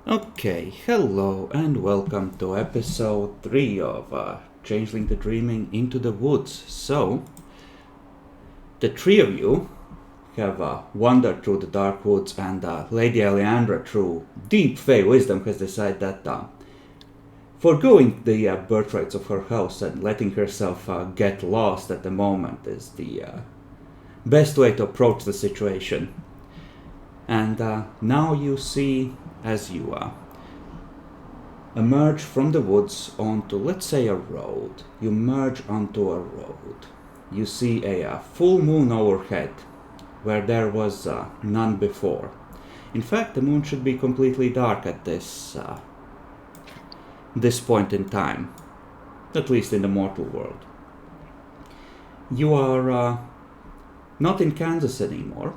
Okay, hello and welcome to episode 3 of Changeling the Dreaming into the Woods. So, the three of you have wandered through the dark woods, and Lady Alejandra, through deep Fey wisdom, has decided that foregoing the birthrights of her house and letting herself get lost at the moment is the best way to approach the situation. And now you see, as you emerge from the woods onto, let's say, a road. You merge onto a road. You see a full moon overhead, where there was none before. In fact, the moon should be completely dark at this point in time, at least in the mortal world. You are not in Kansas anymore,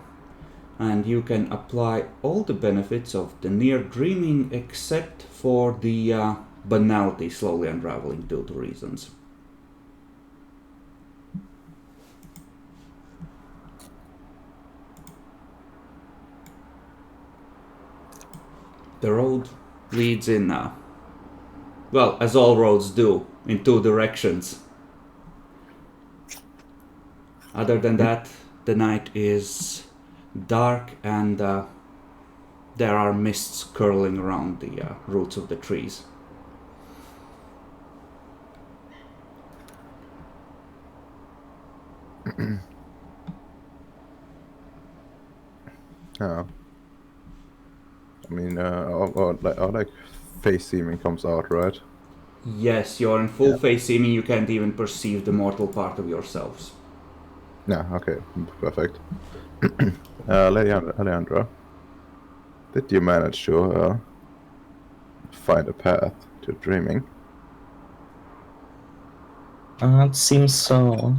and you can apply all the benefits of the near dreaming except for the banality slowly unraveling due to reasons. The road leads in, well, as all roads do, in two directions. Other than that, the night is dark, and there are mists curling around the roots of the trees. Yeah. I mean, like face seeming comes out, right? Yes, you're in full face seeming, you can't even perceive the mortal part of yourselves. Yeah, okay, perfect. Lady Alejandra, did you manage to find a path to dreaming? It seems so.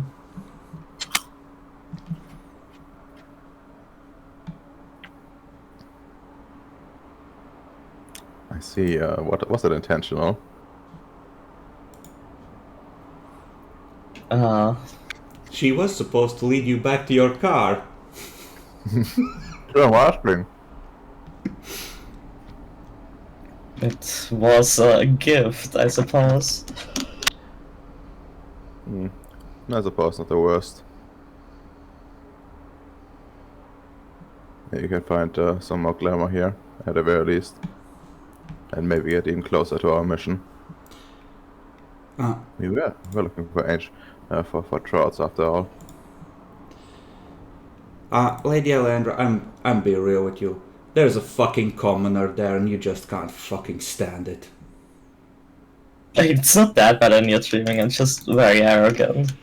I see. What was it intentional? She was supposed to lead you back to your car. I'm asking. It was a gift, I suppose. I suppose not the worst. Yeah, you can find some more glamour here, at the very least. And maybe get even closer to our mission. We were looking for trouts after all. Lady Alejandra, I'm being real with you. There's a fucking commoner there and you just can't fucking stand it. It's not that bad in your dreaming, it's just very arrogant.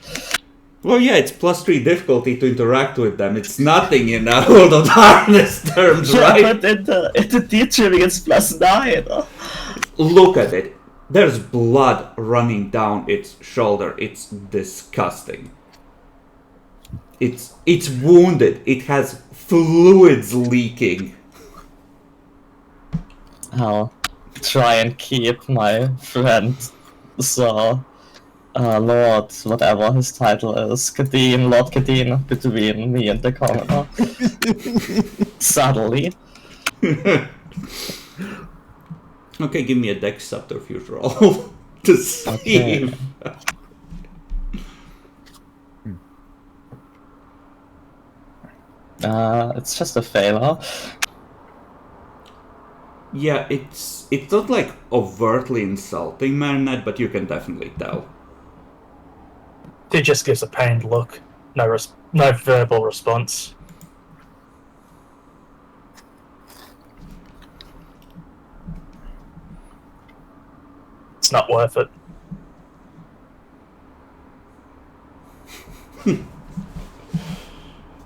Well, yeah, it's +3 difficulty to interact with them. It's nothing in World of Darkness terms, right? Yeah, but in the deep dreaming it's +9. Look at it. There's blood running down its shoulder. It's disgusting. It's wounded. It has fluids leaking. I'll try and keep my friend, so, Lord, whatever his title is, Lord Kadeen, between me and the commoner. Subtly. Okay, give me a dex subterfuge roll to see. Okay. It's just a failure. Yeah, it's not like overtly insulting Marinette, but you can definitely tell. He just gives a pained look. No verbal response. It's not worth it.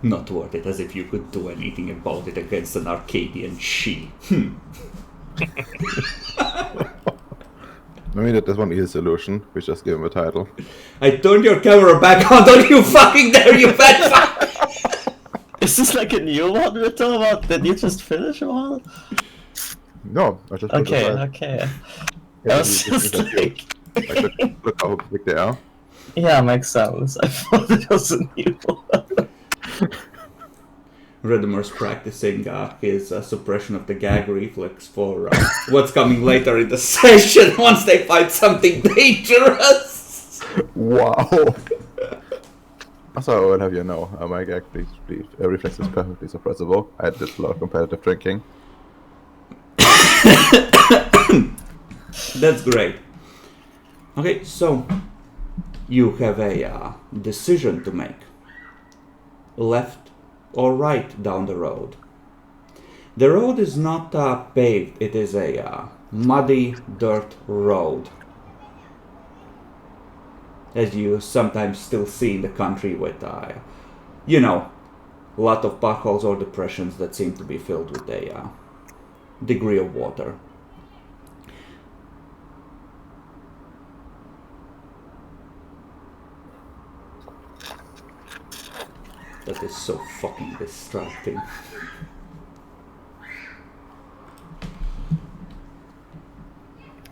Not worth it, as if you could do anything about it against an Arcadian she. Maybe that's one easy solution. We just give him a title. I turned your camera back on, don't you fucking dare, you fat fuck! Is this like a new one we're talking about? Did you just finish one? No, I just put it Okay, aside. okay. Yeah, I was just like... look how big they are. Yeah, makes sense. I thought it was a new one. Riddimer's practicing his suppression of the gag reflex for what's coming later in the session once they find something dangerous. Wow. Also, I will have you know, my gag reflex is perfectly suppressible. I did a lot of competitive drinking. That's great. Okay, so you have a decision to make. Left or right down the road. The road is not paved, it is a muddy dirt road. As you sometimes still see in the country with, a lot of potholes or depressions that seem to be filled with a degree of water. That is so fucking distracting.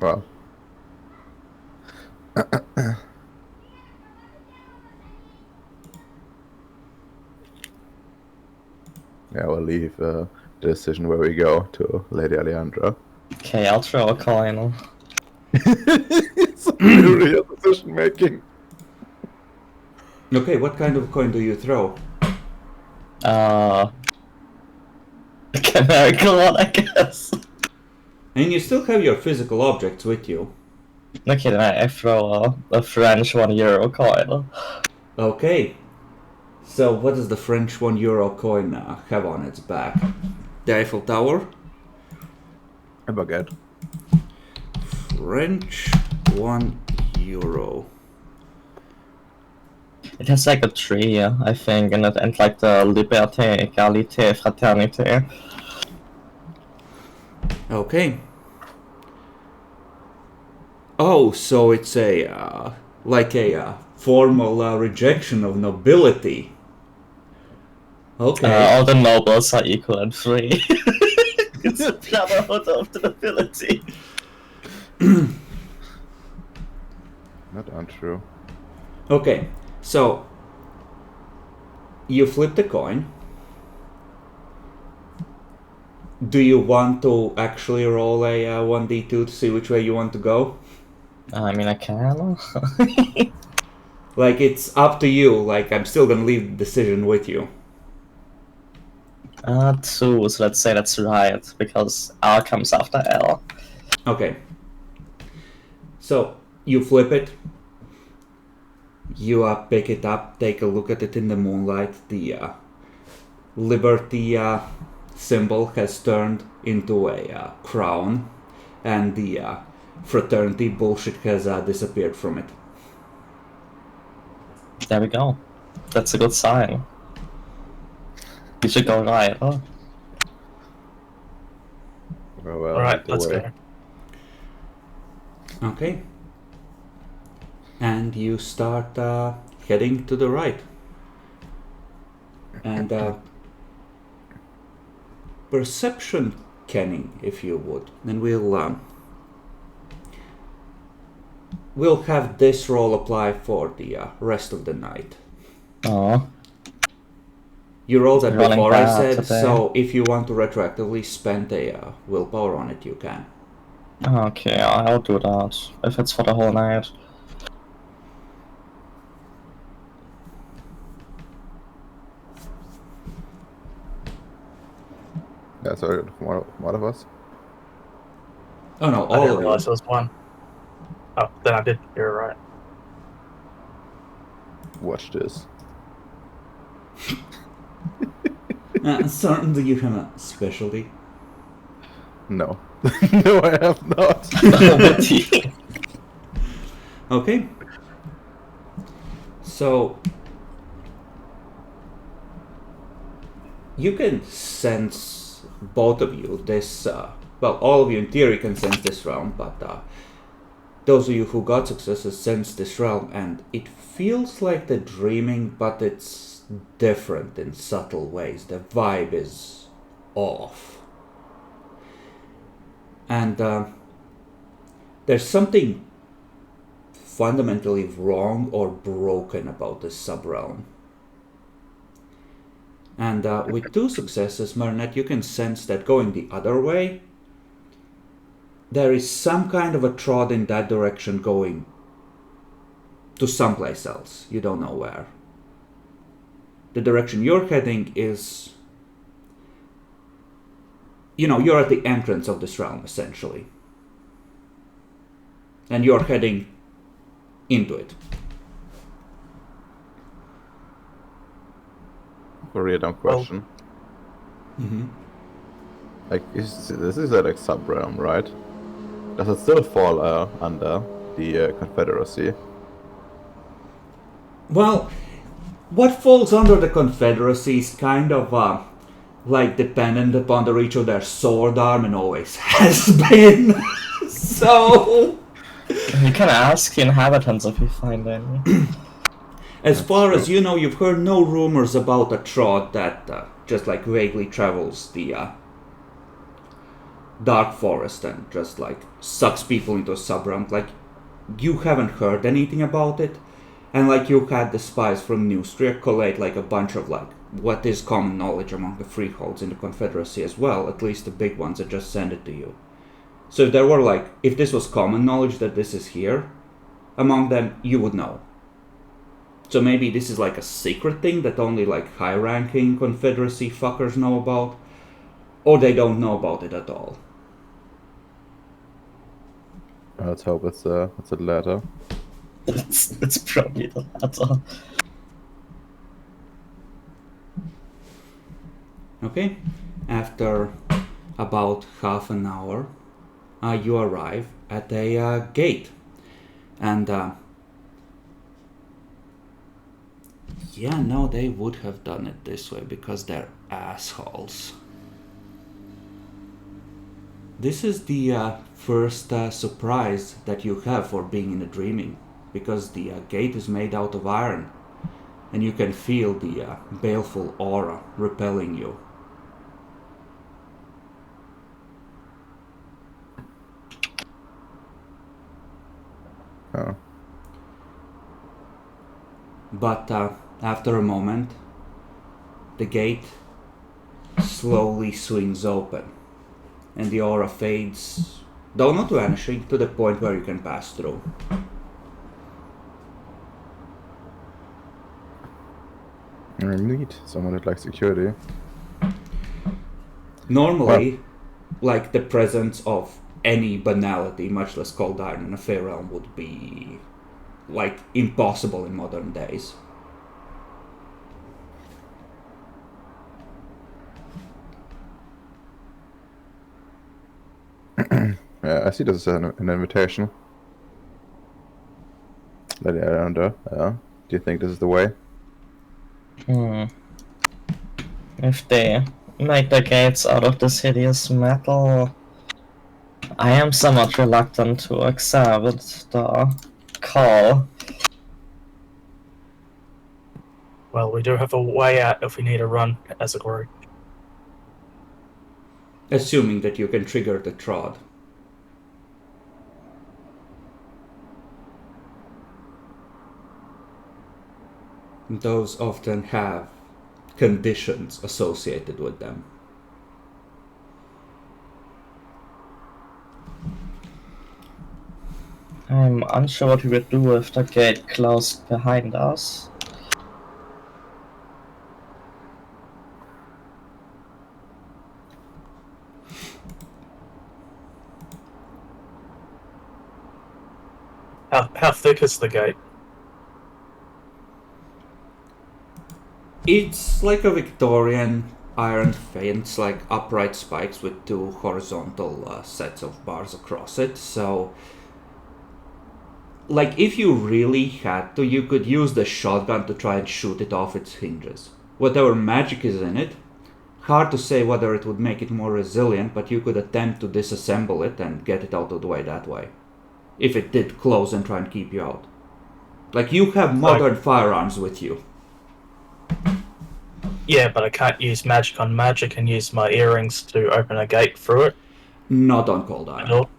Well. Yeah, we'll leave the decision where we go to Lady Alejandra. Okay, I'll throw a coin. It's real decision making. Okay, what kind of coin do you throw? Canerical one, I guess. And you still have your physical objects with you. Okay, then I throw a French €1 coin. Okay. So what does the French €1 coin have on its back? The Eiffel Tower? A baguette. French €1. It has like a tree, I think, and like the liberté, égalité, fraternité. Okay. Oh, so it's like a formal rejection of nobility. Okay. All the nobles are equal and free. It's a brotherhood of the nobility. Not untrue. Okay, so you flip the coin. Do you want to actually roll a 1d2 to see which way you want to go? I mean, I can. Like, it's up to you. Like, I'm still gonna leave the decision with you. 2, so let's say that's right, because R comes after L. Okay. So, you flip it. You pick it up, take a look at it in the moonlight. The Liberty symbol has turned into a crown, and the fraternity bullshit has disappeared from it. There we go. That's a good sign. You should go right, huh? Well, Alright, the let's way. go. Okay. And you start heading to the right. And perception canning, if you would. And we'll have this roll apply for the rest of the night. Oh. You rolled that Rolling before I bad said, today. so if you want to retroactively spend a willpower on it, you can. Okay, I'll do that. If it's for the whole night. Yeah, so one of us. Oh no, I all didn't of realize you. there was one. Oh, then I did. You're right. Watch this. Certain, do you have a specialty? No. No, I have not. Okay. So you can sense, both of you, this, well, all of you in theory can sense this realm, but those of you who got successes sense this realm, and it feels like the dreaming, but it's different in subtle ways. The vibe is off. And there's something fundamentally wrong or broken about this subrealm. And with 2 successes, Marinette, you can sense that going the other way, there is some kind of a trod in that direction going to someplace else. You don't know where. The direction you're heading is... you're at the entrance of this realm, essentially. And you're heading into it. A real dumb question. Like, this is like sub-realm, right? Does it still fall under the Confederacy? Well, what falls under the Confederacy is kind of like dependent upon the reach of their sword arm and always has been. So... You can ask the inhabitants if you find any. As far as you know, you've heard no rumors about a trod that just like vaguely travels the dark forest and just like sucks people into a subrealm. Like, you haven't heard anything about it, and like you had the spies from Neustria collate like a bunch of like what is common knowledge among the freeholds in the Confederacy as well, at least the big ones, and just send it to you. So if there were like, if this was common knowledge that this is here among them, you would know. So maybe this is like a secret thing that only like high-ranking Confederacy fuckers know about, or they don't know about it at all. Let's hope it's the latter. It's probably the latter. Okay, after about half an hour, you arrive at a gate, and yeah, no, they would have done it this way because they're assholes. This is the first surprise that you have for being in a dreaming, because the gate is made out of iron, and you can feel the baleful aura repelling you. Oh. But after a moment, the gate slowly swings open, and the aura fades, though not vanishing, to the point where you can pass through. Neat. Someone that likes security. Normally, like the presence of any banality, much less cold iron in a fair realm, would be like impossible in modern days. Yeah, I see this as an invitation. Lady Aranda, yeah. Do you think this is the way? If they make the gates out of this hideous metal, I am somewhat reluctant to accept the call. Well, we do have a way out if we need to run as a group. Assuming that you can trigger the trod. Those often have conditions associated with them. I'm unsure what we would do if the gate closed behind us. How thick is the gate? It's like a Victorian iron fence, like upright spikes with 2 horizontal sets of bars across it. So, like, if you really had to, you could use the shotgun to try and shoot it off its hinges. Whatever magic is in it, hard to say whether it would make it more resilient, but you could attempt to disassemble it and get it out of the way that way. If it did close and try and keep you out. Like, you have modern firearms with you. Yeah, but I can't use magic on magic and use my earrings to open a gate through it. Not on cold iron. At all.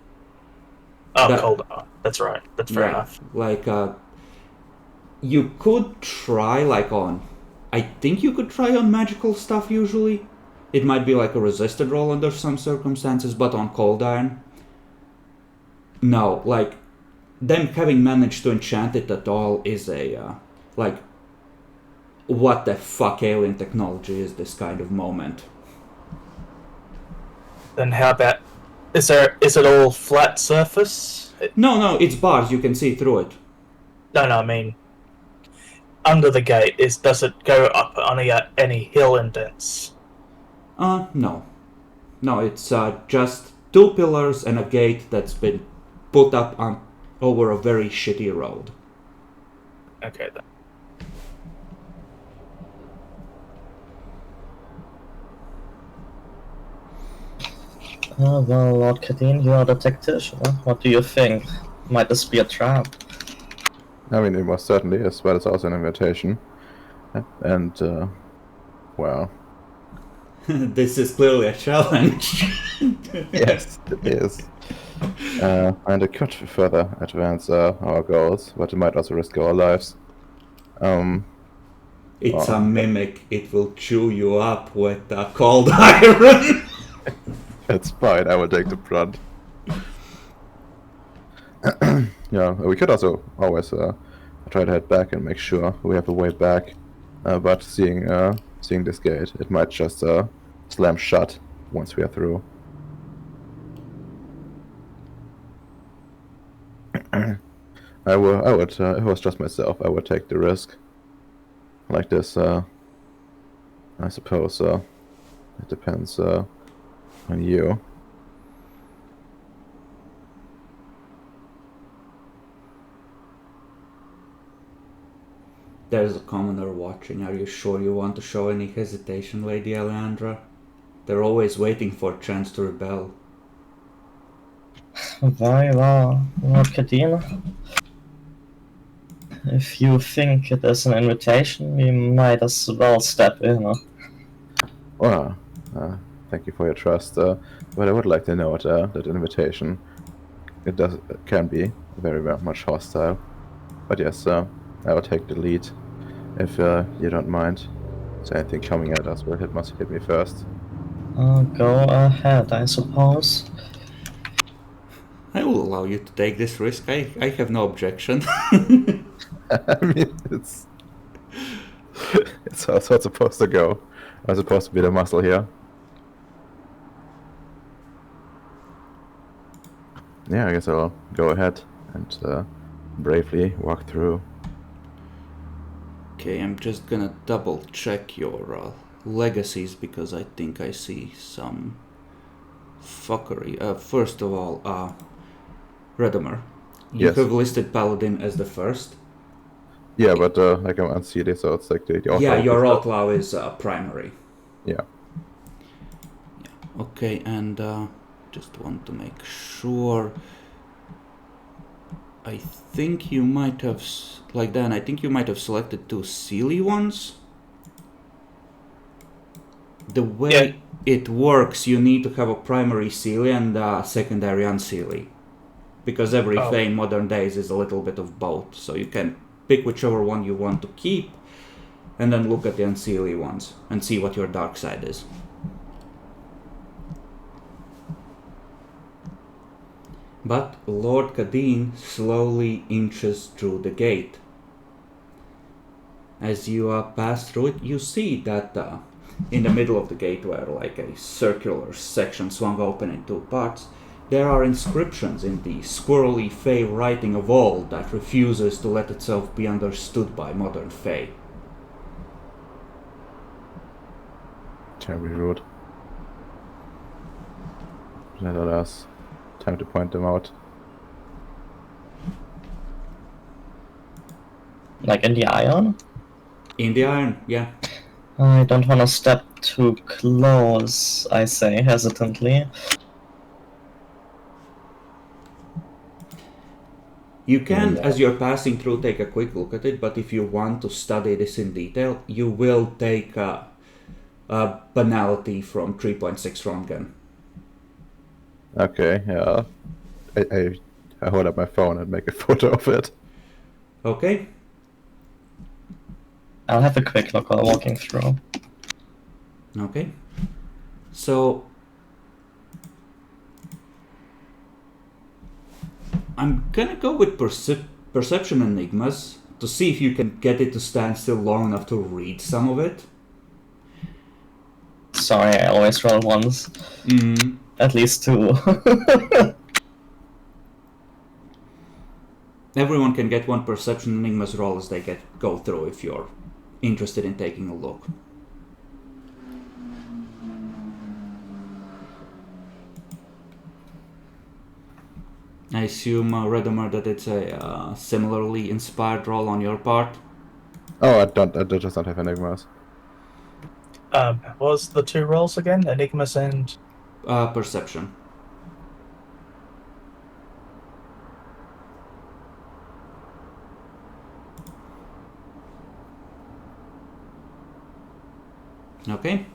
Oh, That- cold. Oh, that's right. That's fair enough. Like, you could try, like, on I think you could try on magical stuff usually. It might be like a resisted roll under some circumstances, but on cold iron, no. Like, them having managed to enchant it at all is a, like, what the fuck alien technology is this kind of moment? Then how about... Is it all flat surface? No, it's bars, you can see through it. No, I mean... Under the gate, does it go up on any hill indents? No. No, it's just two pillars and a gate that's been put up on over a very shitty road. Okay, then. Well, Lord Kadeen, you are the tactician. What do you think? Might this be a trap? I mean, it most certainly is, but it's also an invitation. And, well... This is clearly a challenge. Yes, it is. And it could further advance our goals, but it might also risk our lives. It's a mimic. It will chew you up with a cold iron. It's fine, I will take the brunt. Yeah, we could also always try to head back and make sure we have a way back. But seeing this gate, it might just slam shut once we are through. I would, if it was just myself, I would take the risk. Like this, I suppose, it depends, on you. There's a commoner watching. Are you sure you want to show any hesitation, Lady Alejandra? They're always waiting for a chance to rebel. Very well, Lord Kadeen. If you think it is an invitation, we might as well step in. Well, thank you for your trust, but I would like to note that invitation, it can be very much hostile. But yes, I will take the lead, if you don't mind. So anything coming at us must hit me first. Go ahead, I suppose. I will allow you to take this risk. I have no objection. I mean, it's how it's supposed to go. I'm supposed to be the muscle here. Yeah, I guess I'll go ahead and bravely walk through. Okay, I'm just gonna double check your legacies because I think I see some fuckery. First of all, Redemer, you Yes. have listed Paladin as the first. Yeah, but like I'm unseated, so it's like the Yeah, your outlaw. outlaw is primary. Yeah. Okay, and just want to make sure. I think you might have, like Dan, I think you might have selected two Sealy ones. The way it works, you need to have a primary Sealy and a secondary Unsealy. Because every Fae in modern days is a little bit of both, so you can pick whichever one you want to keep, and then look at the Unsealy ones, and see what your dark side is. But Lord Kadeen slowly inches through the gate. As you pass through it, you see that in the middle of the gate, where like a circular section swung open in two parts, there are inscriptions in the squirrely Fae writing of old that refuses to let itself be understood by modern Fae. Terribly rude. Nevertheless, time to point them out. Like in the iron? In the iron, yeah. I don't want to step too close, I say hesitantly. You can, as you're passing through, take a quick look at it, but if you want to study this in detail, you will take a banality from 3.6 Röntgen. Okay, yeah. I hold up my phone and make a photo of it. Okay? I'll have a quick look while walking through. Okay. So I'm gonna go with perception enigmas to see if you can get it to stand still long enough to read some of it. Sorry, I always roll ones. At least 2. Everyone can get one perception enigmas roll as they go through if you're interested in taking a look. I assume, Redomer, that it's a similarly inspired roll on your part. Oh, I just don't have enigmas. What was the 2 rolls again? Enigmas and... Perception. Okay.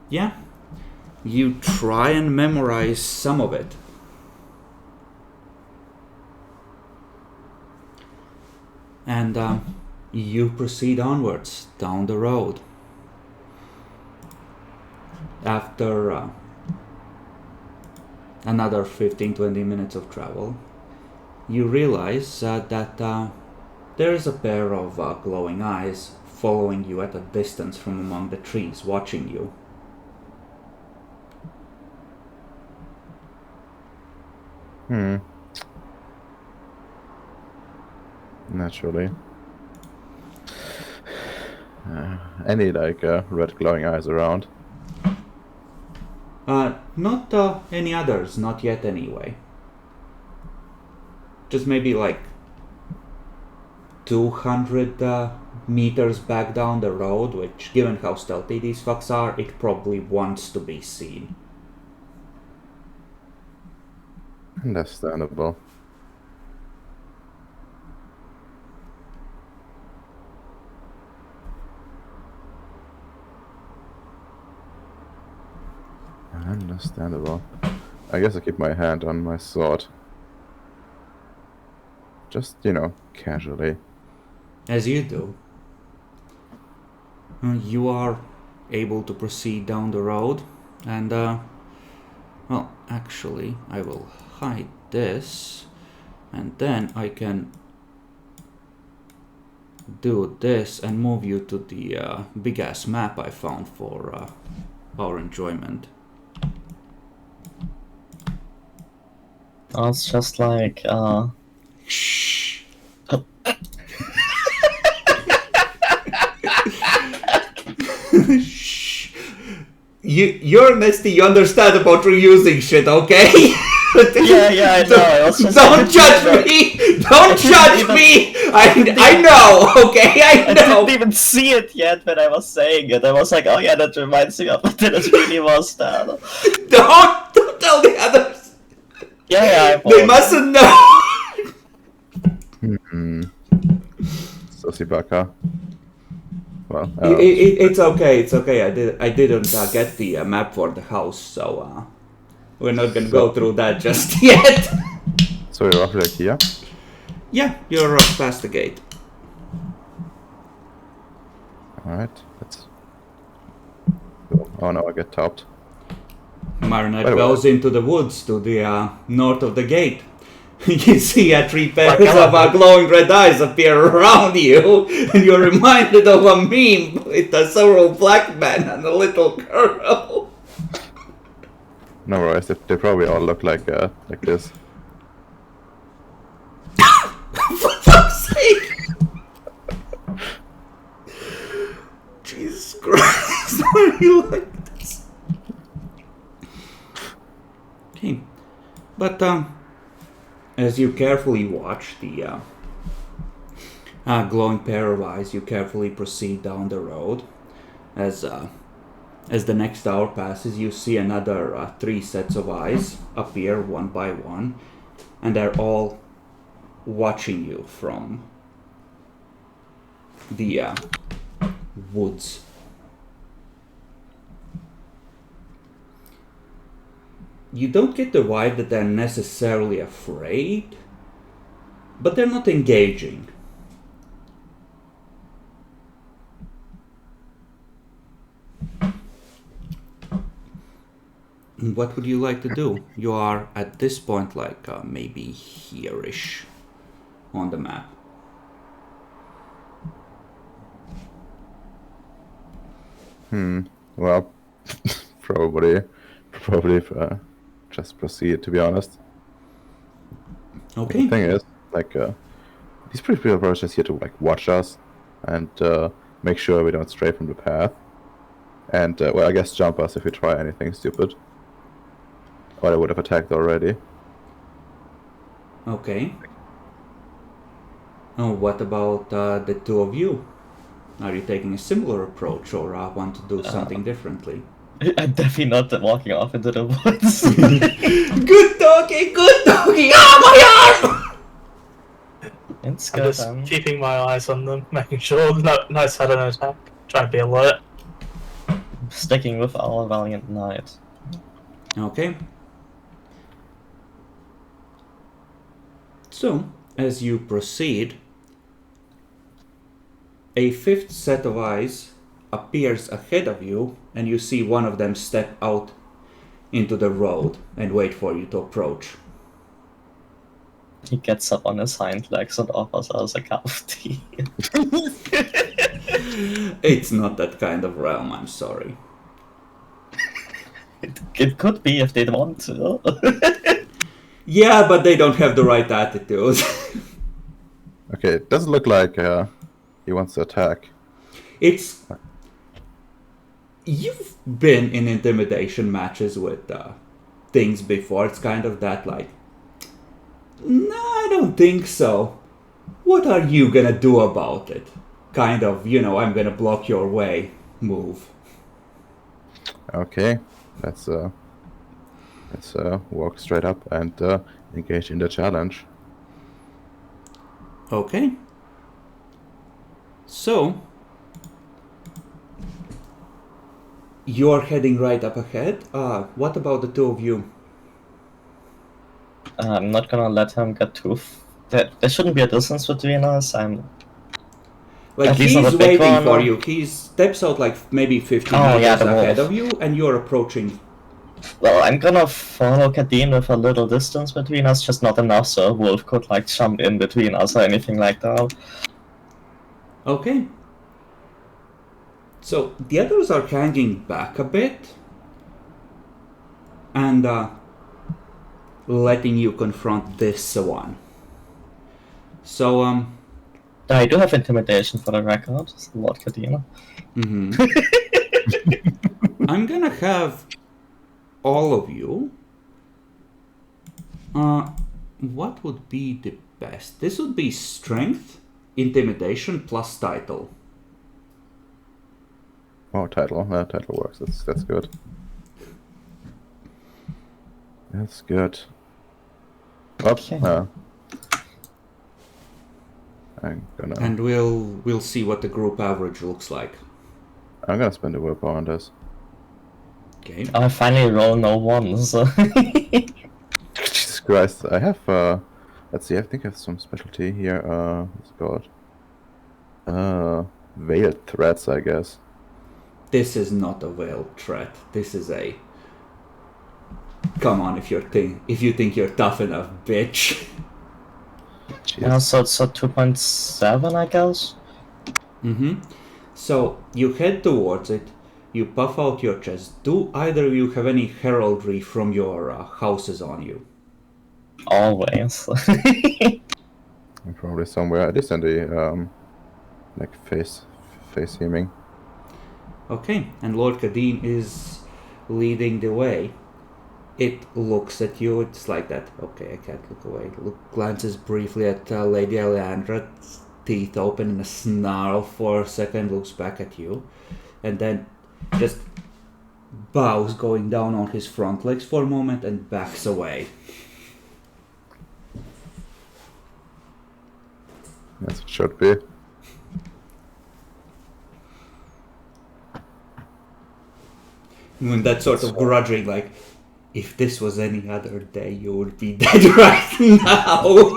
Yeah. You try and memorize some of it. And you proceed onwards down the road. After another 15-20 minutes of travel, you realize that there is a pair of glowing eyes following you at a distance from among the trees, watching you. Naturally. Any red glowing eyes around? Not any others, not yet anyway. Just maybe like 200 meters back down the road, which, given how stealthy these fucks are, it probably wants to be seen. Understandable. Understandable. I guess I keep my hand on my sword. Just, casually. As you do, you are able to proceed down the road, and well, actually, I will hide this, and then I can do this and move you to the big ass map I found for our enjoyment. Oh, it's just like, Shh. Shh. You're nasty. You understand about reusing shit, okay? yeah, I know. I was just Don't judge me. Don't judge me. I know. Okay, I I know. didn't even see it yet when I was saying it. I was like, oh yeah, that reminds me of it. It really was that. Don't tell the others. Yeah, I They won't. mustn't know. Sussy baka. Well, It's okay. It's okay. I didn't get the map for the house, so we're not gonna go through that just yet. so you're roughly like here? Yeah, you're past the gate. Alright, let's... Oh no, I get topped. Marinette By the way- goes into the woods to the north of the gate. You see three pairs Like of glowing red eyes appear around you, and you're reminded of a meme with a several black men and a little girl. No worries, they probably all look like this. For fuck's sake! Jesus Christ, why are you like this? Okay, but as you carefully watch the glowing pair of eyes, you carefully proceed down the road. As the next hour passes, you see another 3 sets of eyes appear one by one, and they're all watching you from the woods. You don't get the vibe that they're necessarily afraid, but they're not engaging. What would you like to do? You are at this point like maybe here-ish on the map. Well, probably just proceed. To be honest, Okay. the thing is, like, these people are just here to like watch us and make sure we don't stray from the path. And well, I guess jump us if we try anything stupid. Or they would have attacked already. Okay. Oh, what about the two of you? Are you taking a similar approach or want to do something differently? I'm definitely not walking off into the woods. Good doggy! Ah, my arm! It's I'm good. just keeping my eyes on them, making sure no sudden attack. Trying to be alert. Sticking with our valiant knight. Okay. So, as you proceed, a fifth set of eyes appears ahead of you, and you see one of them step out into the road and wait for you to approach. He gets up on his hind legs and offers us a cup of tea. It's not that kind of realm, I'm sorry. It could be if they'd want to. Yeah, but they don't have the right attitude. Okay, it doesn't look like he wants to attack. It's... You've been in intimidation matches with things before. It's kind of that like... No, I don't think so. What are you gonna do about it? Kind of, I'm gonna block your way move. Okay, let's walk straight up and engage in the challenge. Okay. So, you're heading right up ahead. What about the two of you? I'm not gonna let him get too. There shouldn't be a distance between us. I'm. Like, At least he's not a big waiting one, for or- you. He steps out like maybe 50 Oh, meters yeah, the ahead wolf. of you, and you're approaching. Well, I'm gonna follow Kadeen with a little distance between us, just not enough so a wolf could like jump in between us or anything like that. Okay. So, the others are hanging back a bit, and letting you confront this one. So, I do have intimidation for the record, Lord Kadeen. I'm gonna have all of you. What would be the best? This would be strength, intimidation plus title. Oh, title. Title works. That's good. That's good. Oops. Okay. I'm gonna. And we'll see what the group average looks like. I'm gonna spend a willpower on this. Okay. I finally roll no ones. Jesus Christ! I have. Let's see. I think I have some specialty here. What's it called? Veiled threats, I guess. This is not a veiled threat. This is a... Come on, if you think you're tough enough, bitch. Yeah, so it's a 2.7, I guess. So, you head towards it, you puff out your chest. Do either of you have any heraldry from your houses on you? Always. I'm probably somewhere. At least in the like face heaming. Okay, and Lord Kadeen is leading the way. It looks at you, it's like that. Okay, I can't look away. Glances briefly at Lady Alejandra, teeth open in a snarl for a second, looks back at you, and then just bows going down on his front legs for a moment and backs away. As it should be. When that sort of grudging, like, if this was any other day, you would be dead right now.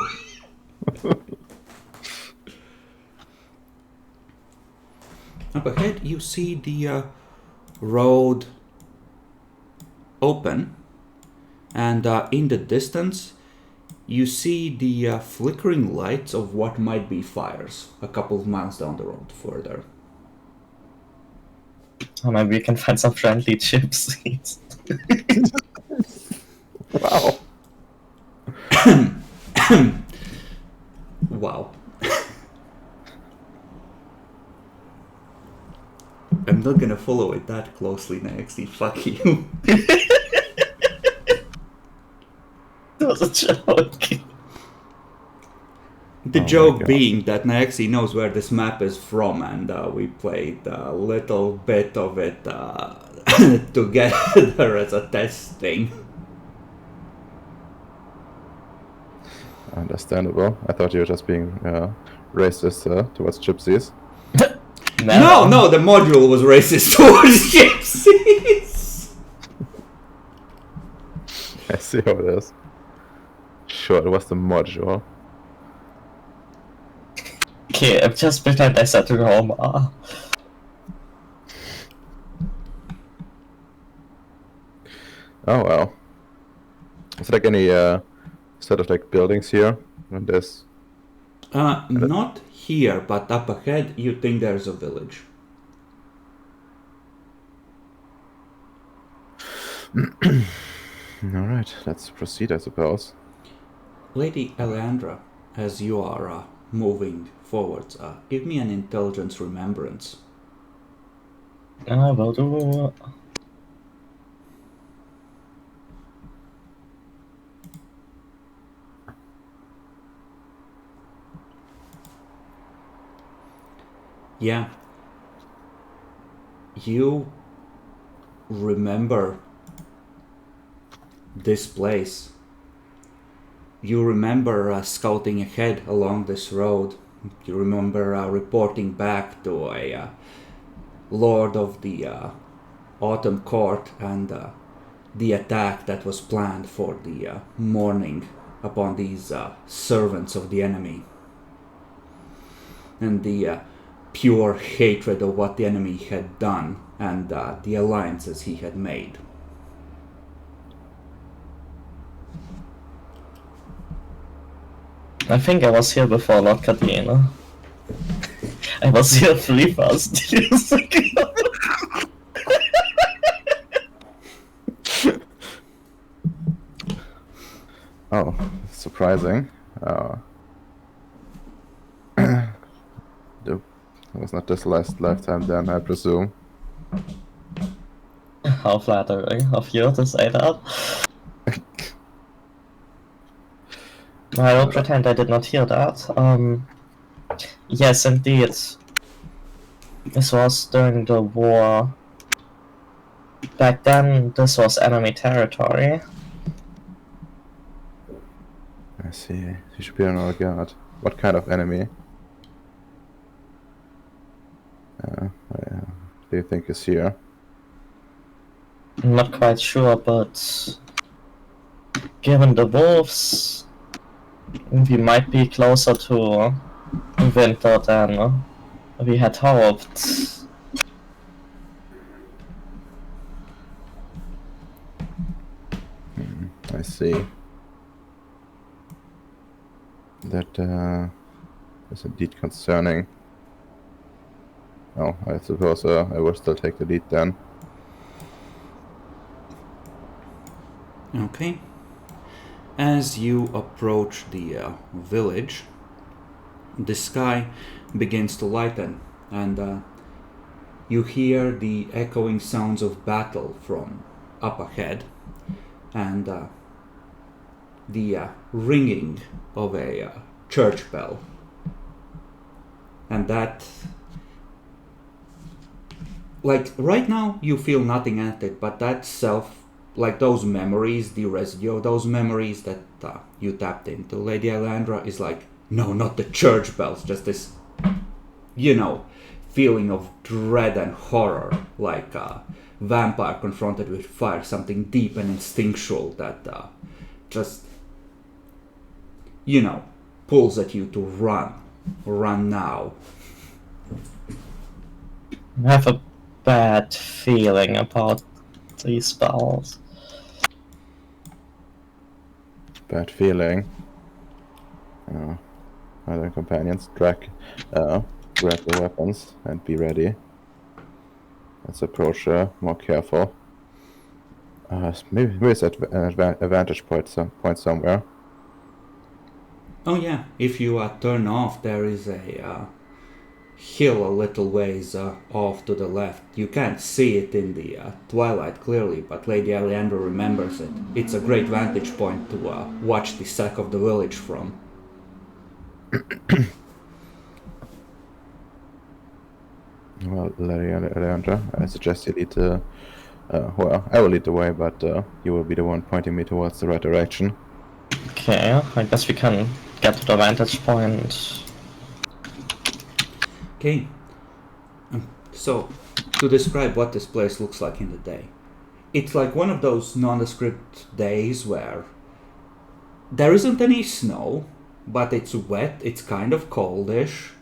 Up ahead, you see the road open, and in the distance you see the flickering lights of what might be fires a couple of miles down the road further. Or maybe we can find some friendly gypsies. Wow. Wow. I'm not gonna follow it that closely, Nexy. Fuck you. That was a joke. The Oh my joke God. being that Nexy knows where this map is from, and we played a little bit of it together as a test thing. Understandable. I thought you were just being racist towards gypsies. No, the module was racist towards gypsies. I see how it is. Sure, it was the module. Okay, just pretend I said Roma. Oh well. Is there like any sort of like buildings here? And this. Not here, but up ahead, you think there's a village. Alright, let's proceed, I suppose. Lady Eleandra, as you are moving forwards, give me an intelligence remembrance. I will do. Yeah. You remember this place. You remember scouting ahead along this road. You remember reporting back to a lord of the Autumn Court and the attack that was planned for the morning upon these servants of the enemy. And the pure hatred of what the enemy had done and the alliances he had made. I think I was here before Lord Cadena. I was here 3,000 years ago. Oh, surprising. It was not this last lifetime then, I presume. How flattering of you to say that. I will pretend I did not hear that. Yes, indeed. This was during the war. Back then, this was enemy territory. I see. You should be on our guard. What kind of enemy? Do you think is here? I'm not quite sure, but given the wolves, we might be closer to winter than we had hoped. I see. That is indeed concerning. Oh, I suppose I will still take the lead then. Okay. As you approach the village, the sky begins to lighten, and you hear the echoing sounds of battle from up ahead, and the ringing of a church bell. And that, like, right now you feel nothing at it, but that like those memories, the residue of those memories that you tapped into, Lady Elandra is like, no, not the church bells, just this, feeling of dread and horror, like a vampire confronted with fire, something deep and instinctual that just, pulls at you to run now. I have a bad feeling about these spells. bad feeling. Other companions, grab the weapons and be ready. Let's approach more careful. Maybe it's at a vantage point somewhere. Oh yeah, if you turn off, there is a hill a little ways off to the left. You can't see it in the twilight clearly, but Lady Alejandra remembers it. It's a great vantage point to watch the sack of the village from. Well, Lady Alejandra, I suggest you lead the... well, I will lead the way, but you will be the one pointing me towards the right direction. Okay, I guess we can get to the vantage point. Okay. So, to describe what this place looks like in the day. It's like one of those nondescript days where there isn't any snow, but it's wet, it's kind of coldish,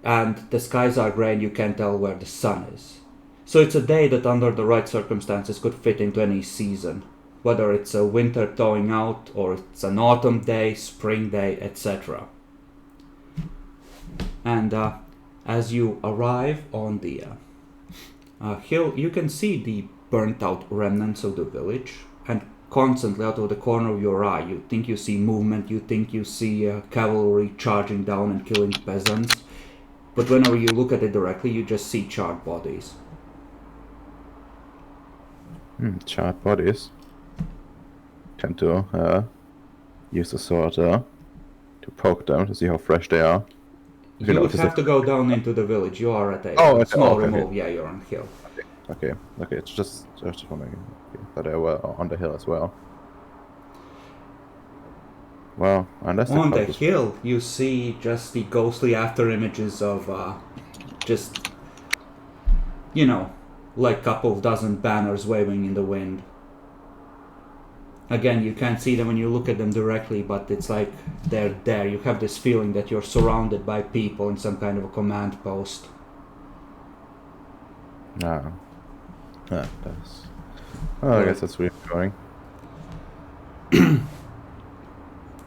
and the skies are grey and you can't tell where the sun is. So it's a day that under the right circumstances could fit into any season, whether it's a winter thawing out or it's an autumn day, spring day, etc. And as you arrive on the hill, you can see the burnt out remnants of the village, and constantly out of the corner of your eye you think you see movement, you think you see cavalry charging down and killing peasants, but whenever you look at it directly you just see charred bodies. Charred bodies. Tend to use the sword to poke them to see how fresh they are. You would have to go down into the village. You are at a small remove. Okay. Yeah, you're on a hill. Okay. It's just wondering that they were on the hill as well. Well, unless on the hill you see just the ghostly after images of just, you know, like couple of dozen banners waving in the wind. Again, you can't see them when you look at them directly, but it's like they're there. You have this feeling that you're surrounded by people in some kind of a command post. That's... Oh, I guess that's reassuring.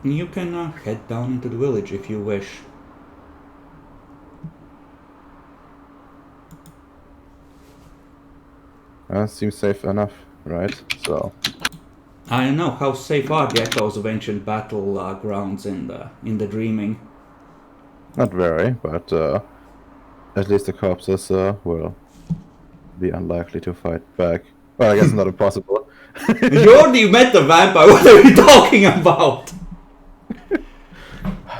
You can head down into the village if you wish. Seems safe enough, right? So... I don't know, how safe are the echoes of ancient battle grounds in the Dreaming? Not very, but at least the corpses will be unlikely to fight back. Well, I guess not impossible. You already met the vampire, what are you talking about?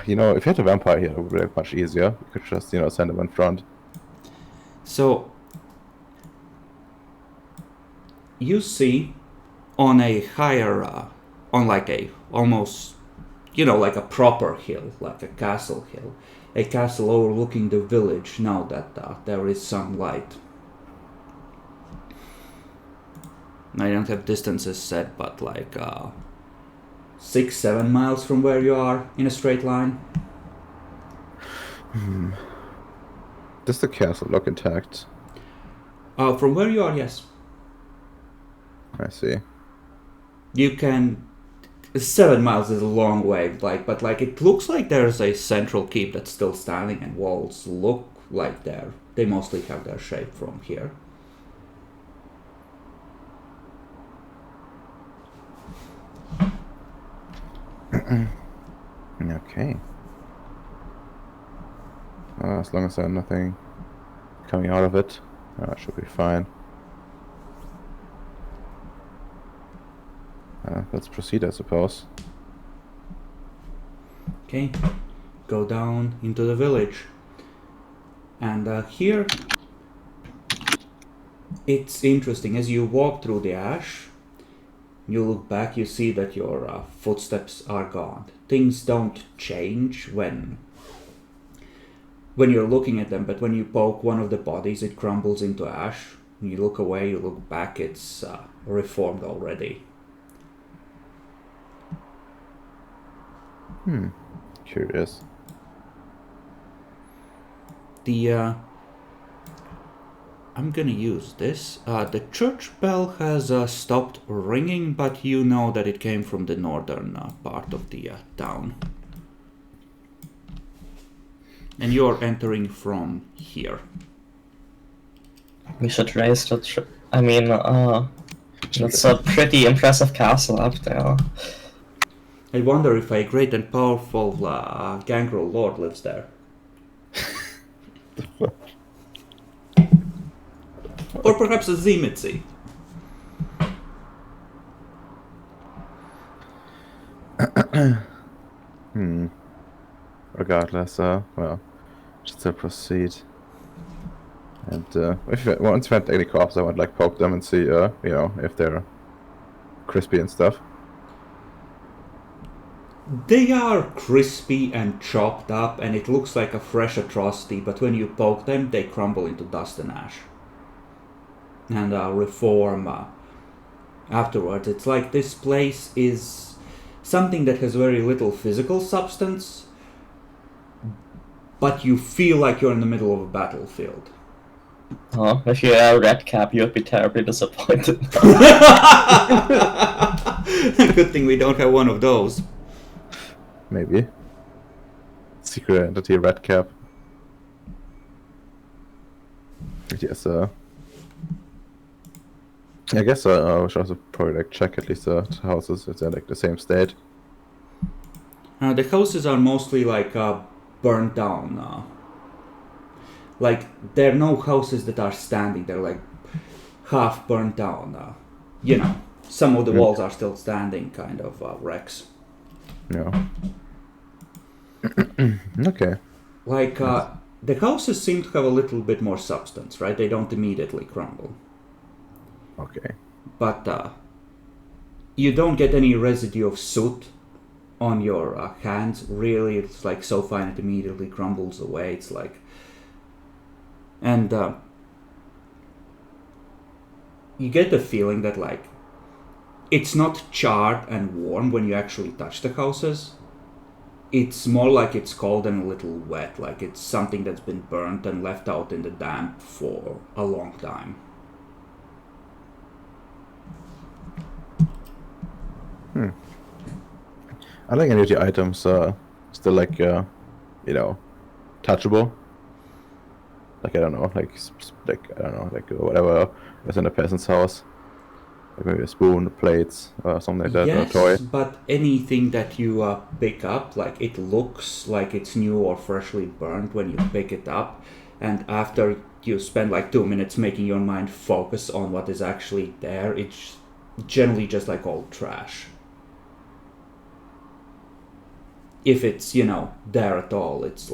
You know, if you had a vampire here, it would be much easier. You could just, send him in front. So, you see on a higher, on like a almost, like a proper hill, like a castle hill, a castle overlooking the village now that there is some light. I don't have distances set, but like 6-7 miles from where you are in a straight line. Does the castle look intact? From where you are, yes. I see. You can... 7 miles is a long way, but it looks like there's a central keep that's still standing, and walls look like they mostly have their shape from here. Okay. As long as there's nothing coming out of it, it should be fine. Let's proceed, I suppose. Okay, go down into the village. And here, it's interesting. As you walk through the ash, you look back, you see that your footsteps are gone. Things don't change when you're looking at them, but when you poke one of the bodies, it crumbles into ash. When you look away, you look back, it's reformed already. Curious. I'm gonna use this. The church bell has stopped ringing, but you know that it came from the northern part of the town. And you're entering from here. We should raise the. It's a pretty impressive castle up there. I wonder if a great and powerful gangrel lord lives there. Or perhaps a Zimitzi. Regardless, well, should still proceed. And once we find any cops, I would like poke them and see, if they're crispy and stuff. They are crispy and chopped up, and it looks like a fresh atrocity, but when you poke them, they crumble into dust and ash. And reform afterwards. It's like this place is something that has very little physical substance, but you feel like you're in the middle of a battlefield. Oh, if you had a red cap, you would be terribly disappointed. Good thing we don't have one of those. Maybe. Secret entity red cap. But yes, I guess I should also probably check at least the houses if they're the same state. The houses are mostly burnt down. There are no houses that are standing. They're half burnt down. Some of the walls are still standing, kind of wrecks. Yeah. Okay. The houses seem to have a little bit more substance, right? They don't immediately crumble. Okay. But you don't get any residue of soot on your hands. Really, it's so fine it immediately crumbles away. It's and you get the feeling that it's not charred and warm when you actually touch the houses. It's more like it's cold and a little wet, like it's something that's been burnt and left out in the damp for a long time. I think any of the items still touchable. I don't know, whatever is in a peasant's house. Like maybe a spoon, plates, something like that, or a toy. Yes, but anything that you pick up, it looks like it's new or freshly burnt when you pick it up, and after you spend 2 minutes making your mind focus on what is actually there, it's generally just old trash. If it's, there at all, it's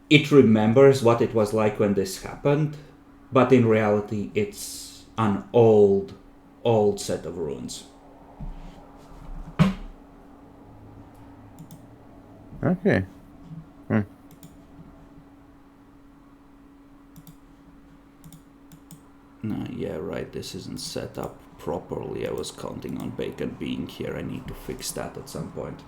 it remembers what it was like when this happened, but in reality, it's an old set of ruins. Okay. Yeah, right, this isn't set up properly. I was counting on bacon being here. I need to fix that at some point.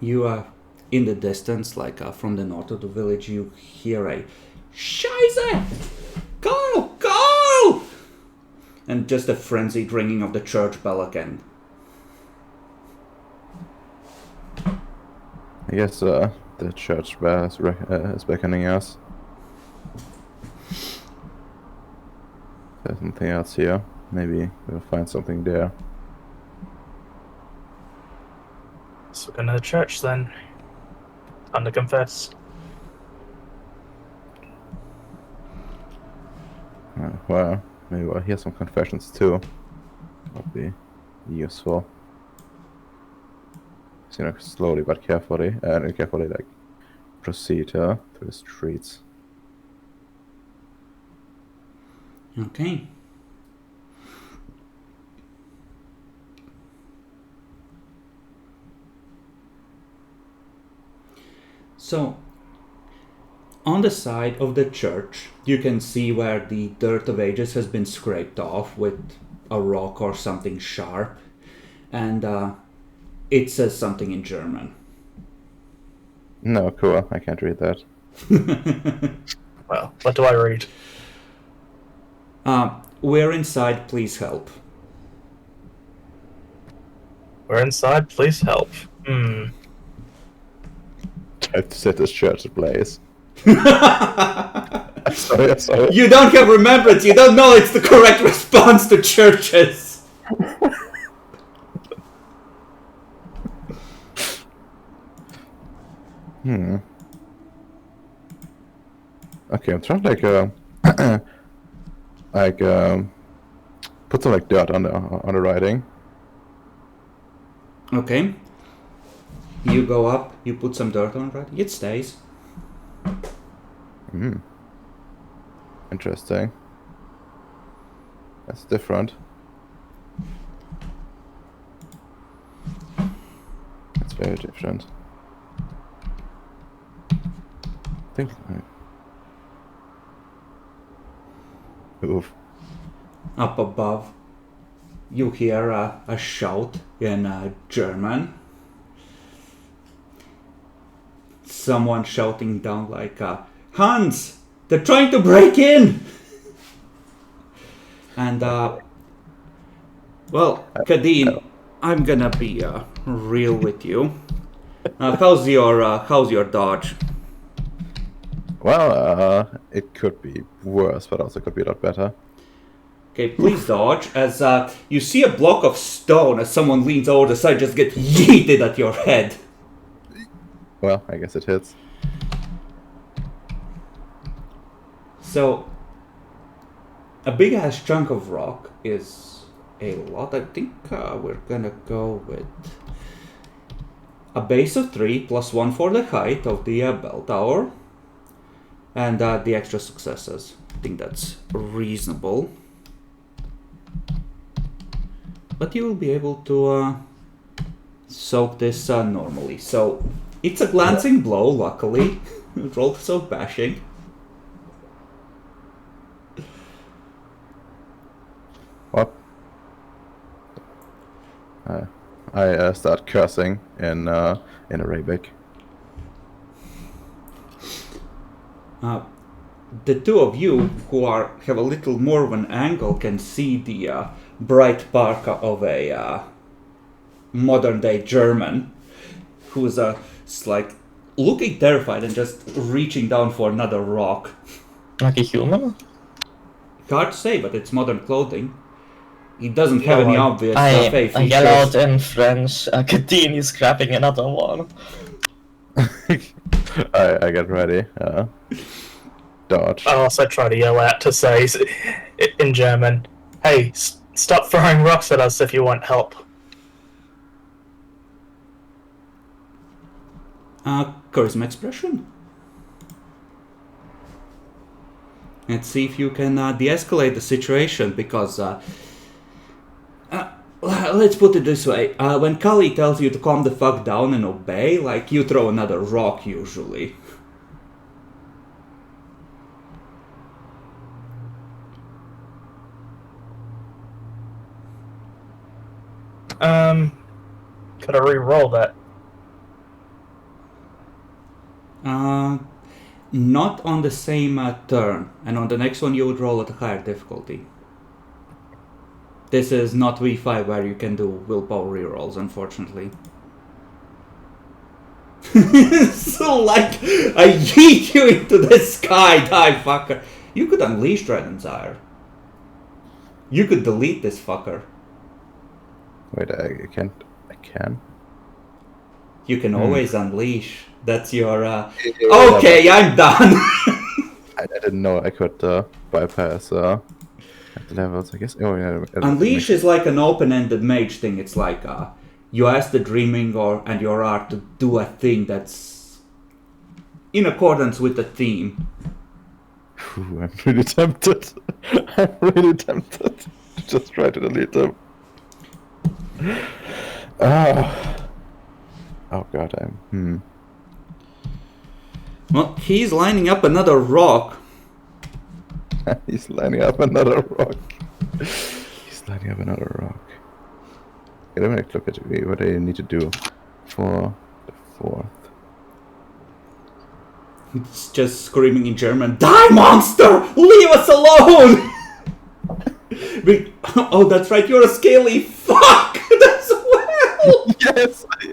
You are in the distance, from the north of the village, you hear a Scheiße! Carl! Carl! And just a frenzied ringing of the church bell again. I guess the church bell is beckoning us. There's something else here. Maybe we'll find something there. So we're going to the church then. Time to confess. Well, maybe we'll hear some confessions too. That'll be useful. So, slowly but carefully, proceed through the streets. Okay. So, on the side of the church, you can see where the dirt of ages has been scraped off with a rock or something sharp. And it says something in German. No, cool. I can't read that. Well, what do I read? We're inside, please help. We're inside, please help. Tried to set this church ablaze. I'm sorry. You don't have remembrance, you don't know it's the correct response to churches. Okay, I'm trying to put some dirt on the writing. Okay. You go up, you put some dirt on it, it stays. Interesting. That's different. That's very different. I think. Oof. Up above, you hear a shout in German. Someone shouting down like, Hans! They're trying to break in! And, well, Kadeen, I'm gonna be real with you. How's your dodge? Well, it could be worse, but also could be a lot better. Okay, please dodge, as you see a block of stone as someone leans over the side, just get yeeted at your head. Well, I guess it hits. So, a big ass chunk of rock is a lot. I think we're gonna go with a base of 3 plus 1 for the height of the bell tower, and the extra successes. I think that's reasonable. But you will be able to soak this normally. So, it's a glancing blow, luckily. Roll so bashing. What? I start cursing in Arabic. The two of you who have a little more of an angle can see the bright parka of a modern day German who's like looking terrified and just reaching down for another rock. Like a human? Hard to say, but it's modern clothing. He doesn't have any obvious I features. yell out in French, Kadeen is grabbing another one. I get ready. Dodge. I also try to yell out to say in German, hey, stop throwing rocks at us if you want help. Charisma expression. Let's see if you can de-escalate the situation, because let's put it this way. When Kali tells you to calm the fuck down and obey, like, you throw another rock usually. Could I re-roll that? Not on the same turn, and on the next one you would roll at a higher difficulty. This is not V5 where you can do willpower rerolls, unfortunately. So, like, I yeet you into the sky, die fucker. You could unleash Dragon's Ire. You could delete this fucker. Wait, I can't. I can. You can always unleash. That's your. Okay, I'm done. I didn't know I could bypass the levels. I guess. Oh yeah. Unleash is like an open-ended mage thing. It's like you ask the dreaming and your art to do a thing that's in accordance with the theme. I'm really tempted. I'm really tempted to just try to delete them. Oh god, Well, he's lining up another rock. He's lining up another rock. He's lining up another rock. Okay, let me look at what I need to do for the 4th. It's just screaming in German, "Die, monster! Leave us alone!" Oh, that's right, you're a scaly fuck as well! Yes, I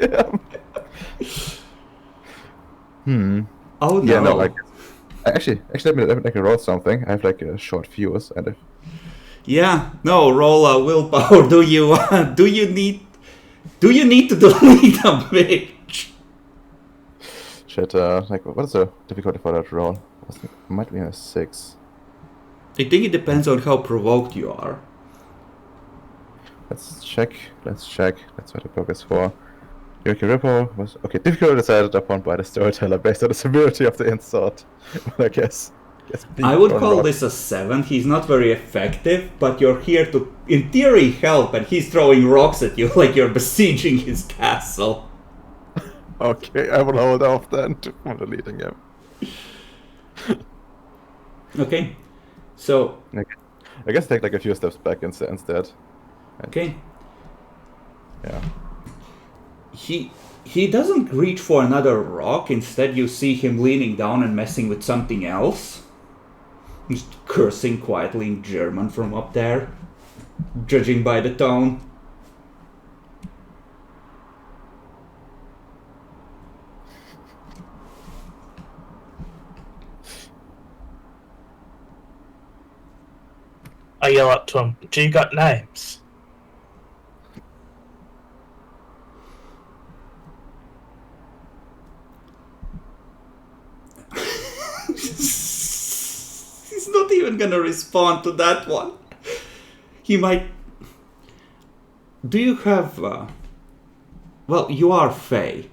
am. Oh no. Yeah, no, like... Actually, let me roll something. I have like a short fuse and... Yeah, no, roll a willpower. Do you need to delete a bitch? Shit, like, what is the difficulty for that roll? It might be a 6. I think it depends on how provoked you are. Let's check. That's what the book is for. Yuki Ripple was... Okay, difficulty decided upon by the storyteller based on the severity of the insult. Well, I guess I would call this a 7. He's not very effective, but you're here to, in theory, help, and he's throwing rocks at you like you're besieging his castle. Okay, I will hold off then from deleting him. Okay, so... I guess take like a few steps back instead. Okay. Yeah. He doesn't reach for another rock. Instead, you see him leaning down and messing with something else. Just cursing quietly in German from up there, judging by the tone. I yell up to him, "Do you got names?" He's not even gonna respond to that one. He might... Do you have... Well, you are Fae.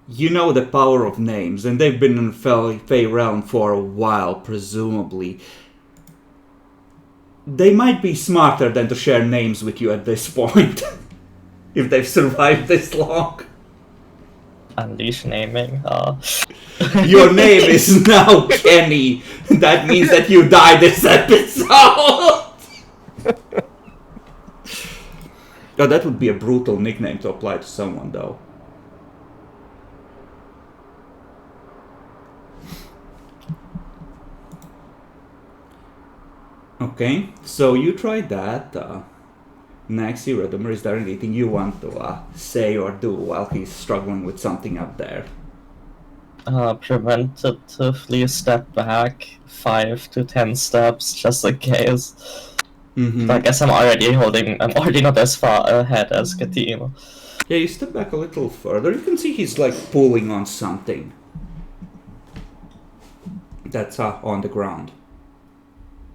You know the power of names, and they've been in Fae realm for a while, presumably. They might be smarter than to share names with you at this point. If they've survived this long. Unleash naming. Your name is now Kenny. That means that you die this episode. Oh, that would be a brutal nickname to apply to someone, though. Okay, so you tried that. Next, Eurydimer, is there anything you want to say or do while he's struggling with something up there? Preventatively step back 5 to 10 steps, just in case. Mm-hmm. I guess I'm already not as far ahead as Katina. Yeah, you step back a little further. You can see he's like pulling on something that's on the ground.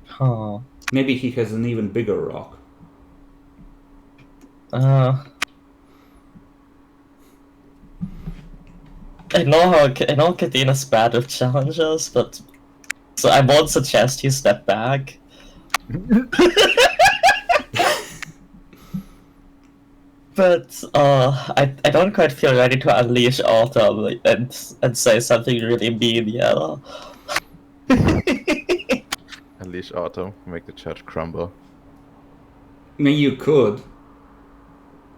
Huh. Maybe he has an even bigger rock. I know Katina's bad with challenges, but so I won't suggest you step back. But I don't quite feel ready to unleash Autumn and say something really mean yet. Unleash Autumn, make the church crumble. I mean, you could.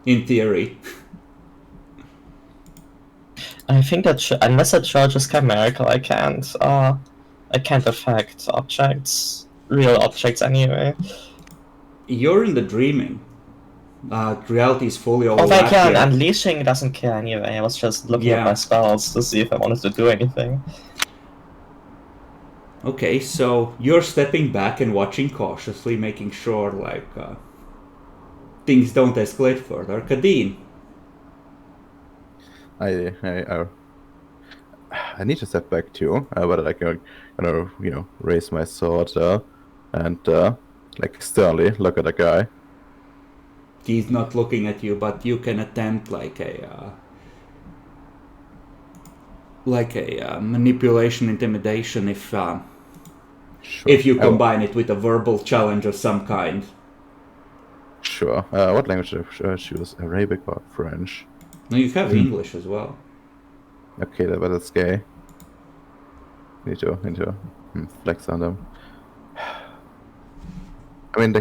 In theory. I think that unless a charge is chimerical, I can't affect objects, real objects anyway. You're in the dreaming. Reality is fully over. Oh, I can. Unleashing doesn't care anyway. I was just looking at Yeah. my spells to see if I wanted to do anything. Okay, so you're stepping back and watching cautiously, making sure, like, things don't escalate further. Kadeen. I need to step back too, but I can, raise my sword and like sternly look at the guy. He's not looking at you, but you can attempt like a manipulation, intimidation if Sure. if you combine it with a verbal challenge of some kind. Sure. What language should I choose? Arabic or French? No, you have English as well. Okay, but that's gay. Need to flex on them. I mean,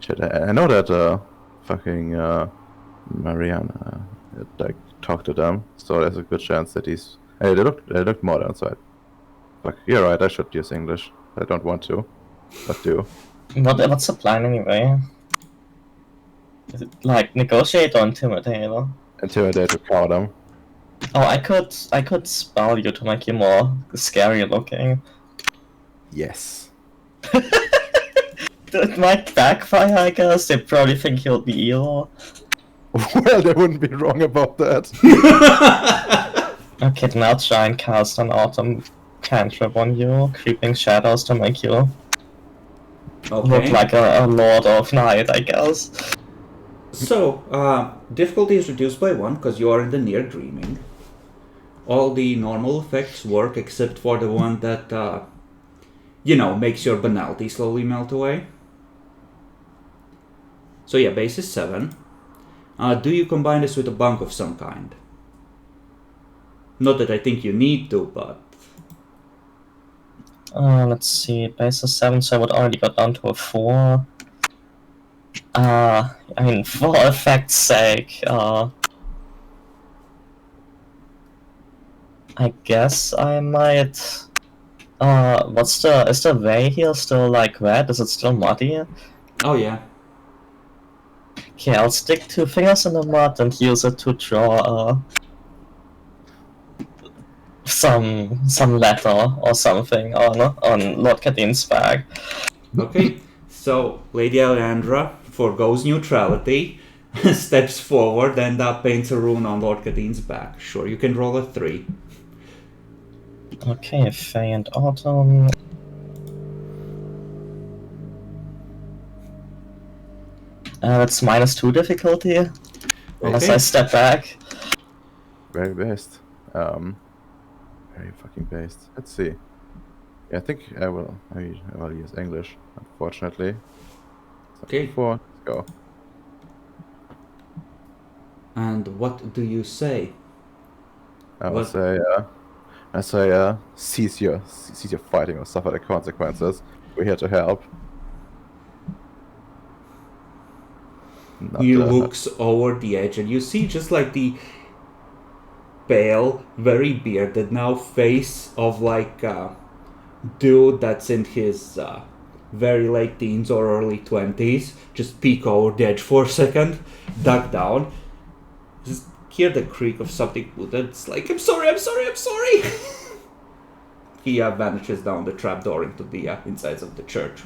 shit. I know that fucking Mariana like talked to them, so there's a good chance that he's. Hey, they look modern, so fuck. You're right. I should use English. I don't want to, but do. What's the plan anyway? Is it like negotiate or intimidate? Or? Intimidate to cow them. Oh, I could spell you to make you more scary looking. Yes. It might backfire, I guess. They probably think you'll be evil. Well, they wouldn't be wrong about that. Okay, then I'll try and cast an autumn cantrip on you, creeping shadows to make you look Okay. like a lord of night, I guess. So, difficulty is reduced by 1 because you are in the near dreaming. All the normal effects work except for the one that, makes your banality slowly melt away. So yeah, base is 7. Do you combine this with a bunk of some kind? Not that I think you need to, but... Let's see, base is 7, so I would already got down to a 4. I mean, for effect's sake, I guess I might... is the way here still, like, red? Is it still muddy? Oh yeah. Okay, I'll stick 2 fingers in the mud and use it to draw, some letter or something on Lord Kadin's bag. Okay, so Lady Alejandra forgoes neutrality, steps forward, and paints a rune on Lord Kadin's back. Sure, you can roll a 3. Okay, Faye and Autumn. That's -2 difficulty. As Okay. I step back. Very based. Very fucking based. Let's see. Yeah, I think I will use English, unfortunately. Okay. 4. Let's go. And what do you say? I will What? say, cease your fighting or suffer the consequences. We're here to help. Not, He looks over the edge and you see just like the pale, very bearded now face of like a dude that's in his very late teens or early 20s just peek over the edge for a second, duck down, just hear the creak of something it's like, I'm sorry. He vanishes down the trapdoor into the insides of the church.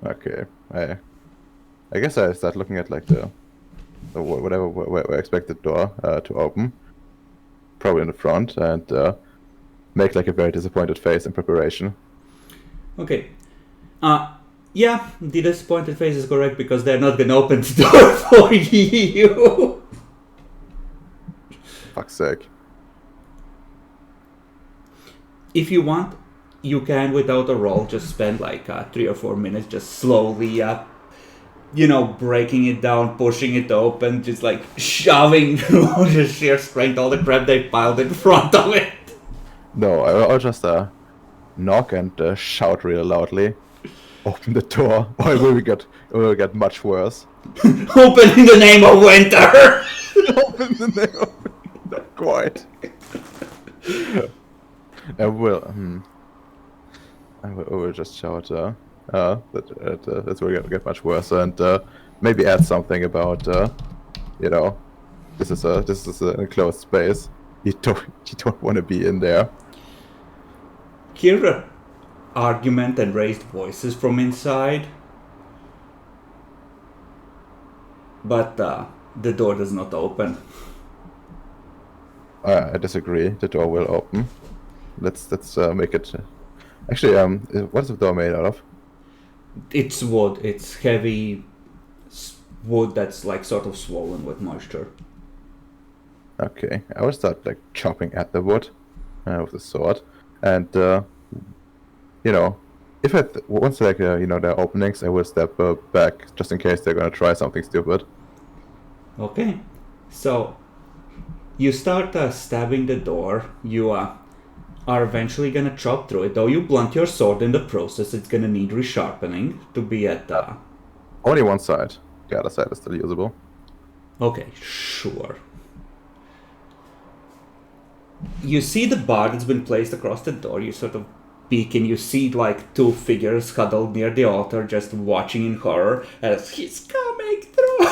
Okay, I guess I start looking at like the whatever where I expect the door to open, probably in the front, and make like a very disappointed face in preparation. Okay. Yeah, the disappointed face is correct because they're not gonna open the door for you. Fuck's sake. If you want, you can, without a roll, just spend like 3 or 4 minutes just slowly, breaking it down, pushing it open, just like shoving through the sheer strength all the crap they piled in front of it. No, I'll just knock and shout really loudly. Open the door, or it will get much worse. Open in the name of winter! Open the name of not quite. I will just shout that it will get much worse, and maybe add something about this is an enclosed space. You don't want to be in there. Hear argument and raised voices from inside, but the door does not open. I disagree. The door will open. Let's make it. Actually, what's the door made out of? It's wood. It's heavy wood that's like sort of swollen with moisture. Okay, I will start like chopping at the wood with the sword, and if once like there are openings, I will step back just in case they're gonna try something stupid. Okay, so You start stabbing the door. You are eventually gonna chop through it. Though you blunt your sword in the process, it's gonna need resharpening to be at... Only one side. The other side is still usable. Okay, sure. You see the bar that's been placed across the door. You sort of peek and you see like two figures huddled near the altar just watching in horror as he's coming through.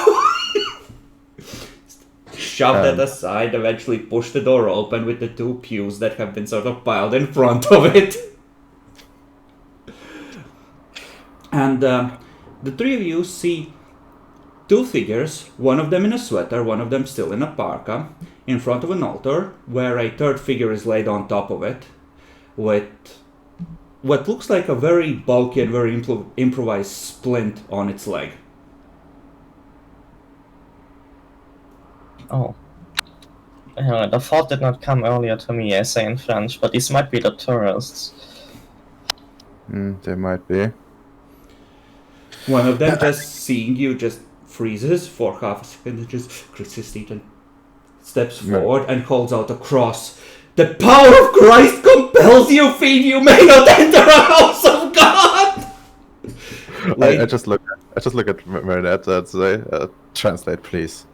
Shove that aside, eventually push the door open with the two pews that have been sort of piled in front of it. And the three of you see two figures, one of them in a sweater, one of them still in a parka, in front of an altar, where a third figure is laid on top of it, with what looks like a very bulky and very improvised splint on its leg. Oh. The thought did not come earlier to me, I say in French, but these might be the tourists. They might be. One of them, just seeing you, just freezes for half a second and just grits his teeth and steps forward and holds out a cross. The power of Christ compels you, fiend! You may not enter a house of God! I just look at Marinette and say, translate, please.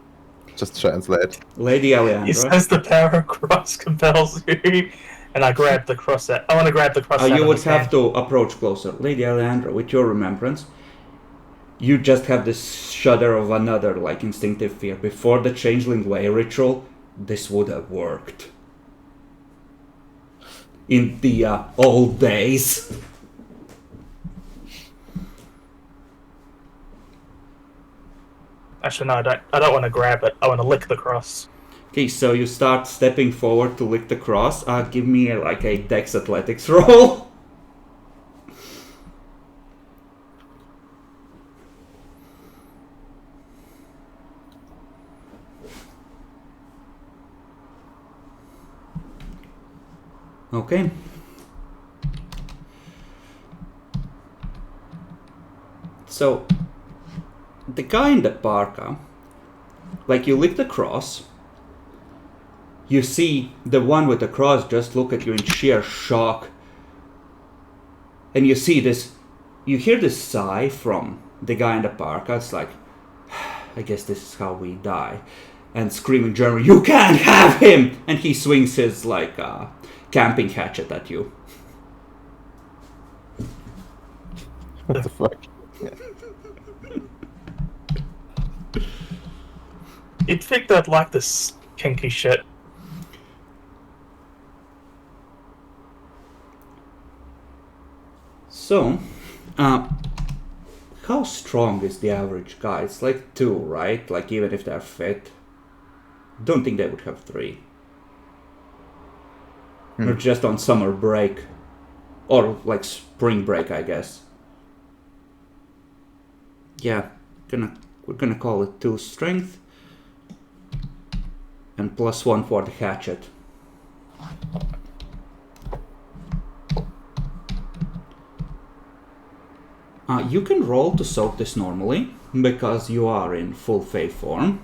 Just translate. Lady Alejandra. He says the power of cross compels you, and I grab the cross out. I want to grab the cross out. You of would his have hand. to approach closer. Lady Alejandra, with your remembrance, you just have this shudder of another, like, instinctive fear. Before the Changeling Way ritual, this would have worked. In the old days. Actually, no, I don't want to grab it. I want to lick the cross. Okay, so you start stepping forward to lick the cross. Give me a Dex Athletics roll. Okay. So, the guy in the parka, like, you lick the cross, you see the one with the cross just look at you in sheer shock, and you see this, you hear this sigh from the guy in the parka. It's like, I guess this is how we die, and screaming German, you can't have him, and he swings his camping hatchet at you. What the fuck? You'd think they'd like this kinky shit. So, how strong is the average guy? It's like 2, right? Like, even if they're fit. Don't think they would have 3. They're just on summer break. Or, like, spring break, I guess. Yeah, we're gonna call it 2 strength. And +1 for the hatchet. You can roll to soak this normally, because you are in full faith form.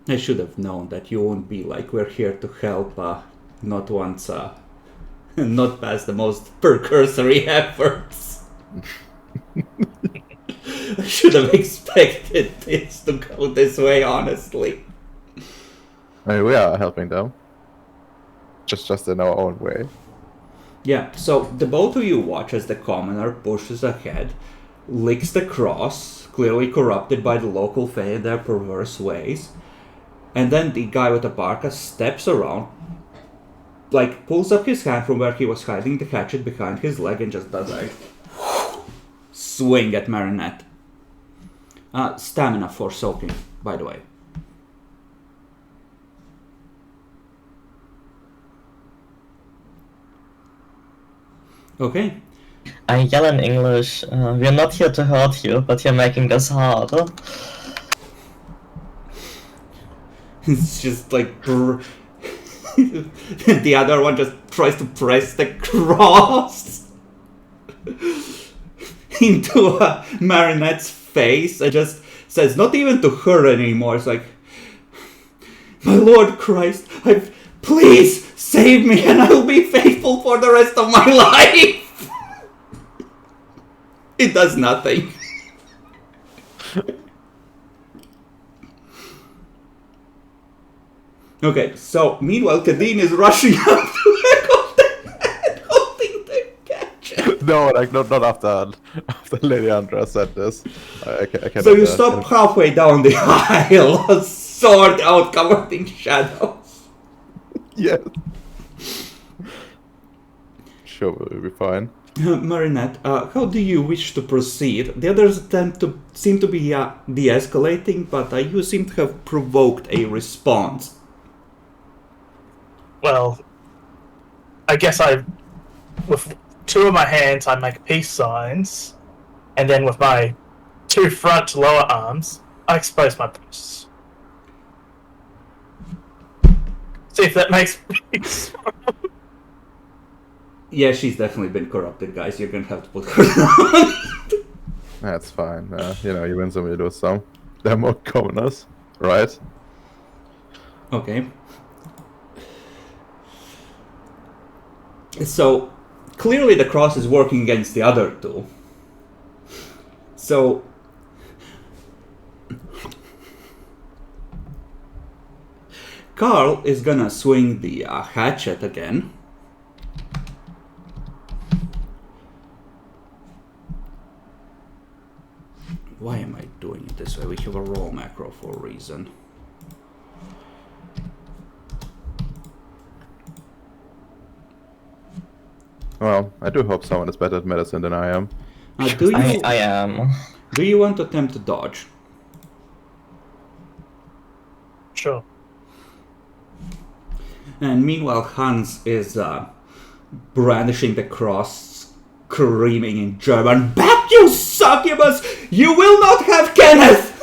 I should have known that you won't be like, we're here to help, not once, not past the most precursory efforts. I should have expected this to go this way, honestly. I mean, we are helping them. Just in our own way. Yeah, so the both of you watch as the commoner pushes ahead, licks the cross, clearly corrupted by the local fae and their perverse ways, and then the guy with the parka steps around, like, pulls up his hand from where he was hiding the hatchet behind his leg and just does a swing at Marinette. Stamina for soaking, by the way. Okay. I yell in English, we're not here to hurt you, but you're making this harder. It's just like... the other one just tries to press the cross. into Marinette's face and just says, not even to her anymore, it's like, my Lord Christ, please save me and I will be faithful for the rest of my life. It does nothing. Okay, so meanwhile, Kadeen is rushing up to Echo and hoping to catch him. No, like not after Lady Andra said this. I cannot, So you stop halfway down the aisle, sword out, covered in shadows. Yes. Sure, we'll be fine. Marinette, how do you wish to proceed? The others seem to be de-escalating, but you seem to have provoked a response. Well, I guess with two of my hands, I make peace signs, and then with my two front lower arms, I expose my breasts. See if that makes peace. Yeah, she's definitely been corrupted, guys. You're gonna have to put her down. That's fine. You win some, you lose some. They're more commoners, right? Okay. So, clearly the cross is working against the other two. So, Carl is gonna swing the hatchet again. Why am I doing it this way? We have a roll macro for a reason. Well, I do hope someone is better at medicine than I am. I am. Do you want to attempt to dodge? Sure. And meanwhile, Hans is brandishing the cross, screaming in German, "Back, you succubus! You will not have Kenneth!"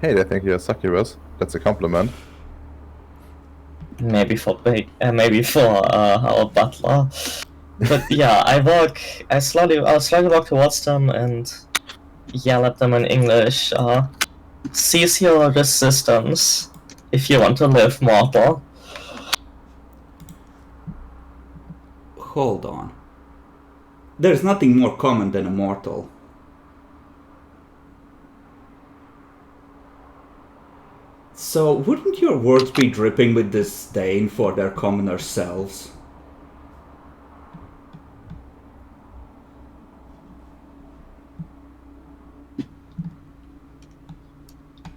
Hey, they think you're a succubus. That's a compliment. Maybe for our butler. But yeah, I'll slowly walk towards them and yell at them in English, cease your resistance if you want to live, mortal. Hold on. There's nothing more common than a mortal. So, wouldn't your words be dripping with disdain for their commoner selves?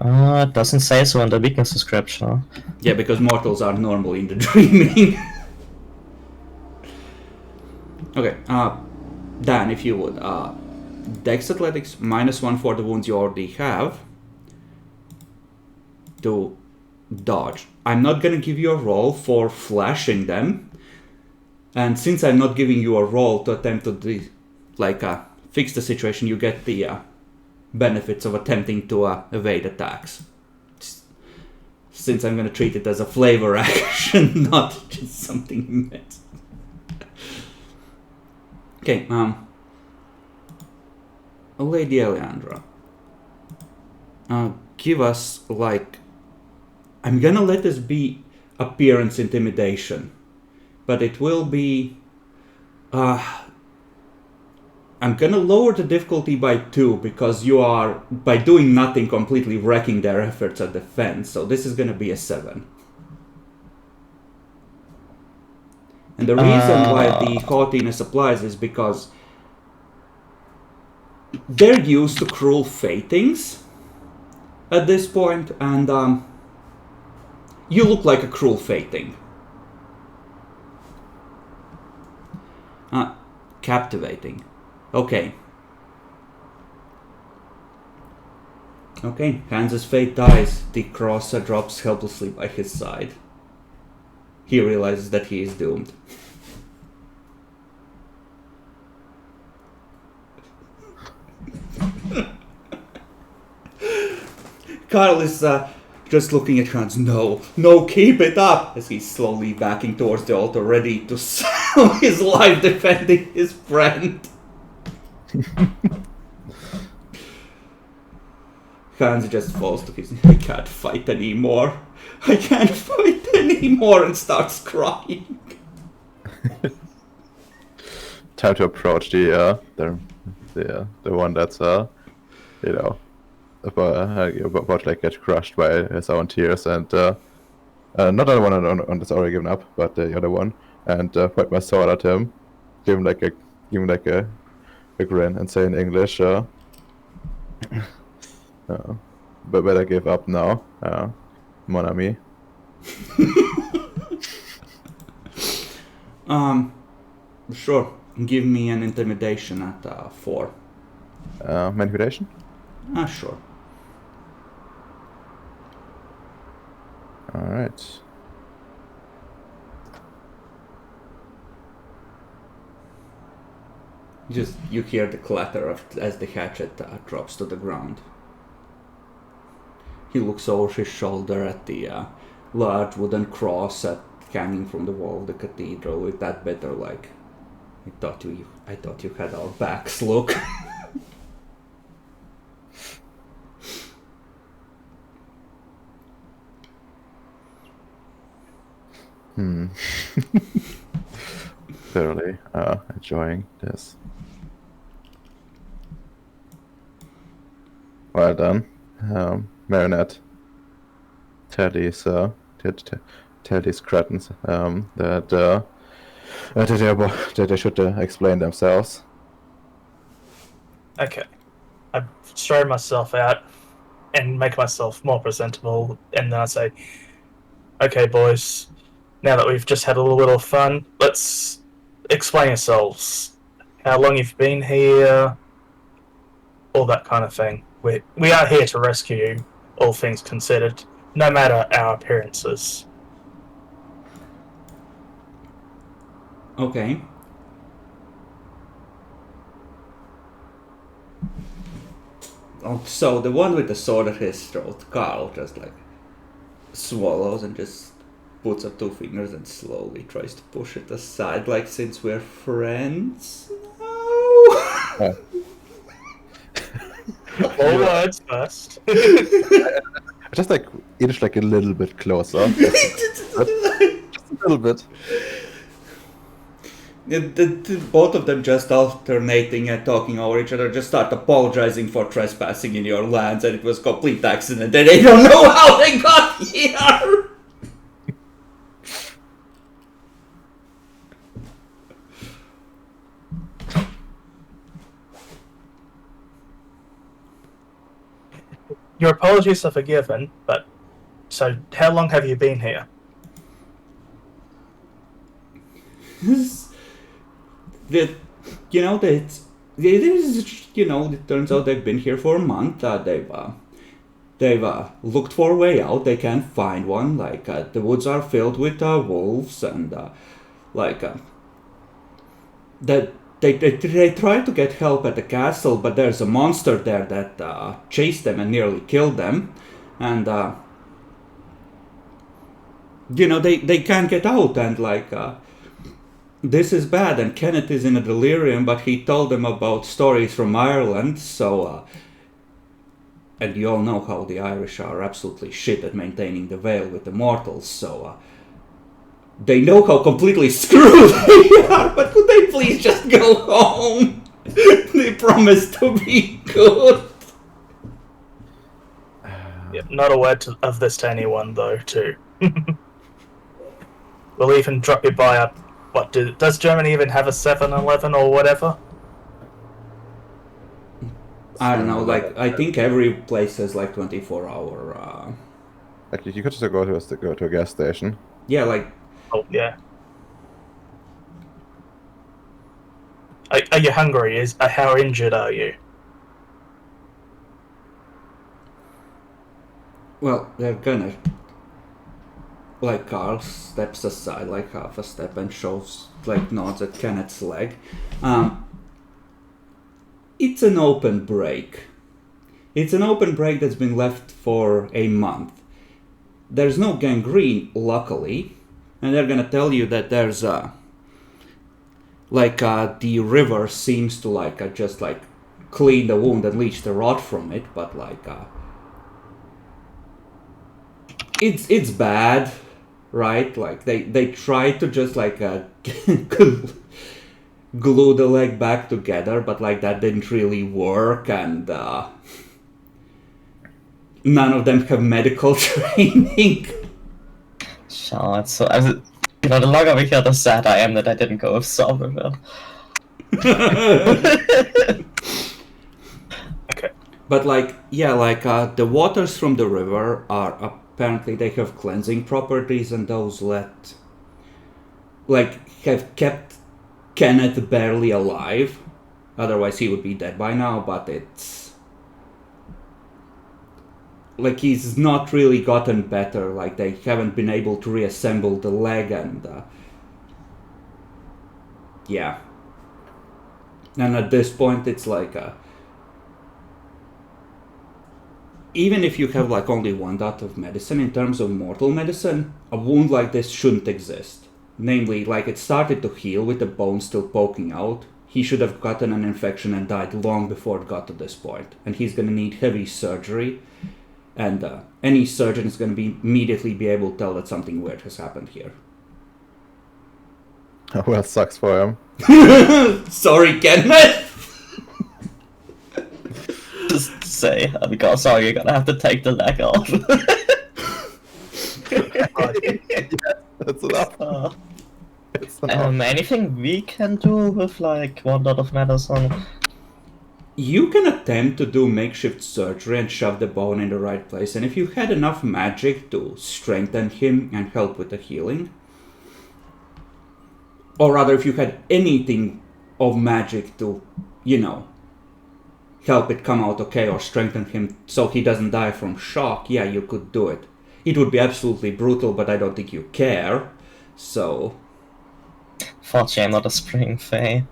It doesn't say so in the weakness description. Yeah, because mortals are normally in the dreaming. Okay, Dan, if you would. Dex Athletics, -1 for the wounds you already have. To dodge. I'm not gonna give you a roll for flashing them. And since I'm not giving you a roll to attempt to fix the situation, you get the benefits of attempting to evade attacks. Since I'm gonna treat it as a flavor action, not just something you meant. Okay, Lady Eleandra. Give us, I'm gonna let this be appearance intimidation, but it will be, I'm gonna lower the difficulty by 2 because you are, by doing nothing, completely wrecking their efforts at defense, so this is gonna be a 7. And the reason why the haughtiness applies is because they're used to cruel fatings at this point, and you look like a cruel fating. Captivating. Okay. Okay, Hans's fate dies. The cross drops helplessly by his side. He realizes that he is doomed. Carl is just looking at Hans. No, keep it up! As he's slowly backing towards the altar, ready to his life defending his friend. Hans just falls to his knees. I can't fight anymore. I can't fight anymore, and starts crying. Time to approach the one that's about to like get crushed by his own tears, and not the one on that's already given up, but the other one, and point my sword at him, give him like a grin, and say in English, but better give up now, mon ami. Sure. Give me an intimidation at 4. Manipulation? Sure. Alright. Just you hear the clatter as the hatchet drops to the ground. He looks over his shoulder at the large wooden cross hanging from the wall of the cathedral with that bitter like, I thought you had our backs look. Thoroughly enjoying this. Well done, Marinette. Tell these cretins that they should explain themselves. Okay. I straighten myself out and make myself more presentable, and then I say, okay, boys, now that we've just had a little bit of fun, let's explain yourselves. How long you've been here, all that kind of thing. We are here to rescue you, all things considered, no matter our appearances. Okay. So the one with the sword at his throat, Carl, just like swallows and just puts up 2 fingers and slowly tries to push it aside, like, since we're friends now. All words first. Just like inch like a little bit closer. Just a little bit. Both of them just alternating and talking over each other just start apologizing for trespassing in your lands, and it was a complete accident and they don't know how they got here. Your apologies are forgiven, but so how long have you been here? It turns out they've been here for a month. They've looked for a way out. They can't find one. Like, the woods are filled with wolves, and they try to get help at the castle, but there's a monster there that chased them and nearly killed them, and they can't get out, and this is bad, and Kenneth is in a delirium, but he told them about stories from Ireland, so and you all know how the Irish are absolutely shit at maintaining the veil with the mortals, so they know how completely screwed they are, but could they please just go home? They promised to be good. Yep, not a word of this to anyone, though, too. We'll even drop you by a... does Germany even have a 7-Eleven or whatever? I don't know, I think every place has 24-hour... Like, you could just go to a gas station. Yeah, Oh, yeah. Are you hungry? How injured are you? Well, they're gonna... Carl steps aside, half a step, and shows, nods at Kenneth's leg. It's an open break. It's an open break that's been left for a month. There's no gangrene, luckily, and they're gonna tell you that there's the river seems to just clean the wound and leach the rot from it, but it's bad, right? Like they try to just glue the leg back together, but that didn't really work, and none of them have medical training. Sure, it's so. The longer we hear, the sad I am that I didn't go with Somerville. Okay. But the waters from the river are apparently they have cleansing properties, and those have kept Kenneth barely alive. Otherwise he would be dead by now, but it's he's not really gotten better. They haven't been able to reassemble the leg, and yeah. And at this point it's even if you have only one dot of medicine, in terms of mortal medicine, a wound like this shouldn't exist. Namely, it started to heal with the bone still poking out. He should have gotten an infection and died long before it got to this point. And he's going to need heavy surgery. And any surgeon is going to immediately be able to tell that something weird has happened here. Well, sucks for him. Sorry, Kenneth! Just say, because sorry, you're gonna have to take the leg off. That's enough. It's enough. Anything we can do with one dot of medicine? You can attempt to do makeshift surgery and shove the bone in the right place, and if you had enough magic to strengthen him and help with the healing, or rather if you had anything of magic to, help it come out okay or strengthen him so he doesn't die from shock, yeah, you could do it. It would be absolutely brutal, but I don't think you care, so... Fortunately, I'm not a spring fae.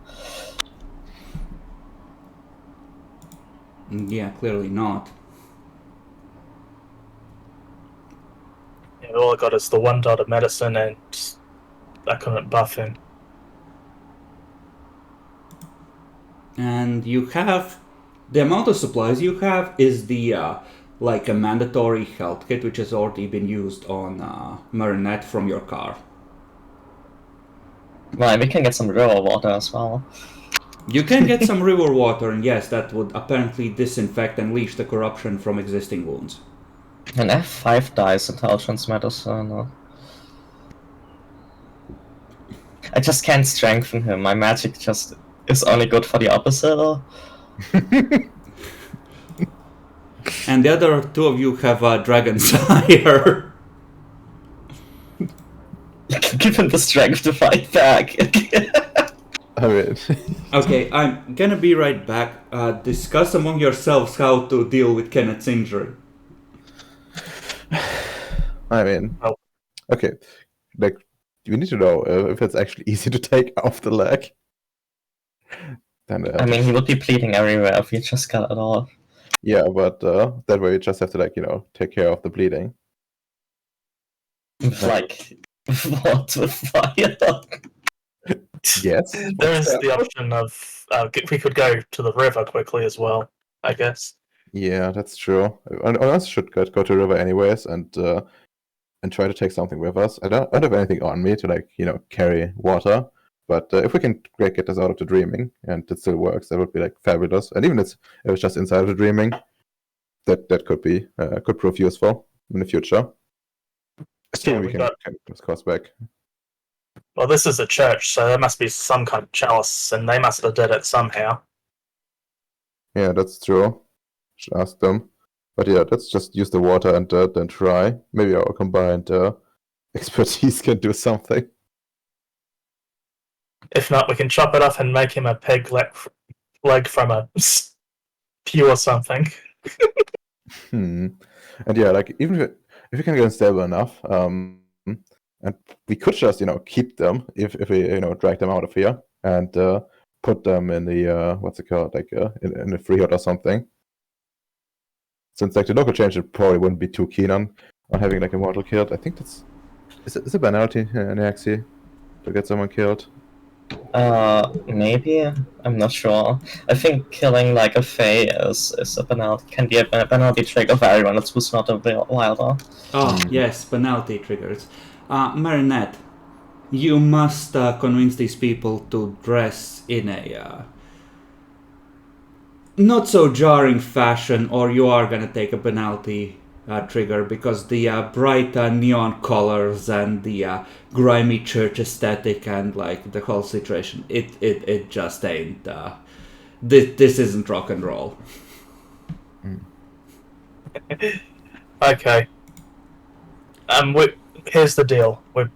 Yeah, clearly not. Yeah, all I got is the 1 dot of medicine, and I couldn't buff him. And you have... The amount of supplies you have is the, a mandatory health kit, which has already been used on Marinette from your car. Right, we can get some river water as well. You can get some river water, and yes, that would apparently disinfect and leach the corruption from existing wounds. And F5 dice intelligence medicine. I just can't strengthen him. My magic just is only good for the opposite. And the other two of you have Dragon's Ire. Give him the strength to fight back. I mean... Okay, I'm gonna be right back. Discuss among yourselves how to deal with Kenneth's injury. I mean... Oh. Okay, we need to know if it's actually easy to take off the leg. Then, I mean, he would be bleeding everywhere if we just got it off. Yeah, but that way you just have to, take care of the bleeding. What with fire? Yes. There is the option of we could go to the river quickly as well, I guess. Yeah, that's true. I us should go to the river anyways and try to take something with us. I don't have anything on me to carry water, but if we can get this out of the dreaming and it still works, that would be fabulous. And even if it's just inside of the dreaming, that could be could prove useful in the future. Assuming we can get this cost back. Well, this is a church, so there must be some kind of chalice, and they must have did it somehow. Yeah, that's true. Should ask them. But yeah, let's just use the water and then try. Maybe our combined expertise can do something. If not, we can chop it off and make him a pig leg from a pew or something. And yeah, even if we can get them stable enough, and we could just keep them if we drag them out of here and put them in the what's it called, in the freehold or something. Since the local changer probably wouldn't be too keen on having a mortal killed. I think that's is it a banality in Axie to get someone killed? Maybe? I'm not sure. I think killing like a Fae is a penalty, can be a penalty trigger for everyone who's not a wilder. Oh, yes, penalty triggers. Marinette, you must convince these people to dress in a not so jarring fashion, or you are gonna take a penalty trigger, because the bright neon colors and the grimy church aesthetic and like the whole situation, it just ain't. This isn't rock and roll. Okay. Here's the deal. We're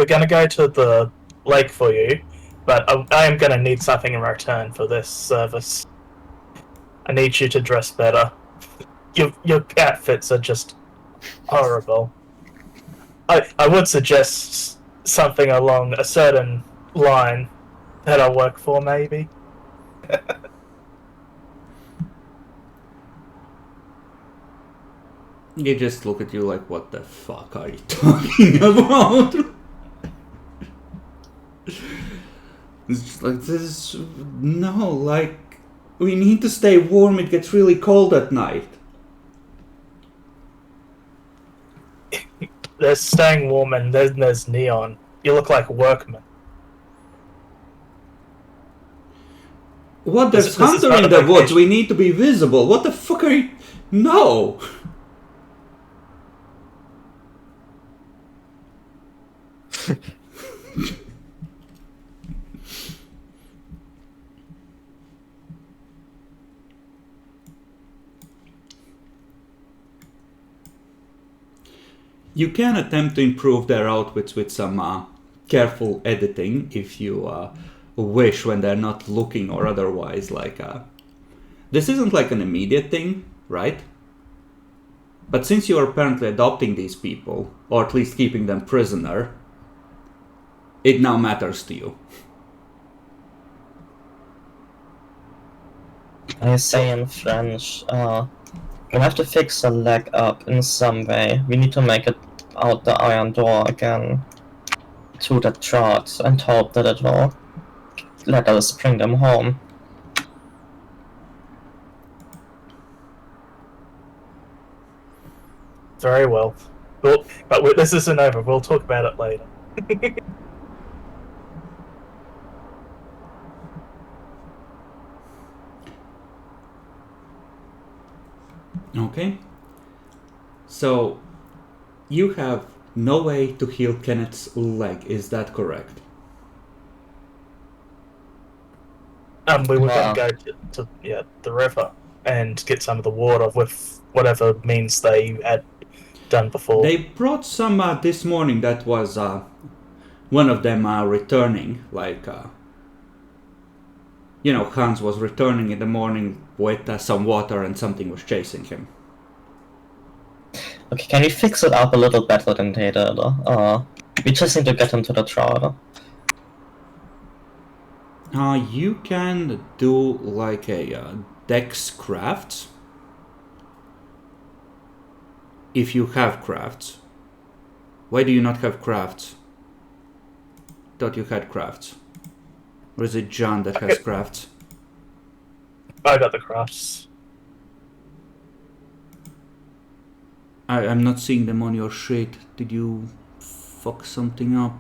gonna go to the lake for you, but I am gonna need something in return for this service. I need you to dress better. Your outfits are just horrible. I would suggest something along a certain line that I'll work for, maybe. They just look at you like, what the fuck are you talking about? It's just like, this. No, like, we need to stay warm, it gets really cold at night. There's staying warm and then there's neon. You look like workmen. What? There's This is hunter not in a the woods, vacation. we need to be visible. What the fuck are you. No! You can attempt to improve their outfits with some careful editing if you wish, when they're not looking or otherwise. Like, this isn't like an immediate thing, right? But since you are apparently adopting these people, or at least keeping them prisoner, it now matters to you. I say in French, we'll have to fix the leg up in some way. We need to make it out the iron door again to the chart and hope that it will let us bring them home. Very well. But this isn't over. We'll talk about it later. Okay. So, you have no way to heal Kenneth's leg, is that correct? We were Wow. going to go to the river and get some of the water with whatever means they had done before. They brought some this morning. That was one of them returning. Like, Hans was returning in the morning with some water and something was chasing him. Okay, can we fix it up a little better than they did? We just need to get into the chart. You can do like a dex crafts. If you have crafts. Why do you not have crafts? Thought you had crafts. Or is it John that has crafts? I got the crafts. I'm not seeing them on your sheet. Did you fuck something up?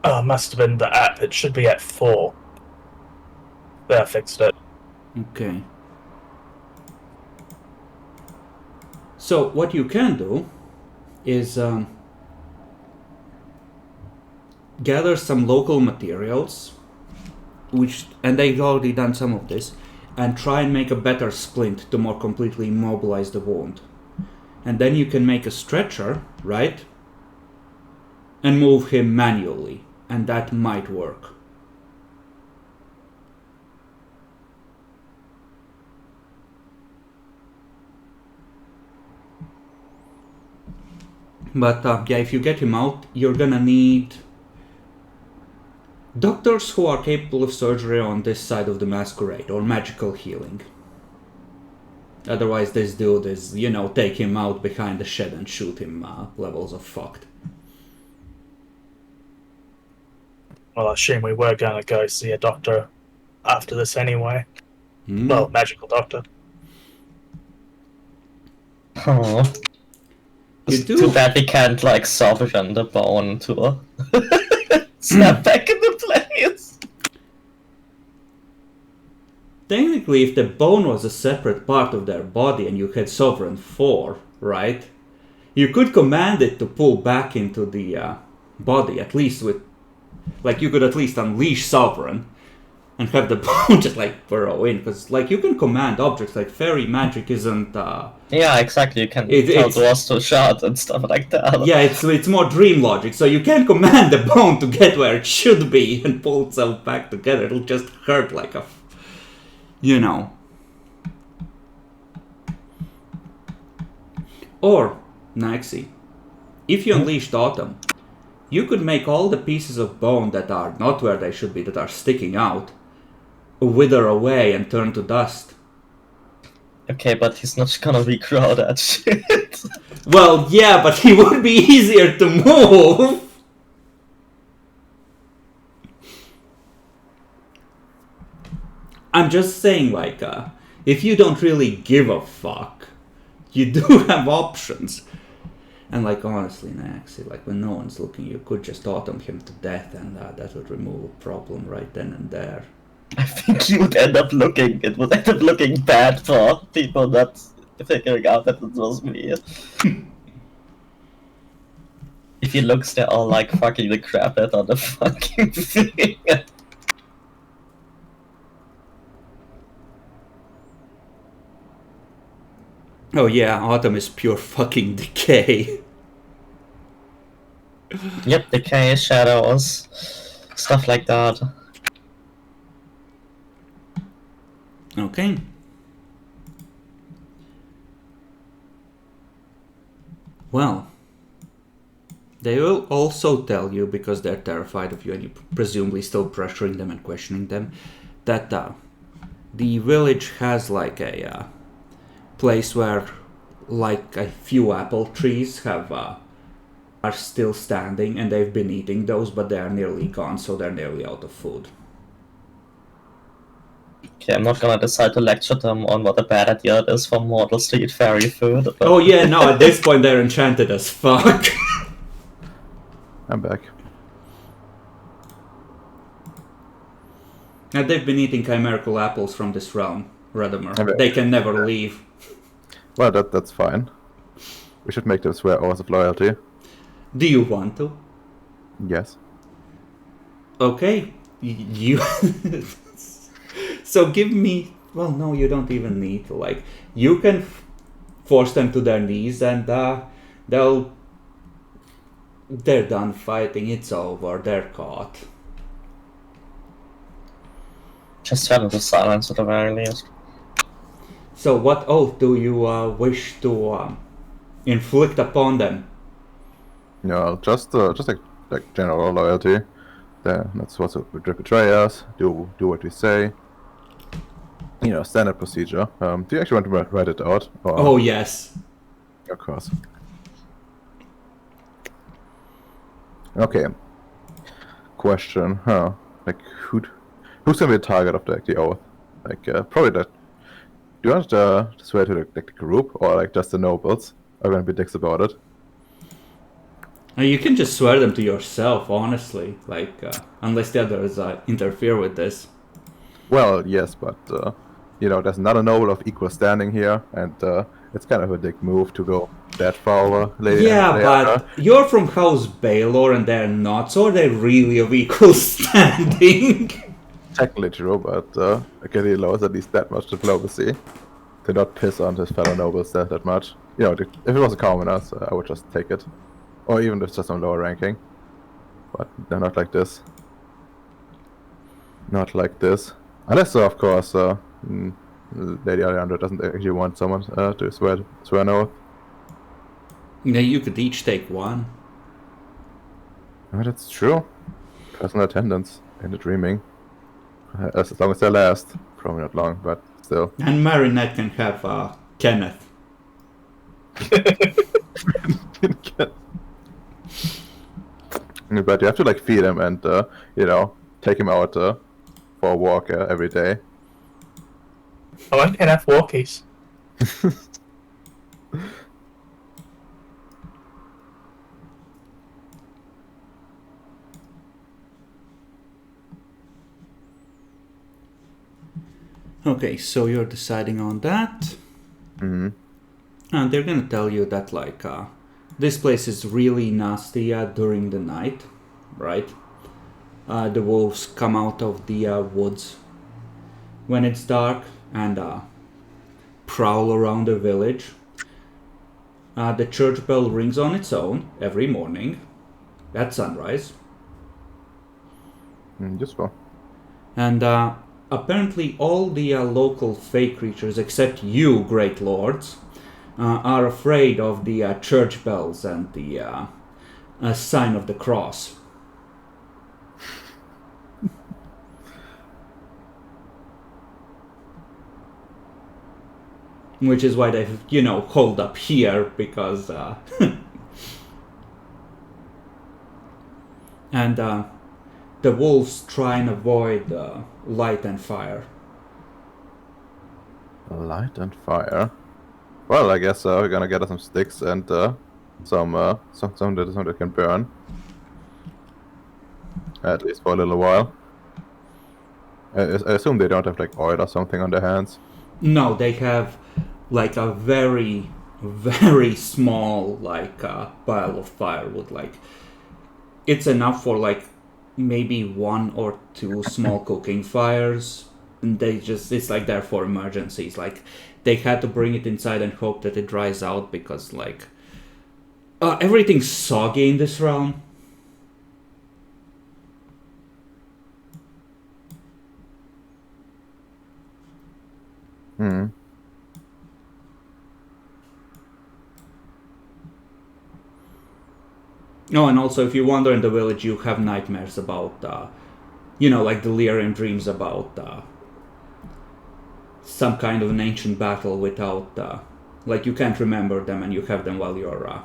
Oh, must have been the app. It should be at 4. There, I fixed it. Okay. So what you can do is gather some local materials, and they've already done some of this, and try and make a better splint to more completely immobilize the wound. And then you can make a stretcher, right? And move him manually, and that might work. But if you get him out, you're gonna need doctors who are capable of surgery on this side of the masquerade, or magical healing. Otherwise, this dude is, take him out behind the shed and shoot him levels of fucked. Well, I assume we were going to go see a doctor after this anyway. Hmm? Well, magical doctor. Oh. You It's do- too bad we can't, like, soften the bone to snap back into place. Technically, if the bone was a separate part of their body and you had Sovereign 4, right? You could command it to pull back into the body, at least with... Like, you could at least unleash Sovereign and have the bone just, like, burrow in. Because, like, you can command objects, like, fairy magic isn't... Yeah, exactly. You can tell it's- doors to shut and stuff like that. Yeah, it's more dream logic, so you can command the bone to get where it should be and pull itself back together. It'll just hurt like a... You know. Or, Naxi, if you unleashed Autumn, you could make all the pieces of bone that are not where they should be, that are sticking out, wither away and turn to dust. Okay, but he's not gonna regrow that shit. Well, yeah, but he would be easier to move. I'm just saying, like, if you don't really give a fuck, you do have options. And, like, honestly, Naxi, like, when no one's looking, you could just autumn him to death, and that would remove a problem right then and there. I think it would end up looking bad for people not figuring out that it was me. If he looks, they're all like fucking the crap out on the fucking thing. Oh yeah, autumn is pure fucking decay. Yep, decay, shadows, stuff like that. Okay. Well, they will also tell you, because they're terrified of you and you're presumably still pressuring them and questioning them, that the village has like a place where like a few apple trees have are still standing, and they've been eating those, but they are nearly gone, so they're nearly out of food. Okay, I'm not gonna decide to lecture them on what a bad idea it is for mortals to eat fairy food. But... Oh yeah, no, at this point they're enchanted as fuck. I'm back. And they've been eating chimerical apples from this realm, Radamer. Okay. They can never leave. Well, that's fine. We should make them swear oaths of loyalty. Do you want to? Yes. Okay. You... So give me... Well, no, you don't even need to. Like, you can force them to their knees and they'll... They're done fighting, it's over, they're caught. Just tell them to silence at the very least. So what oath do you wish to inflict upon them? No, just like general loyalty. That's what's betray us. Do what we say. You know, standard procedure. Do you actually want to write it out? Or... Oh, yes. Of course. Okay. Question, huh? Like, who's gonna be the target of the oath? Like, probably that. Do you want to swear to the group, or like just the nobles are gonna be dicks about it? You can just swear them to yourself, honestly. Like, unless the others interfere with this. Well, yes, but you know, there's another noble of equal standing here, and it's kind of a dick move to go that far over. Yeah, but you're from House Baylor and they're not, so are they really of equal standing? Technically true, but Akadilo is at least that much diplomacy to not piss on his fellow nobles that much. You know, if it was a commoner, I would just take it. Or even if it's just on lower ranking. But they're not like this. Not like this. Unless, of course, Lady Alejandra doesn't actually want someone to swear an oath. Yeah, you could each take one. Oh, that's true. Personal attendance in the dreaming. As long as they last. Probably not long, but still. And Marinette can have Kenneth. But you have to like feed him and take him out for a walk every day. Oh, I can have walkies. Okay, so you're deciding on that. Mm-hmm. And they're gonna tell you that, like, this place is really nasty during the night, right? The wolves come out of the woods when it's dark and prowl around the village. The church bell rings on its own every morning at sunrise. Useful. And apparently all the local fey creatures, except you, great lords, are afraid of the church bells and the sign of the cross. Which is why they've, holed up here, because... and the wolves try and avoid light and fire. Light and fire. Well, I guess we're gonna get us some sticks and some that can burn. At least for a little while. I assume they don't have like oil or something on their hands. No, they have like a very, very small pile of firewood. Like, it's enough for like maybe 1 or 2 small cooking fires. And it's like there for emergencies. Like, they had to bring it inside and hope that it dries out because like everything's soggy in this realm. Hmm. Oh, and also if you wander in the village, you have nightmares about, like delirium dreams about some kind of an ancient battle without, like you can't remember them and you have them while you're,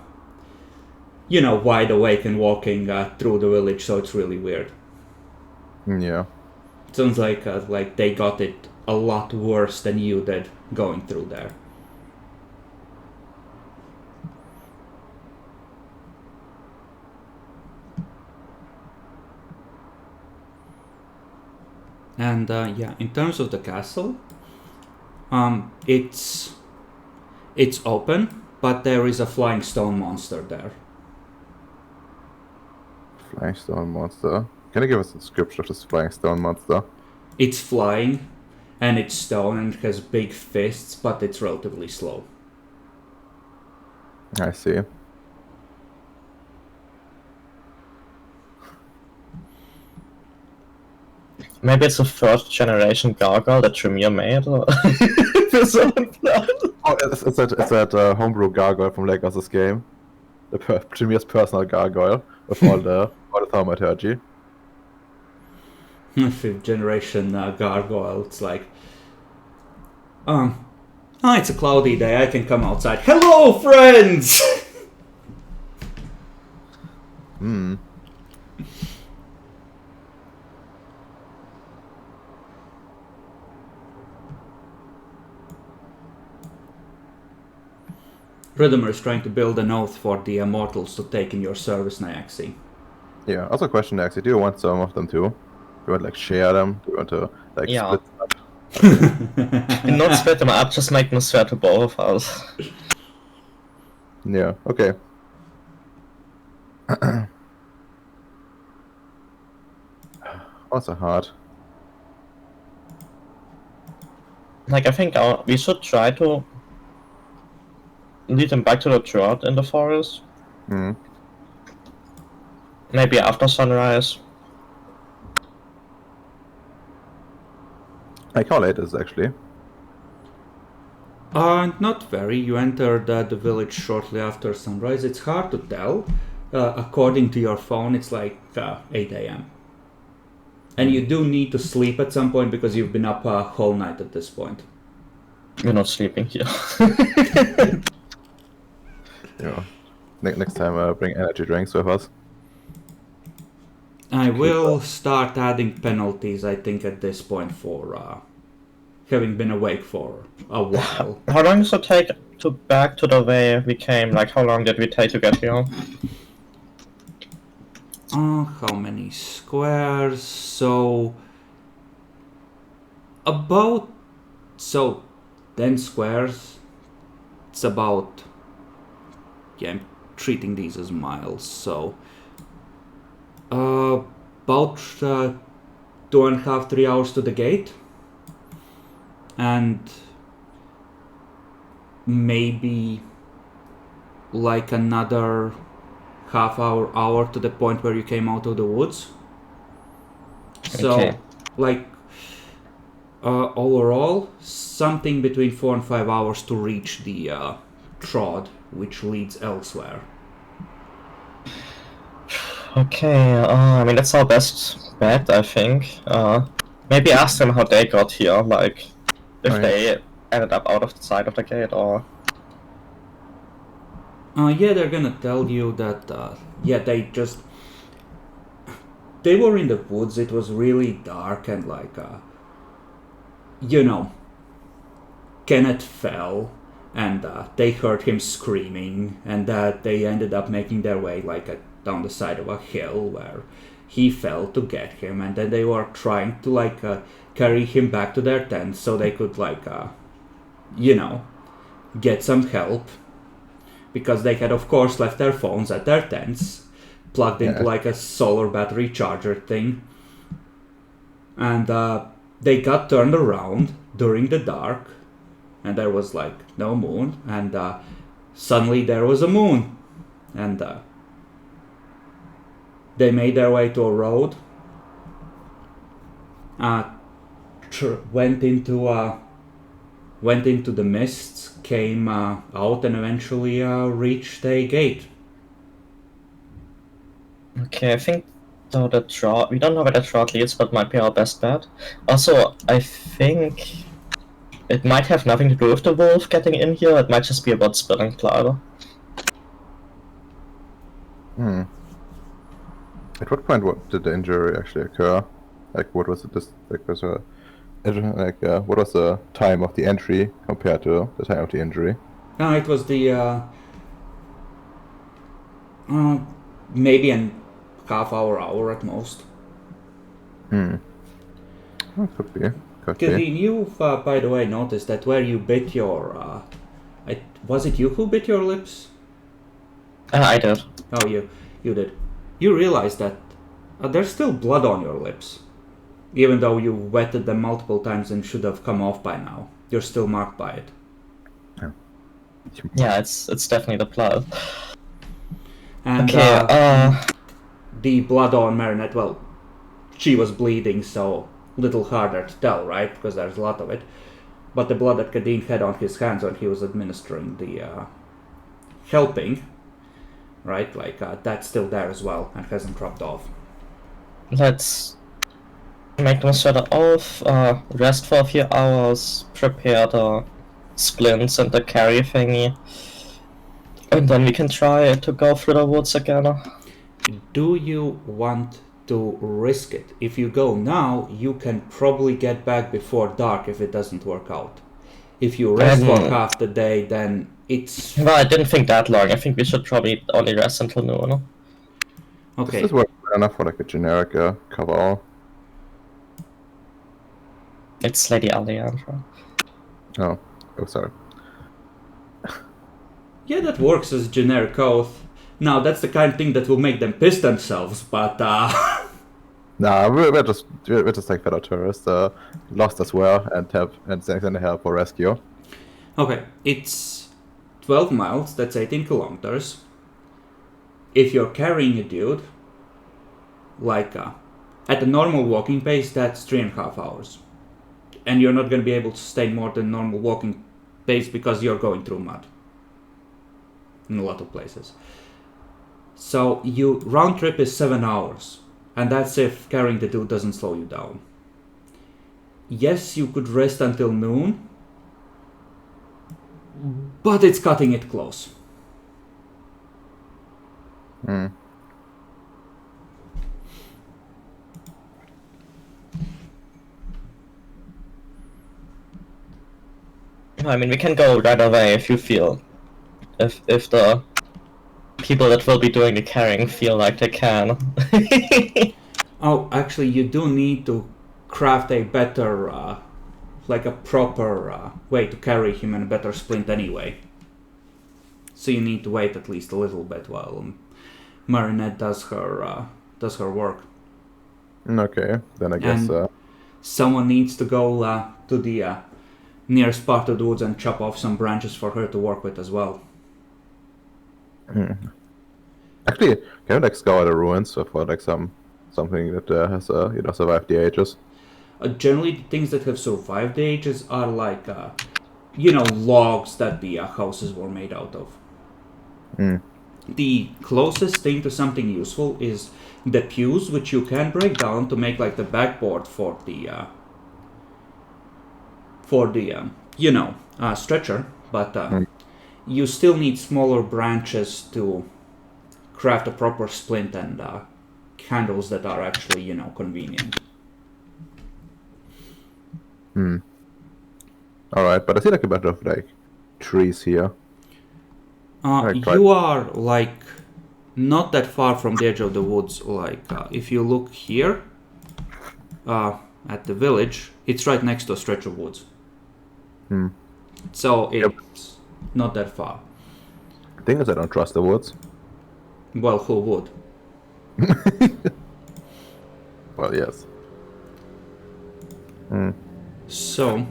wide awake and walking through the village, so it's really weird. Yeah. It sounds like they got it a lot worse than you did going through there. And in terms of the castle, it's open, but there is a flying stone monster there. Flying stone monster. Can you give us a description of this flying stone monster? It's flying, and it's stone, and it has big fists, but it's relatively slow. I see. Maybe it's a first generation gargoyle that Tremere made, or his own plan. Oh, it's that homebrew gargoyle from Legacy's game. Tremier's personal gargoyle with all the thaumaturgy. 5th generation gargoyle. It's like, it's a cloudy day. I can come outside. Hello, friends. Hmm. Rhythm is trying to build an oath for the immortals to take in your service, Nyaxi. Yeah. Also, a question actually: do you want some of them too? Do you want like share them? Do you want to like Yeah. split them up? Not split them up, just make them swear to both of us. Yeah. Okay. Also hard. Like, I think we should try to lead them back to the church in the forest. Hmm. Maybe after sunrise. Like how late is it actually? Not very. You entered the village shortly after sunrise. It's hard to tell. According to your phone, it's like 8 a.m. And you do need to sleep at some point because you've been up a whole night at this point. We're not sleeping here. Yeah. Next time, bring energy drinks with us. I will start adding penalties, I think, at this point for having been awake for a while. How long does it take to back to the way we came? Like, how long did we take to get here? How many squares? So, about... So, 10 squares. It's about... Yeah, I'm treating these as miles, so... about 2.5, 3 hours to the gate. And... maybe... like another... hour to the point where you came out of the woods. So, Okay. like, overall, something between 4 and 5 hours to reach the trod, which leads elsewhere. Okay, I mean, that's our best bet, I think. Maybe ask them how they got here, like, if Oh, yeah. they ended up out of the side of the gate, or... Yeah, they're gonna tell you that, they were in the woods, it was really dark, and like, Kenneth fell, and they heard him screaming, and that they ended up making their way, like, down the side of a hill where he fell to get him, and then they were trying to, like, carry him back to their tent so they could, like, get some help. Because they had, of course, left their phones at their tents, plugged into like a solar battery charger thing. And they got turned around during the dark, and there was like no moon, and suddenly there was a moon. And they made their way to a road, went into the mists, came out, and eventually reached a gate. Okay, I think though the trot, we don't know where the trot leads, but might be our best bet. Also, I think it might have nothing to do with the wolf getting in here, it might just be about spilling blood. At what point did the injury actually occur? Like, what was it? What was the time of the entry compared to the time of the injury? It was the maybe a half hour at most. Oh, could be. Kadeen, you've by the way noticed that where you bit your was it you who bit your lips? I did. Oh, you did. You realize that there's still blood on your lips. Even though you wetted them multiple times and should have come off by now. You're still marked by it. Yeah, it's definitely the blood. And Okay, the blood on Marinette, well, she was bleeding, so a little harder to tell, right? Because there's a lot of it. But the blood that Kadeen had on his hands when he was administering the helping, right? Like, that's still there as well and hasn't dropped off. let's make them shut it off, rest for a few hours, prepare the splints and the carry thingy, and then we can try to go through the woods again. Do you want to risk it? If you go now, you can probably get back before dark if it doesn't work out. If you rest for half the day, then it's... Well, I didn't think that long. I think we should probably only rest until noon. Okay. This is well enough for like a generic cover. It's Lady Alejandra. Oh, sorry. Yeah, that works as generic oath. Now, that's the kind of thing that will make them piss themselves, but Nah, we're just like fellow tourists, lost as well, and send help for rescue. Okay, it's 12 miles, that's 18 kilometers. If you're carrying a dude, like, at a normal walking pace, that's 3.5 hours. And you're not going to be able to sustain more than normal walking pace because you're going through mud. In a lot of places. So, round trip is 7 hours. And that's if carrying the dude doesn't slow you down. Yes, you could rest until noon. But it's cutting it close. I mean, we can go right away if you feel, if the people that will be doing the carrying feel like they can. Oh, actually, you do need to craft a better, like a proper way to carry him in a better splint anyway. So you need to wait at least a little bit while Marinette does her work. Okay, then I guess. And someone needs to go to the nearest part of the woods and chop off some branches for her to work with as well. Actually, can we like scour the ruins for like something that has survived the ages? Generally, the things that have survived the ages are like logs that the houses were made out of. The closest thing to something useful is the pews, which you can break down to make like the backboard for the stretcher, but you still need smaller branches to craft a proper splint and handles that are actually convenient. Alright, but I see like a bunch of like trees here. You are like not that far from the edge of the woods. Like if you look here at the village, it's right next to a stretch of woods. So it's not that far. The thing is, I don't trust the woods. Well, who would? Well, yes. So,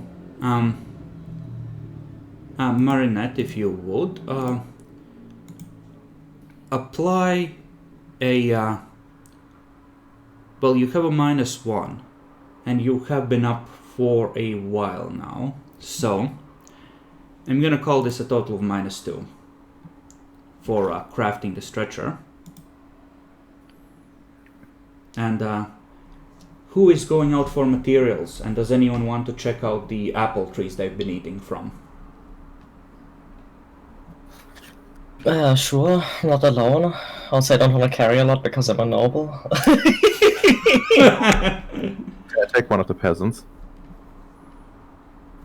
Marinette, if you would, apply a... well, you have a -1, and you have been up for a while now. So, I'm gonna call this a total of -2 for crafting the stretcher. And who is going out for materials? And does anyone want to check out the apple trees they've been eating from? Sure, not alone. Also, I don't want to carry a lot because I'm a noble. I take one of the peasants.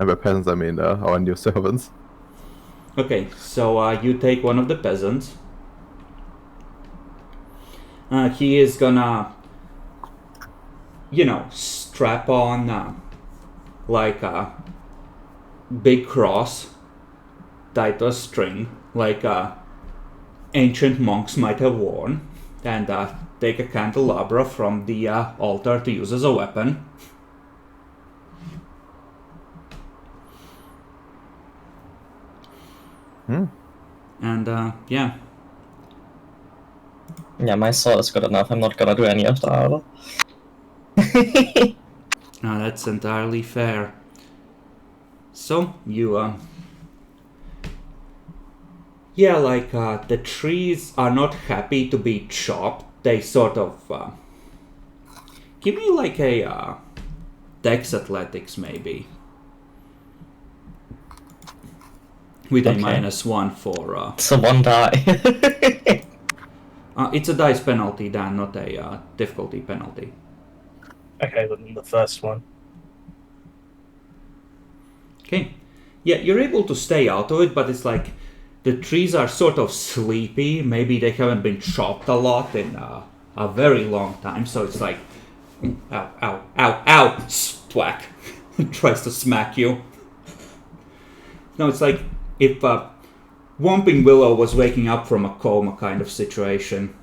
And by peasants, I mean our new servants. Okay, so you take one of the peasants. He is gonna, strap on like a big cross tied to a string, like ancient monks might have worn, and take a candelabra from the altar to use as a weapon. And yeah. Yeah, my sword is good enough. I'm not gonna do any of that. That's entirely fair. So you the trees are not happy to be chopped. They sort of give me like a dex athletics maybe. With a -1 for... So one die. It's a dice penalty, Dan, not a difficulty penalty. Okay, then the first one. Okay. Yeah, you're able to stay out of it, but it's like the trees are sort of sleepy. Maybe they haven't been chopped a lot in a very long time, so it's like... Ow, ow, ow, ow! Thwack! Tries to smack you. No, it's like if Whomping Willow was waking up from a coma kind of situation.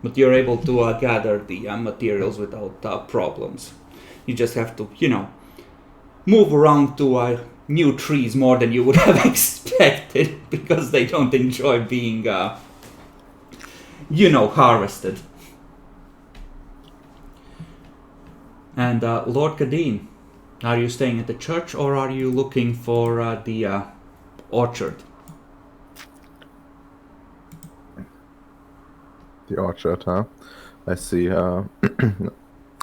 But you're able to gather the materials without problems. You just have to, move around to new trees more than you would have expected, because they don't enjoy being, harvested. And Lord Kadeen, are you staying at the church, or are you looking for the orchard? The orchard, huh? I see.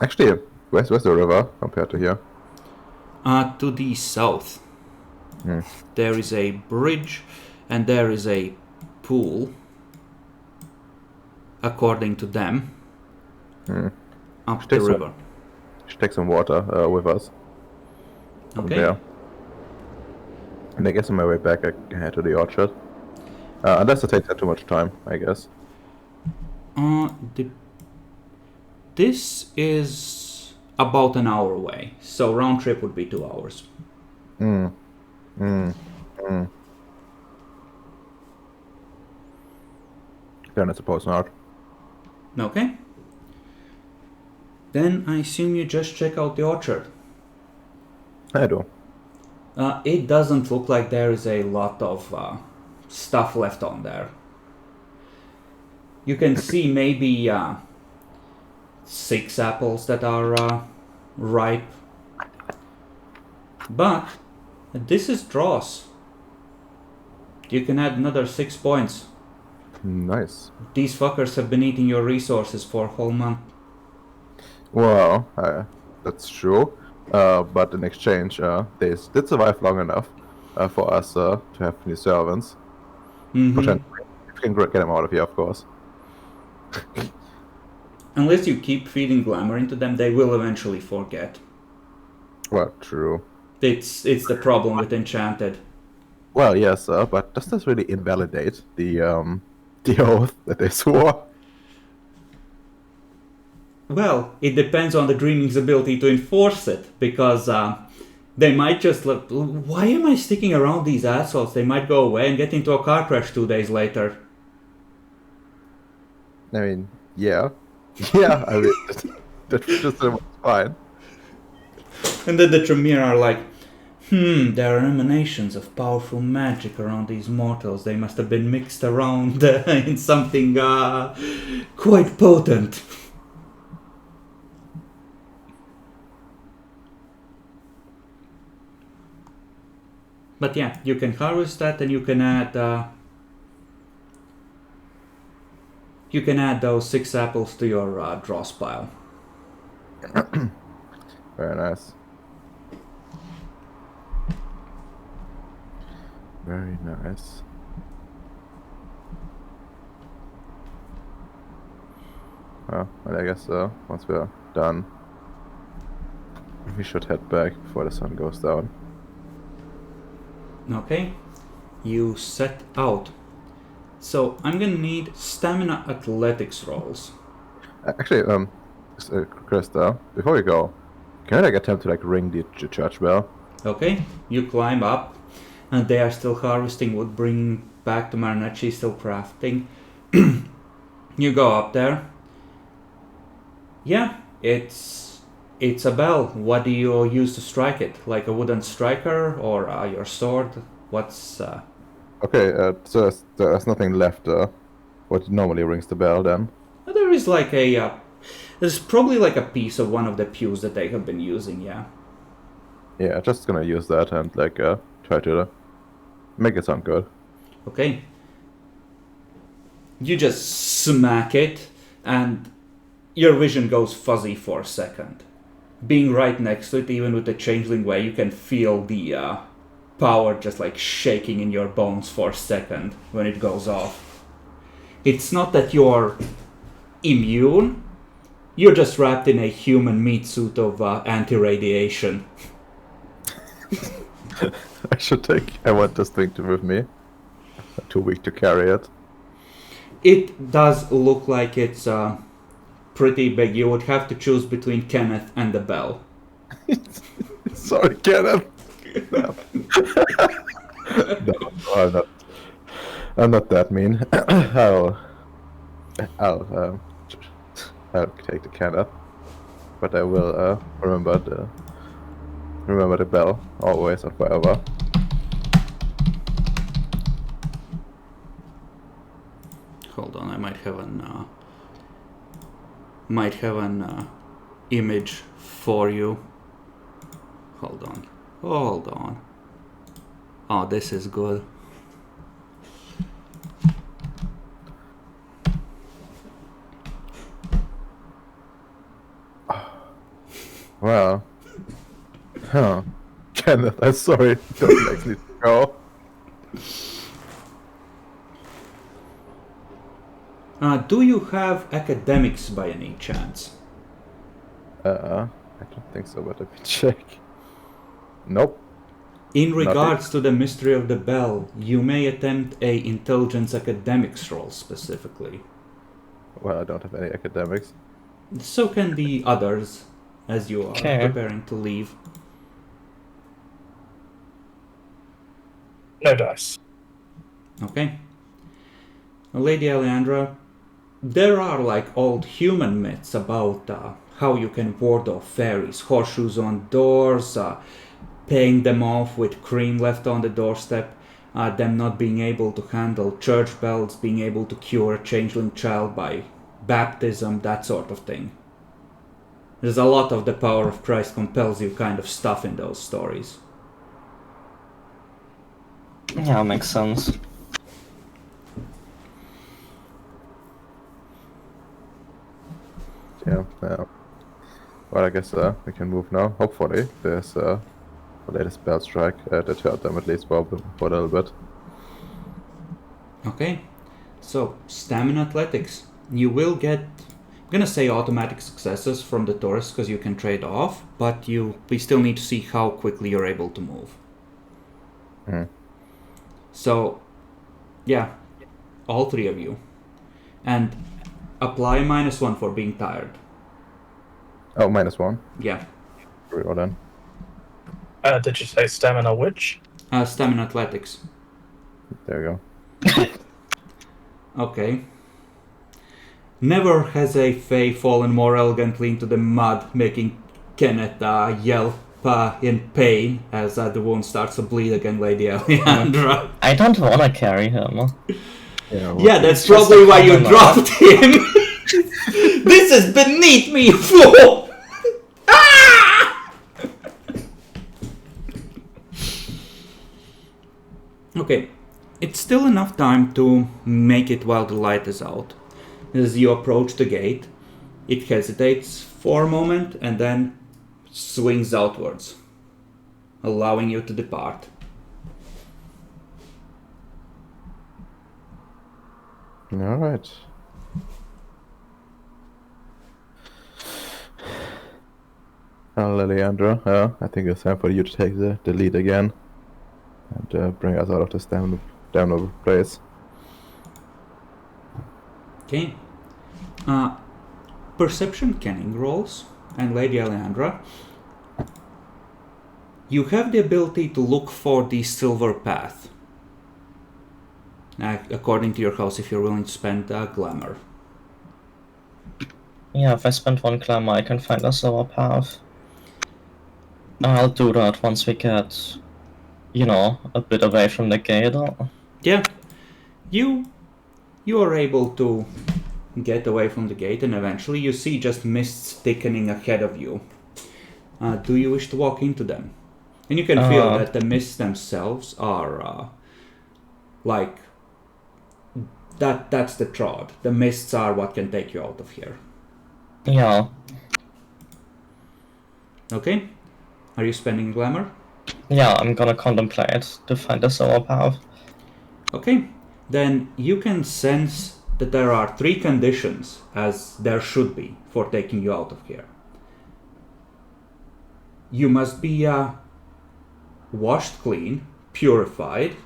Actually, where's the river compared to here? To the south. There is a bridge, and there is a pool, according to them, up the river. Should take some water with us. Okay. There. And I guess on my way back, I can head to the orchard. Unless it takes that too much time, I guess. This is about an hour away, so round trip would be 2 hours. Then I suppose not. Okay. Then I assume you just check out the orchard. I do. It doesn't look like there is a lot of stuff left on there. You can see maybe 6 apples that are ripe. But this is dross. You can add another 6 points. Nice. These fuckers have been eating your resources for a whole month. Well, that's true. But in exchange, they did survive long enough for us to have new servants. Potentially. If we can get them out of here, of course. Unless you keep feeding glamour into them, they will eventually forget. Well, true. It's the problem with Enchanted. Well, yes, but does this really invalidate the oath that they swore? Well, it depends on the Dreaming's ability to enforce it, because they might just look, why am I sticking around these assholes? They might go away and get into a car crash 2 days later. I mean, yeah. Yeah, I mean, that just was fine. And then the Tremere are like, there are emanations of powerful magic around these mortals. They must have been mixed around in something quite potent. But yeah, you can harvest that, and you can add those 6 apples to your dross pile. Very nice. Very nice. Well, I guess once we're done, we should head back before the sun goes down. Okay, you set out. So I'm gonna need stamina athletics rolls. Actually, Krista, before we go, can I attempt to ring the church bell? Okay, you climb up, and they are still harvesting wood, bringing back to Marinette, still crafting. You go up there. Yeah, it's a bell. What do you use to strike it? Like a wooden striker or your sword? What's... Okay, so there's nothing left. What normally rings the bell then? There is like a... there's probably like a piece of one of the pews that they have been using, yeah. Yeah, just gonna use that and try to make it sound good. Okay. You just smack it, and your vision goes fuzzy for a second. Being right next to it, even with the Changeling way, you can feel the power just like shaking in your bones for a second when it goes off. It's not that you're immune, you're just wrapped in a human meat suit of anti-radiation. I want this thing to with me. I'm too weak to carry it. It does look like it's pretty big. You would have to choose between Kenneth and the bell. Sorry, Kenneth. No. No, I'm not that mean. I'll take the Kenneth, but I will remember the bell always and forever. Hold on, I might have an image for you. Hold on. Oh, this is good. Well, Kenneth, I'm sorry. Don't make me go. Do you have academics by any chance? I don't think so, but let me check. Nope. In regards to the mystery of the bell, you may attempt a intelligence academics roll specifically. Well, I don't have any academics. So can the others, as you are preparing to leave. No dice. Okay. Lady Alejandra, there are like old human myths about how you can ward off fairies. Horseshoes on doors, paying them off with cream left on the doorstep, them not being able to handle church bells, being able to cure a changeling child by baptism, that sort of thing. There's a lot of the power of Christ compels you kind of stuff in those stories. Yeah, makes sense. Yeah. Well, I guess we can move now. Hopefully, there's the latest bell strike that hurt them at least for a little bit. Okay, so stamina athletics. You will get, I'm gonna say automatic successes from the tourists because you can trade off, but we still need to see how quickly you're able to move. Mm. So, yeah, all three of you. And apply -1 for being tired. Oh, -1. Yeah. Very well done. Did you say stamina which? Stamina athletics. There you go. Okay. Never has a Fae fallen more elegantly into the mud, making Kenneth yelp in pain as the wound starts to bleed again, Lady Alejandra. I don't wanna carry him. Yeah, that's probably why you dropped him. This is beneath me, you fool! Okay, it's still enough time to make it while the light is out. As you approach the gate, it hesitates for a moment and then swings outwards, allowing you to depart. Alright. Leandra, I think it's time for you to take the lead again and bring us out of this damnable place. Okay. Perception canning rolls, and Lady Alejandra, you have the ability to look for the silver path. According to your house, if you're willing to spend glamour. Yeah, if I spend 1 glamour, I can find a silver path. I'll do that once we get, a bit away from the gate. Yeah. You are able to get away from the gate, and eventually you see just mists thickening ahead of you. Do you wish to walk into them? And you can feel that the mists themselves are like that's the trod. The mists are what can take you out of here. Yeah. Okay. Are you spending glamour? Yeah, I'm gonna contemplate to find a silver path. Okay. Then you can sense that there are 3 conditions, as there should be, for taking you out of here. You must be washed clean, purified.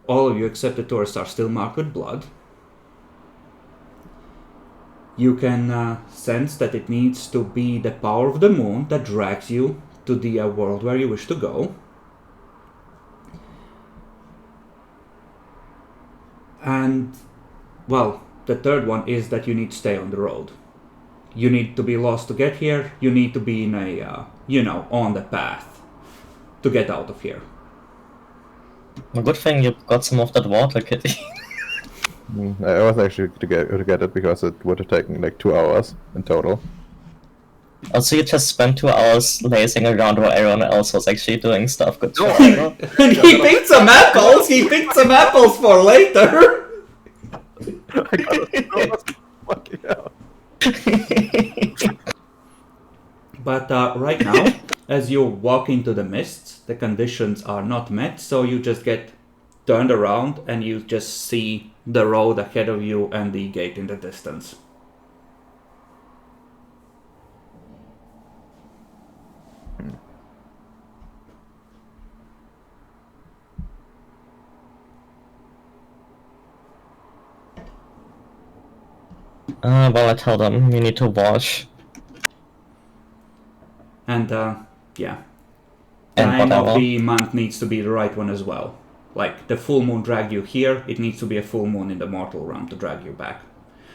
All of you except the tourists are still marked with blood. You can sense that it needs to be the power of the moon that drags you to the world where you wish to go. And, well, the third one is that you need to stay on the road. You need to be lost to get here. You need to be in a, on the path to get out of here. A good thing you got some of that water, Kitty. I was actually to get it because it would have taken like 2 hours in total. Also, you just spent 2 hours lazing around while everyone else was actually doing stuff. Good job. And he picked some apples! He picked some apples for later! I got it. Fucking hell. But right now, as you walk into the mists, the conditions are not met, so you just get turned around and you just see the road ahead of you and the gate in the distance. Well, I told them we need to wash. And, yeah. And Time of whatever. the month needs to be the right one as well. Like, the full moon dragged you here, it needs to be a full moon in the mortal realm to drag you back.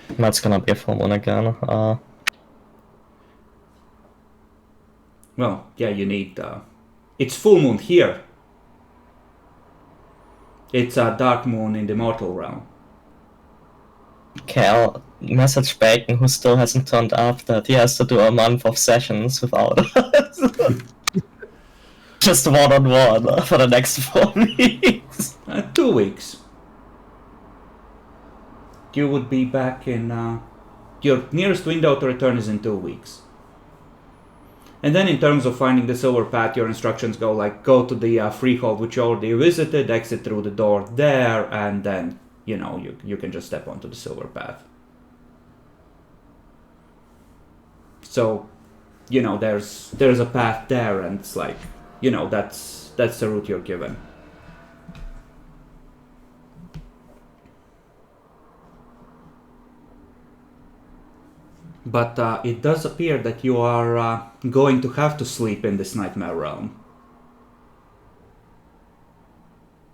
That's gonna be a full one again. Well, yeah, you need... it's full moon here. It's a dark moon in the mortal realm. Okay, I'll message Bacon, who still hasn't turned up, that he has to do a month of sessions without us. Just one-on-one for the next 4 weeks. 2 weeks. You would be back in... your nearest window to return is in 2 weeks. And then in terms of finding the silver path, your instructions go like, go to the freehold which you already visited, exit through the door there, and then, you know, you can just step onto the silver path. So, you know, there's a path there, and it's like, you know, that's the route you're given. But it does appear that you are going to have to sleep in this nightmare realm.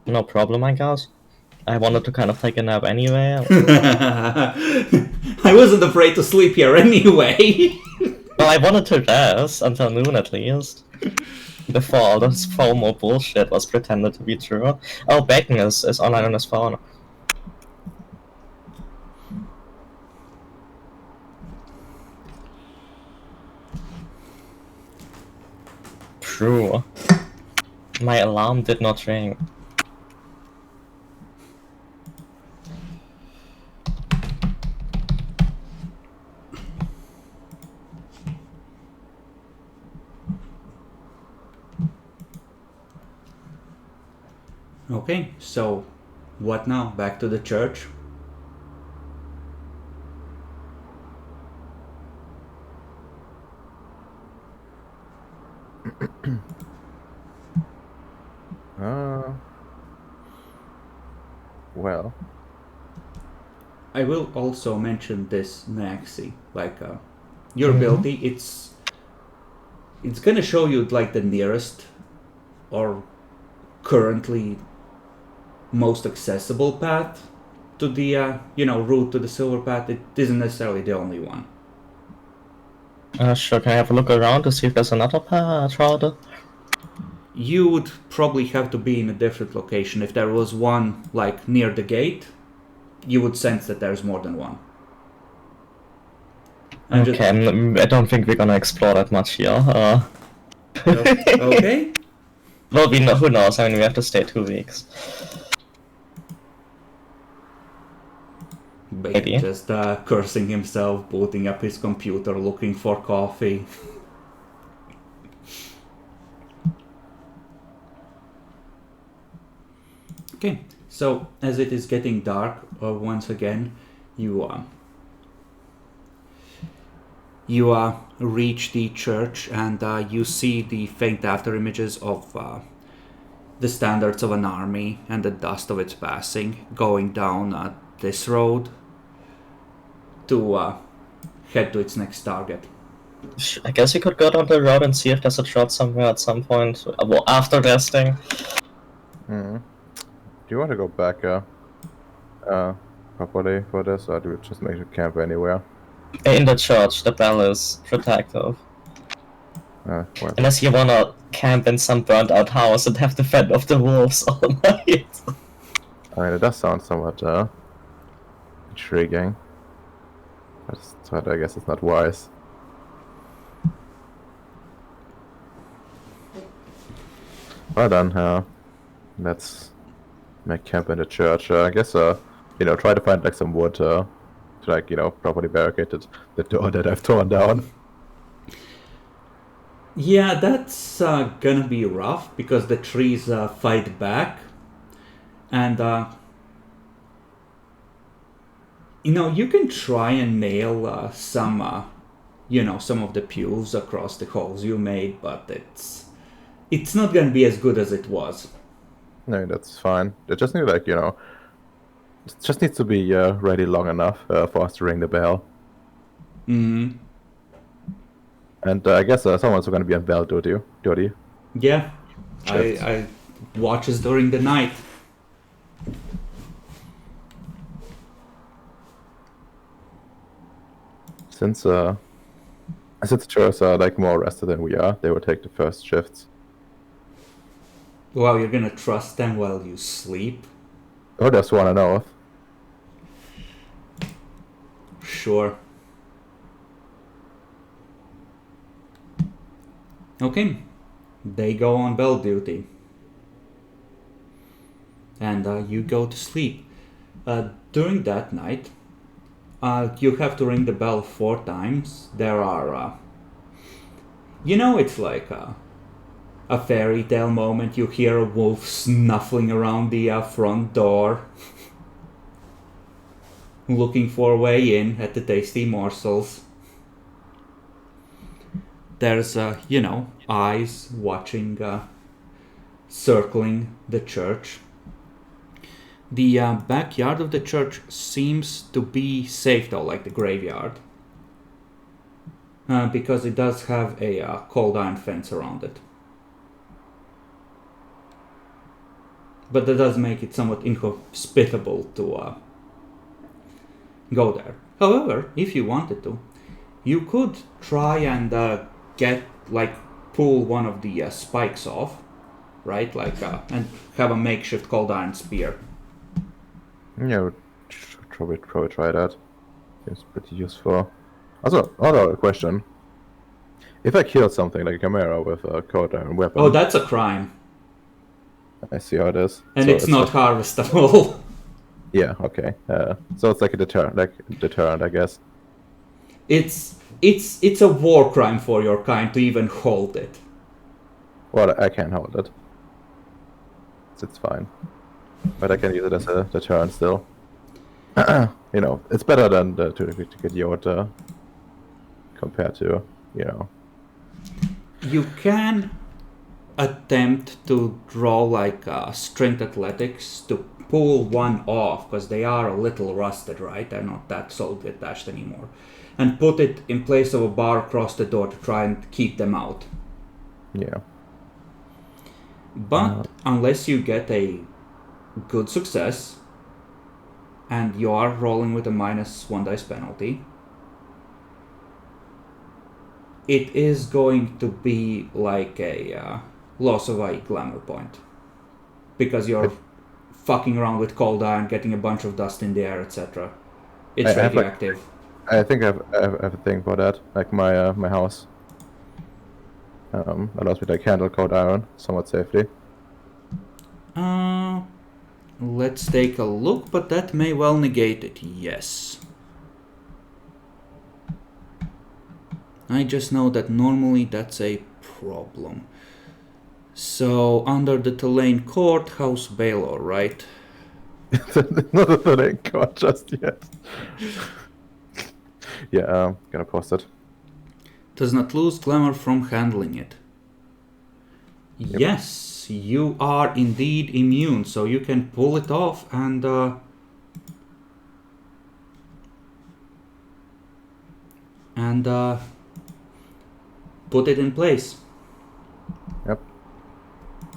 No problem, I guess. I wanted to kind of take a nap anyway. I wasn't afraid to sleep here anyway. Well, I wanted to rest until noon at least. Before all this FOMO bullshit was pretended to be true. Oh, Bacon is online on his phone. True. My alarm did not ring. Okay, so what now? Back to the church? Well, I will also mention this Maxi, like your ability. It's gonna show you like the nearest or currently most accessible path to the route to the silver path. It isn't necessarily the only one. Sure, can I have a look around to see if there's another route? You would probably have to be in a different location. If there was one like near the gate, you would sense that there's more than one. Okay, I don't think we're gonna explore that much here. Okay. Well, who knows? I mean, we have to stay 2 weeks. Maybe. Just cursing himself, booting up his computer, looking for coffee. Okay, so as it is getting dark, once again, you reach the church, and you see the faint after images of the standards of an army and the dust of its passing going down this road to head to its next target. I guess we could go down the road and see if there's a shot somewhere at some point, well, after resting. do you want to go back properly for this, or do we just make a camp anywhere? In the church, the bell is protective. Well, Unless you wanna camp in some burnt out house and have to fend off the wolves all night. I mean, it does sound somewhat intriguing, but I guess it's not wise. Well then, let's make camp in the church. I guess, try to find like some wood to properly barricade the door that I've torn down. Yeah, that's gonna be rough because the trees fight back, and you can try and nail some of the pews across the holes you made, but it's not gonna be as good as it was. No, that's fine. It just needs it just needs to be ready long enough for us to ring the bell. Mm-hmm. And I guess someone's going to be on bell duty. Yeah. Shifts. I watches during the night. Since the chairs are like more rested than we are, they will take the first shifts. Well, you're gonna trust them while you sleep? Or just want to know. Sure. Okay. They go on bell duty. And you go to sleep. During that night, you have to ring the bell 4 times. There are... it's like a fairy tale moment. You hear a wolf snuffling around the front door. Looking for a way in at the tasty morsels. There's, eyes watching, circling the church. The backyard of the church seems to be safe though, like the graveyard. Because it does have a cold iron fence around it. But that does make it somewhat inhospitable to go there. However, if you wanted to, you could try and pull one of the spikes off, right? And have a makeshift cold iron spear. Yeah, we'll probably try that. Seems pretty useful. Also, another question. If I kill something like a chimera with a cold iron weapon... Oh, that's a crime. I see how it is. And So it's not harvestable. Yeah, okay. So it's like a deterrent, I guess. It's a war crime for your kind to even hold it. Well, I can hold it. So it's fine. But I can use it as a deterrent still. It's better than to get yelled compared to, You can attempt to draw strength athletics to pull one off, because they are a little rusted, right? They're not that solidly attached anymore. And put it in place of a bar across the door to try and keep them out. Yeah. But unless you get a good success, and you are rolling with a -1 dice penalty, it is going to be like a loss of a glamour point. Because you're fucking around with cold iron, getting a bunch of dust in the air, etc. It's radioactive. I think I have a thing for that. Like my house allows me to handle cold iron somewhat safely. Let's take a look, but that may well negate it, yes. I just know that normally that's a problem. So, under the Tulane Courthouse Baylor, right? Not a Tulane Court just yet. Yeah, gonna post it. Does not lose glamour from handling it. Yep. Yes, you are indeed immune, so you can pull it off and put it in place. Yep.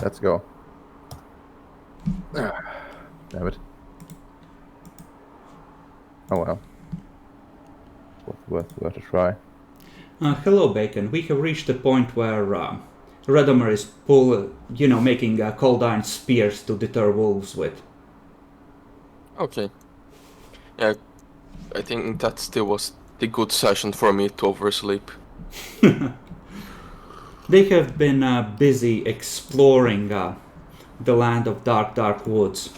Let's go. Damn it. Oh well. Worth a try. Hello, Bacon. We have reached the point where Redomer is making cold iron spears to deter wolves with. Okay. Yeah, I think that still was the good session for me to oversleep. They have been busy exploring the land of dark woods.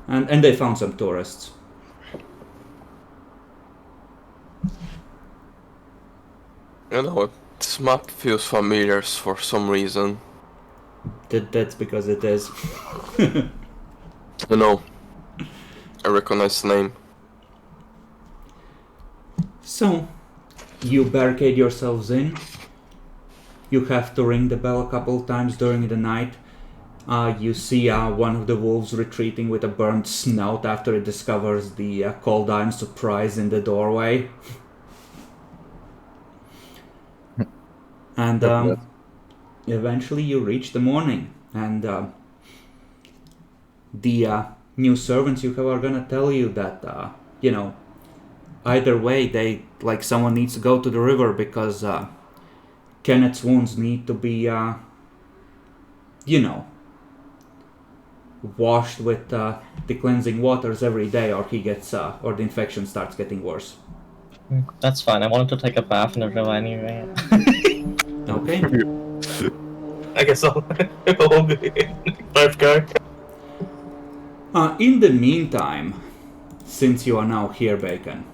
And they found some tourists. This map feels familiar for some reason. That's because it is. I recognize the name. So, you barricade yourselves in. You have to ring the bell a couple times during the night. You see one of the wolves retreating with a burned snout after it discovers the cold iron surprise in the doorway. And Good. eventually you reach the morning, and the new servants you have are gonna tell you that either way they like someone needs to go to the river because Kenneth's wounds need to be washed with the cleansing waters every day, or he gets or the infection starts getting worse. That's fine. I wanted to take a bath in the river anyway. Okay. I guess I'll both go. In the meantime, since you are now here, Bacon,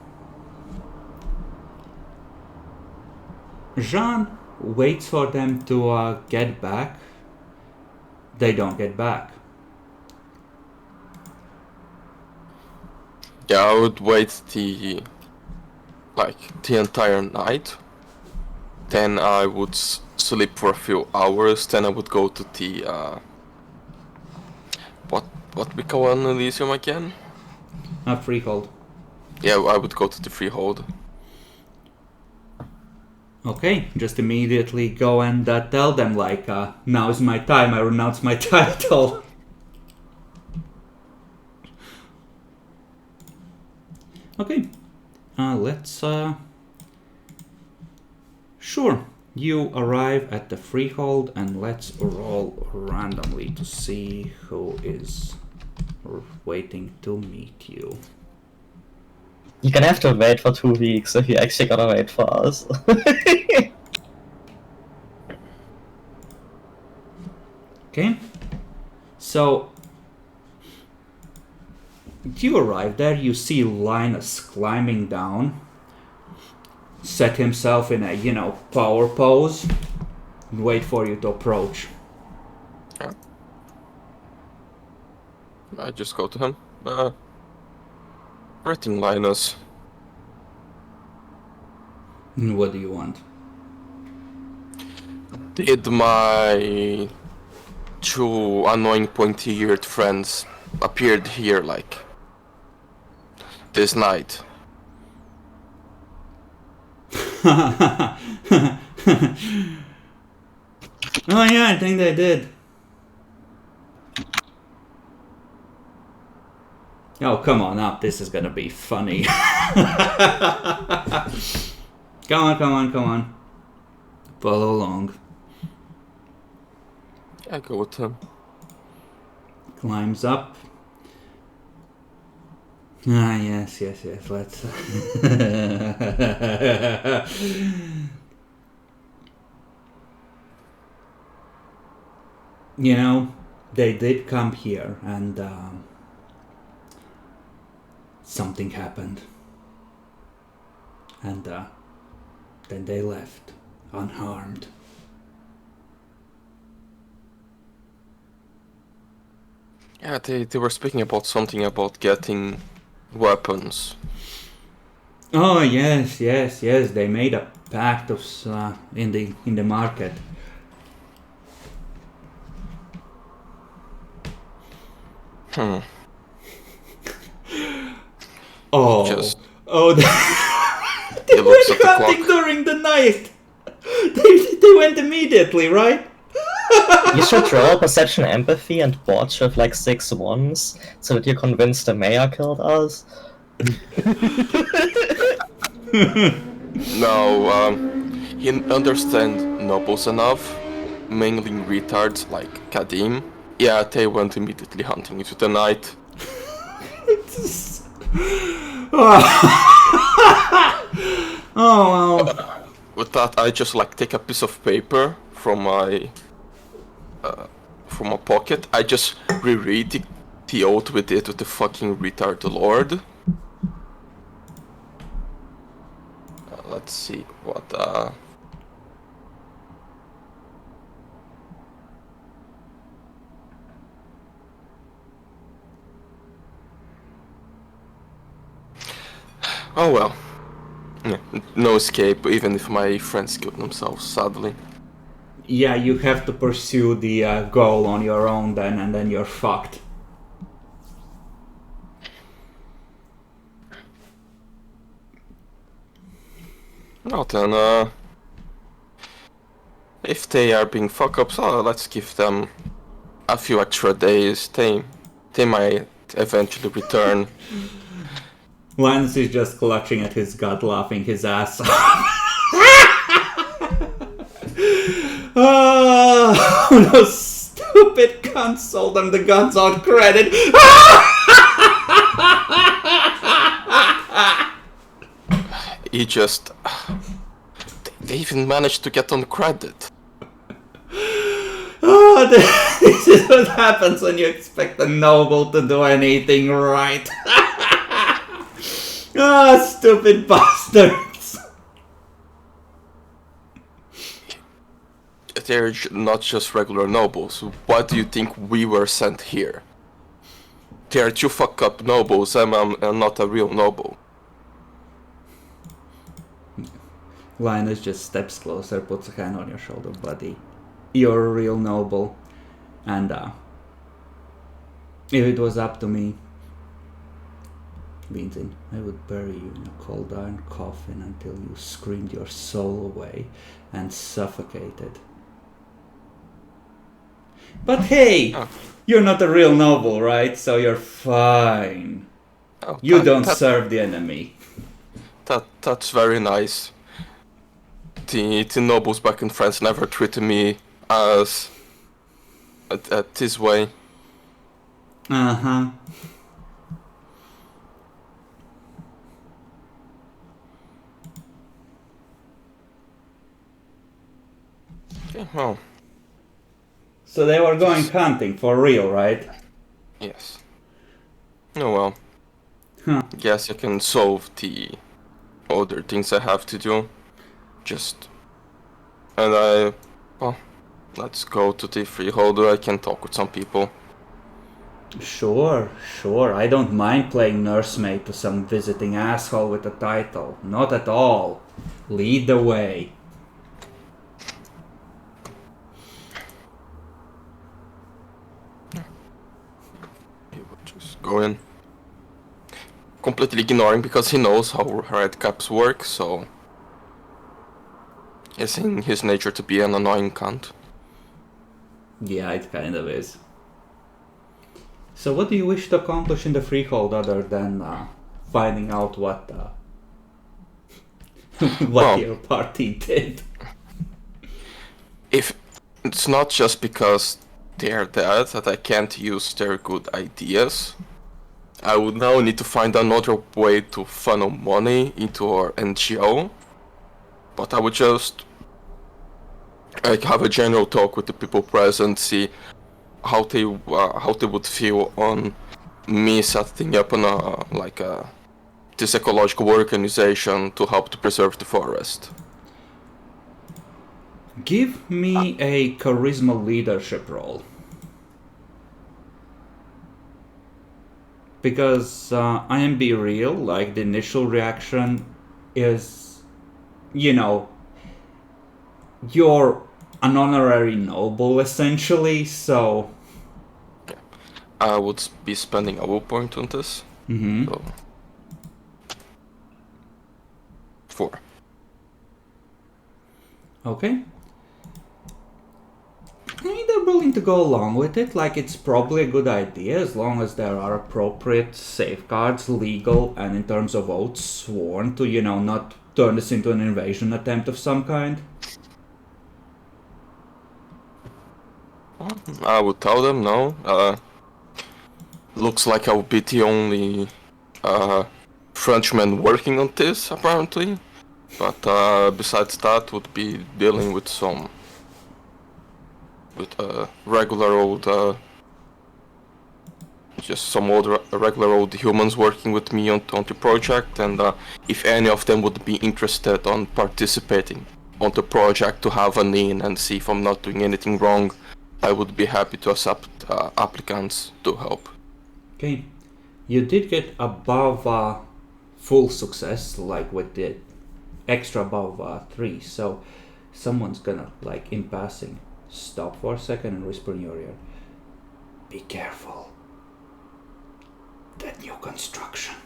Jean waits for them to get back. They don't get back. Yeah, I would wait the entire night. Then I would sleep for a few hours. Then I would go to the what we call an Elysium again? Freehold. Yeah, I would go to the Freehold. Okay, just immediately go and tell them now's my time. I renounce my title. Okay, let's. Sure, you arrive at the Freehold, and let's roll randomly to see who is waiting to meet you. You're gonna have to wait for 2 weeks if you actually gotta wait for us. Okay, so you arrive there, you see Linus climbing down, set himself in a, power pose, and wait for you to approach. Yeah. I just go to him. Greeting, Linus. What do you want? Did my two annoying pointy-eared friends appeared here this night? Oh yeah, I think they did. Oh, come on up. This is gonna be funny. Come on. Follow along. I go with him. Climbs up. Ah, yes, let's... They did come here, and something happened. And then they left, unharmed. Yeah, they were speaking about something about getting weapons. Oh yes. They made a pact of in the market. Oh. Just They looks at went the hunting clock. during the night. They went immediately, right? You should roll perception, empathy, and watch with 6 ones, so that you convince the mayor killed us. No, he understands nobles enough, mainly retards like Kadim. Yeah, they went immediately hunting into the night. Oh well. With that, I just take a piece of paper from my pocket. I just reread the oath we did with the fucking retard lord. Let's see what Oh well. Yeah, no escape, even if my friends killed themselves, sadly. Yeah, you have to pursue the goal on your own then, and then you're fucked. Well then, if they are being fuck-ups, let's give them a few extra days. They might eventually return. Lance is just clutching at his gut, laughing his ass off. Oh, those stupid cunts sold them the guns on credit. He just... They even managed to get on credit. Oh, this is what happens when you expect a noble to do anything right. Ah, stupid bastards. They're not just regular nobles. Why do you think we were sent here? They are two fuck-up nobles, and I'm not a real noble. Linus just steps closer, puts a hand on your shoulder, buddy. You're a real noble. And if it was up to me, leans in, I would bury you in a cold iron coffin until you screamed your soul away and suffocated. But hey, you're not a real noble, right? So you're fine. You don't serve the enemy. That's very nice. The nobles back in France never treated me as this way. Uh-huh. Okay, well. So they were going hunting for real, right? Yes. Oh well. Huh. Guess I can solve the other things I have to do. Well, let's go to the freeholder. I can talk with some people. Sure. I don't mind playing nursemaid to some visiting asshole with a title. Not at all. Lead the way. He would just go in. Completely ignoring because he knows how redcaps work, so... It's in his nature to be an annoying cunt. Yeah, it kind of is. So what do you wish to accomplish in the freehold other than finding out what your party did? If it's not just because they're dead that I can't use their good ideas, I would now need to find another way to funnel money into our NGO. But I would just have a general talk with the people present, see how they would feel on me setting up this ecological organization to help to preserve the forest. Give me a charisma leadership role. Because I am be real, like the initial reaction is, you're an honorary noble essentially, so... I would be spending a will point on this. Mm-hmm. So 4. Okay. They're willing to go along with it, like it's probably a good idea as long as there are appropriate safeguards, legal and in terms of oaths sworn to, not turn this into an invasion attempt of some kind. I would tell them no. Looks like I will be the only Frenchman working on this, apparently. But besides that, would be dealing with regular old, just some old regular old humans working with me on the project, and if any of them would be interested on participating on the project to have an in and see if I'm not doing anything wrong, I would be happy to accept applicants to help. Okay, you did get above full success, like with the extra above 3, so someone's gonna, like in passing, stop for a second and whisper in your ear, be careful. That new construction.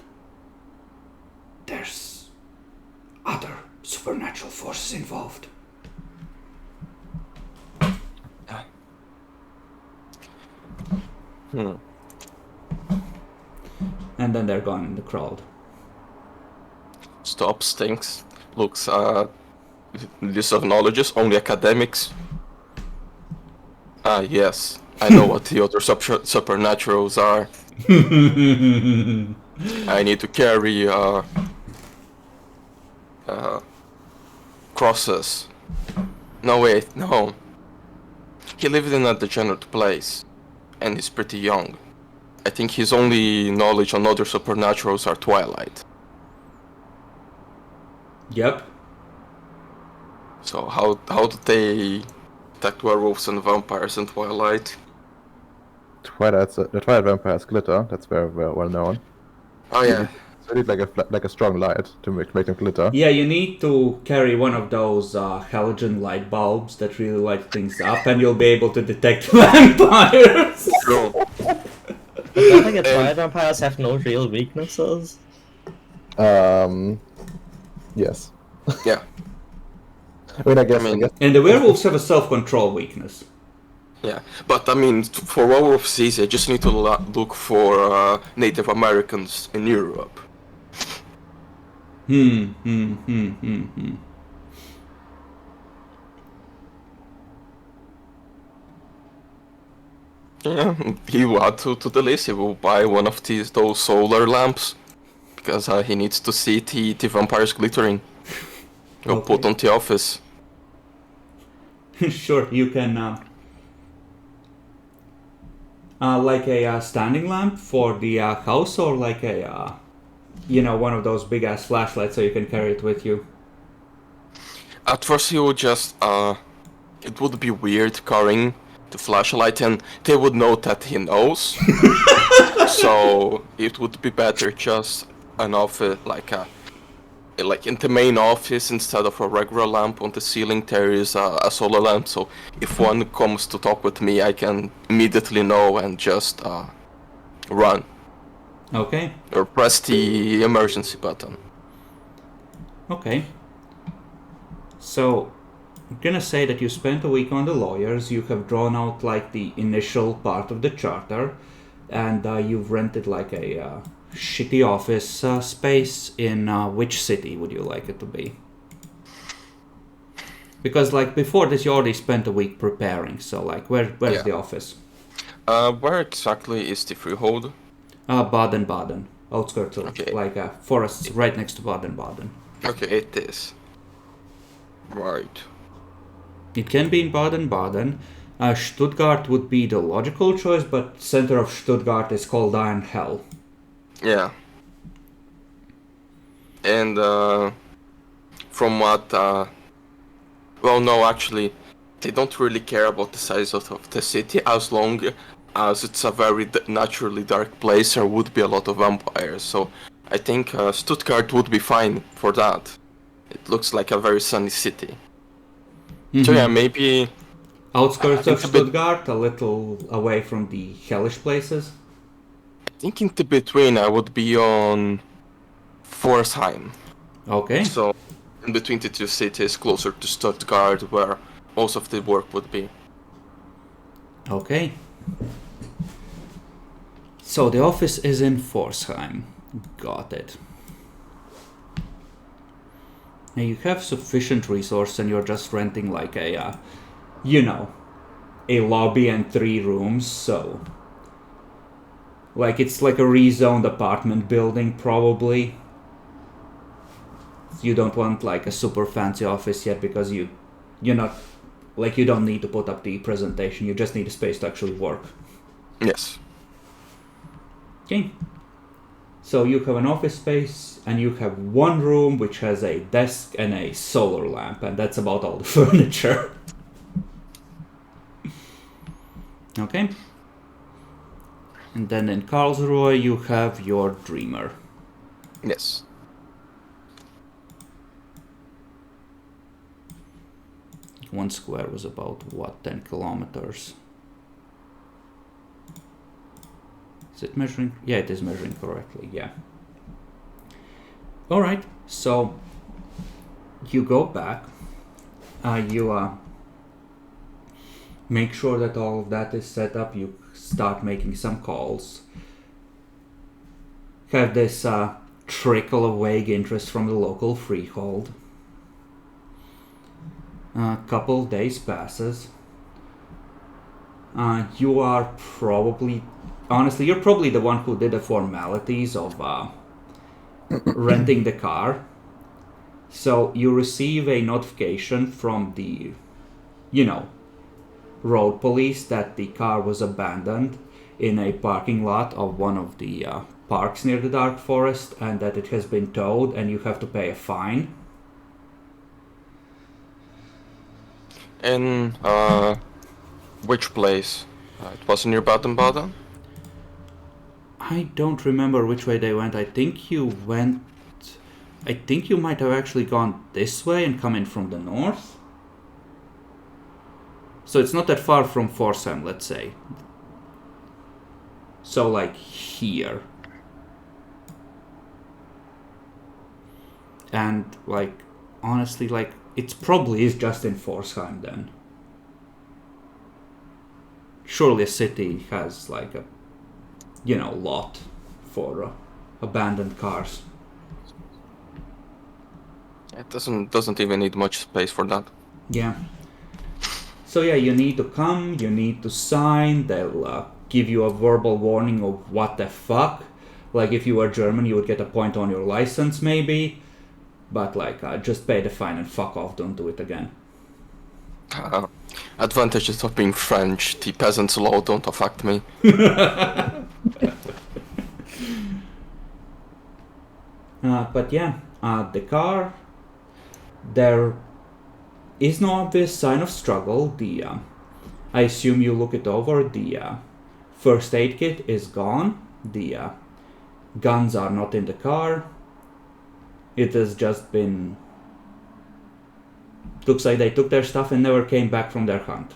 There's other supernatural forces involved. Hmm. And then they're gone in the crowd. Stops, thinks, looks list of knowledges, only academics. Ah, yes. I know what the other supernaturals are. I need to carry crosses. No, wait, no. He lived in a degenerate place, and he's pretty young. I think his only knowledge on other supernaturals are Twilight. Yep. So how do they detect werewolves and vampires in Twilight? The Twilight vampires glitter. That's very well known. Oh yeah. So you need like a strong light to make them glitter. Yeah, you need to carry one of those halogen light bulbs that really light things up, and you'll be able to detect vampires. True. But don't I get Twilight vampires have no real weaknesses? Yes. Yeah. I mean, I guess. And the werewolves have a self-control weakness. Yeah, but I mean, for werewolves, easy. I just need to look for Native Americans in Europe. Yeah, he will add to the list. He will buy one of those solar lamps because he needs to see the vampires glittering. He'll put on the office. Sure, you can. Like a standing lamp for the house, or like a, one of those big ass flashlights so you can carry it with you. At first, he would just. It would be weird carrying the flashlight, and they would know that he knows. So it would be better just an office, like in the main office, instead of a regular lamp on the ceiling, there is a solar lamp. So if one comes to talk with me, I can immediately know and just run. Okay. Or press the emergency button. Okay. So, I'm gonna say that you spent a week on the lawyers, you have drawn out like the initial part of the charter, and you've rented like a shitty office space in which city would you like it to be? Because like before this you already spent a week preparing, so like where's the office? Where exactly is the freehold? Baden-Baden. Outskirts of Okay. like forests right next to Baden-Baden. Okay, it is. Right. It can be in Baden-Baden. Stuttgart would be the logical choice, but center of Stuttgart is called Iron Hell. Yeah. And from what well, no, actually they don't really care about the size of the city as long as it's a very naturally dark place. There would be a lot of vampires, so I think Stuttgart would be fine for that. It looks like a very sunny city. So yeah, maybe Outskirts of it's a bit- Stuttgart, a little away from the hellish places. I think in the between I would be on Forsheim. Okay. So in between the two cities, closer to Stuttgart, where most of the work would be. Okay. So the office is in Forsheim. Got it. Now you have sufficient resource and you're just renting like a, a lobby and 3 rooms, so... Like it's like a rezoned apartment building probably. You don't want like a super fancy office yet because you're not... Like you don't need to put up the presentation, you just need a space to actually work. Yes. Okay. So you have an office space, and you have one room which has a desk and a solar lamp, and that's about all the furniture. Okay. And then in Karlsruhe you have your dreamer. Yes. One square was about, 10 kilometers? Is it measuring? Yeah, it is measuring correctly, yeah. Alright, so you go back, you make sure that all of that is set up, you start making some calls. Have this trickle of vague interest from the local freehold. A couple days passes. You are probably... Honestly, you're probably the one who did the formalities of renting the car. So you receive a notification from the, road police that the car was abandoned in a parking lot of one of the parks near the Dark Forest, and that it has been towed and you have to pay a fine. In which place? It was near Baden-Baden? I don't remember which way they went. I think you might have actually gone this way and come in from the north. So it's not that far from Forsheim, let's say. So like here. And like, honestly, like, it probably is just in Forsheim then. Surely a city has like a, lot for abandoned cars. It doesn't even need much space for that. Yeah. So yeah, you need to come, you need to sign, they'll give you a verbal warning of what the fuck. Like if you were German, you would get a point on your license maybe. But like, just pay the fine and fuck off, don't do it again. Advantages of being French, the peasants' law don't affect me. But yeah, the car, there is no obvious sign of struggle. I assume you look it over, the first aid kit is gone, the guns are not in the car. It has just been... Looks like they took their stuff and never came back from their hunt.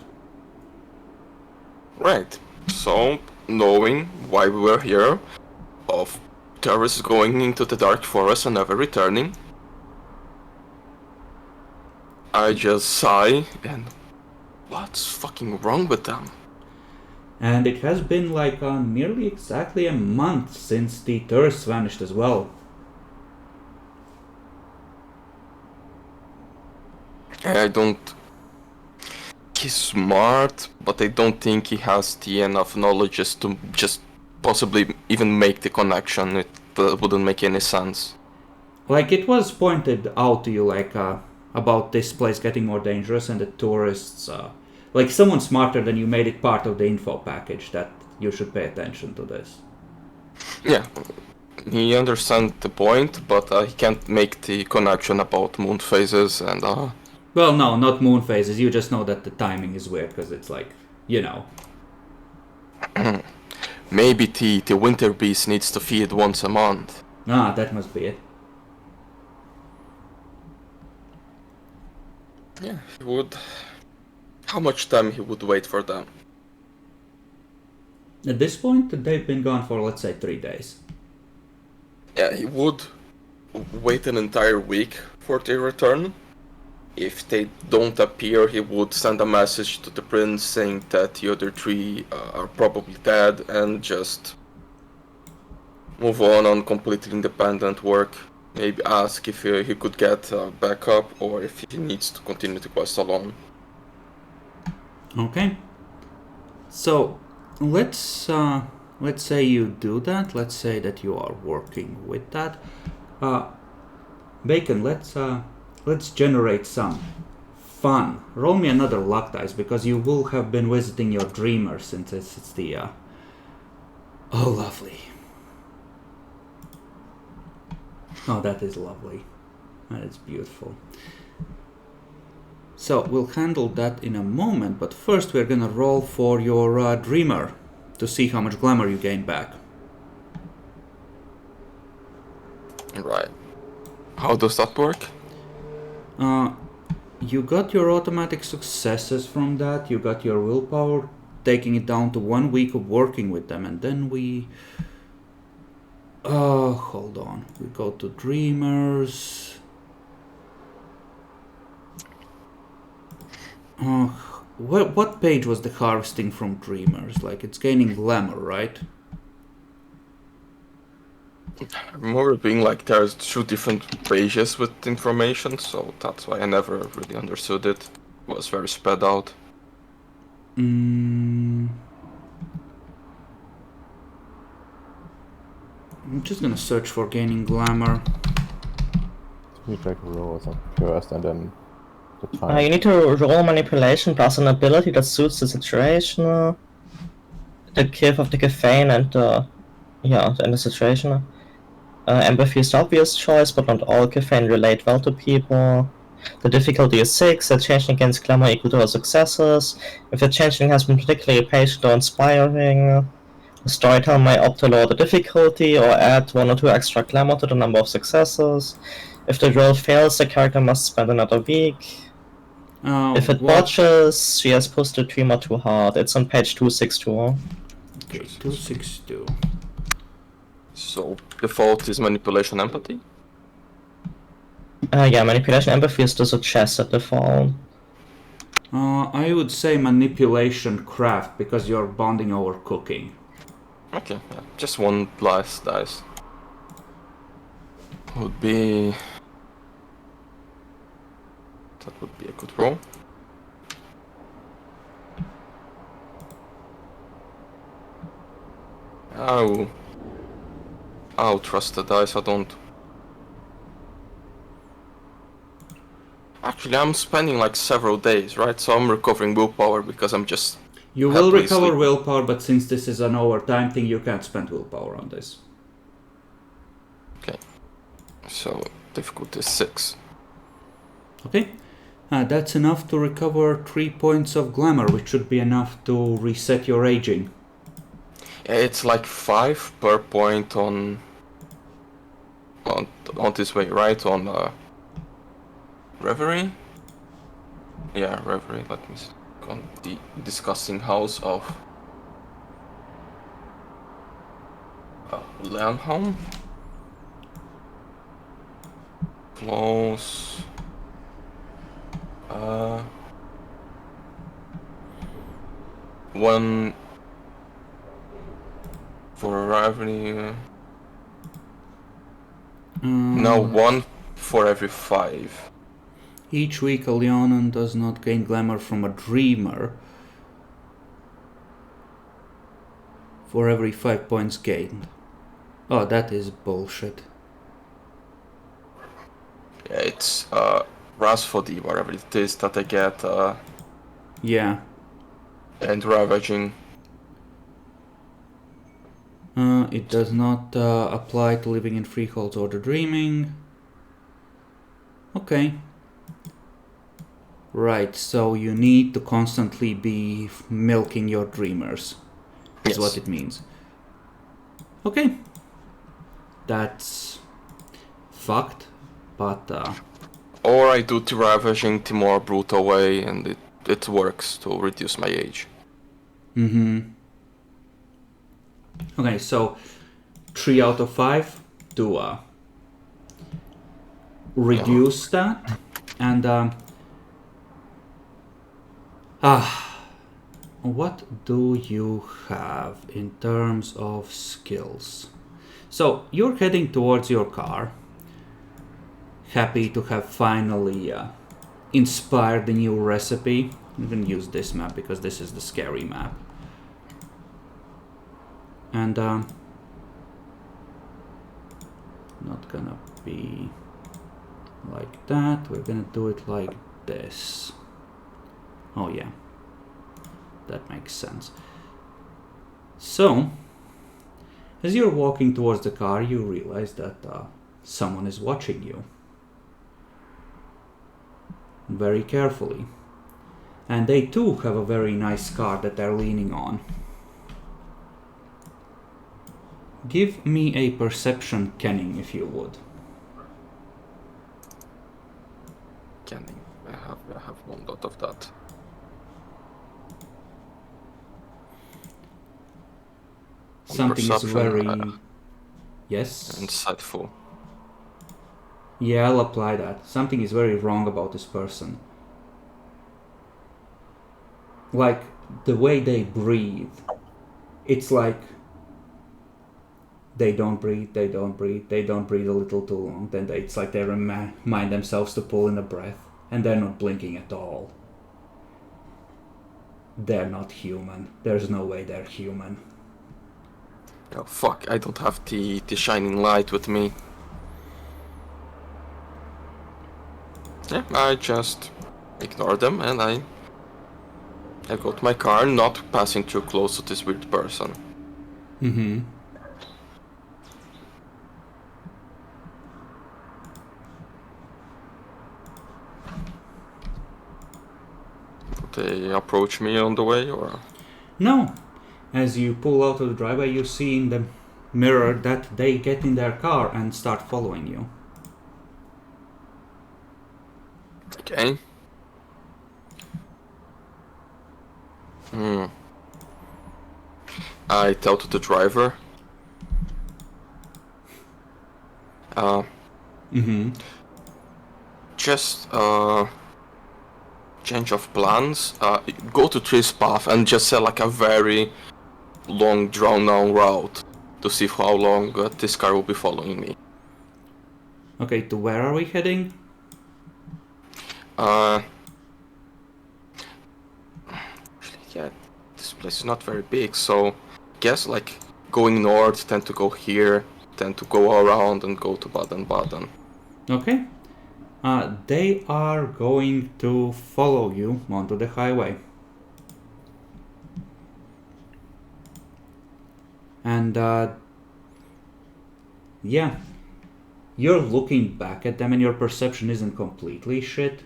Right. So, knowing why we were here, of terrorists going into the Dark Forest and never returning, I just sigh and... What's fucking wrong with them? And it has been like nearly exactly a month since the tourists vanished as well. I don't... He's smart, but I don't think he has the enough knowledge to just possibly even make the connection. It wouldn't make any sense. Like, it was pointed out to you, like, about this place getting more dangerous and the tourists... like, someone smarter than you made it part of the info package that you should pay attention to this. Yeah, he understands the point, but he can't make the connection about moon phases and... Well, no, not moon phases. You just know that the timing is weird because it's like, Maybe the winter beast needs to feed once a month. Ah, that must be it. Yeah, he would... How much time he would wait for them? At this point, they've been gone for, let's say, 3 days. Yeah, he would wait an entire week for their return. If they don't appear, he would send a message to the prince saying that the other 3 are probably dead and just move on completely independent work. Maybe ask if he could get backup or if he needs to continue the quest alone. Okay. So, let's say you do that. Let's say that you are working with that. Bacon, let's generate some fun. Roll me another luck dice because you will have been visiting your dreamer since it's the oh, lovely. Oh, that is lovely. That is beautiful. So we'll handle that in a moment, but first we're gonna roll for your dreamer to see how much glamour you gain back. Right. How does that work? You got your automatic successes from that, you got your willpower, taking it down to 1 week of working with them, and then we... hold on. We go to Dreamers. what page was the harvesting from dreamers? Like, it's gaining glamour, right? I remember being like there's 2 different pages with information, so that's why I never really understood it. It was very spread out. I'm just gonna search for gaining glamour. We take rolls first and then the time. You need to roll manipulation plus an ability that suits the situation. The give of the caffeine and the situation. Empathy is the obvious choice, but not all caffeine relate well to people. The difficulty is 6. The changeling gains glamour equal to all successes. If the changeling has been particularly patient or inspiring, the storyteller may opt to lower the difficulty or add 1 or 2 extra glamour to the number of successes. If the roll fails, the character must spend another week. If it botches, she has pushed the dreamer too hard. It's on page 262. Okay, 262. So default is manipulation empathy. Yeah, manipulation empathy is the suggested default. I would say manipulation craft because you're bonding over cooking. Okay, yeah. Just 1 last dice. Would be... That would be a good roll. I'll trust the dice, I don't... Actually, I'm spending like several days, right? So I'm recovering willpower because I'm just... You will happily recover sleeping. willpower, but since this is an overtime thing, you can't spend willpower on this. Okay. So, difficulty is 6. Okay. That's enough to recover 3 points of glamour, which should be enough to reset your aging. It's like 5 per point on this way, right? On Reverie? Yeah, Reverie. Let me see. On the disgusting house of Leonholm. Close. One for Reverie. No, 1 for every 5. Each week, a Leonin does not gain glamour from a dreamer for every 5 points gained. Oh, that is bullshit. Yeah, it's Rasfodi, whatever it is that I get, Yeah. and Ravaging. It does not apply to living in freeholds or the dreaming. Okay. Right, so you need to constantly be milking your dreamers. Is Yes. what it means. Okay. That's fucked, but Or I do the Ravaging the more brutal way, and it works to reduce my age. Okay, so 3 out of 5 to reduce that, and what do you have in terms of skills? So you're heading towards your car, happy to have finally inspired the new recipe. I'm gonna use this map because this is the scary map. And not gonna be like that, we're gonna do it like this. Oh yeah, that makes sense. So, as you're walking towards the car, you realize that someone is watching you very carefully. And they too have a very nice car that they're leaning on. Give me a perception kenning, if you would. Canning. I have 1 dot of that. Something is Perception, very... Yes? Insightful. Yeah, I'll apply that. Something is very wrong about this person. Like, the way they breathe, it's like they don't breathe a little too long, then it's like they remind themselves to pull in a breath, and they're not blinking at all. They're not human. There's no way they're human. Oh fuck, I don't have the shining light with me. Yeah, I just ignore them and I go to my car, not passing too close to this weird person. Mm-hmm. They approach me on the way, or? No. As you pull out of the driveway, you see in the mirror that they get in their car and start following you. Okay. I tell to the driver. Mm-hmm. Just change of plans. Go to Tree's path and just set like a very long drawn-out route to see how long this car will be following me. Okay, to where are we heading? Yeah, this place is not very big, so guess like going north, tend to go here, tend to go around and go to Baden-Baden. Okay. They are going to follow you onto the highway. And, yeah. You're looking back at them and your perception isn't completely shit.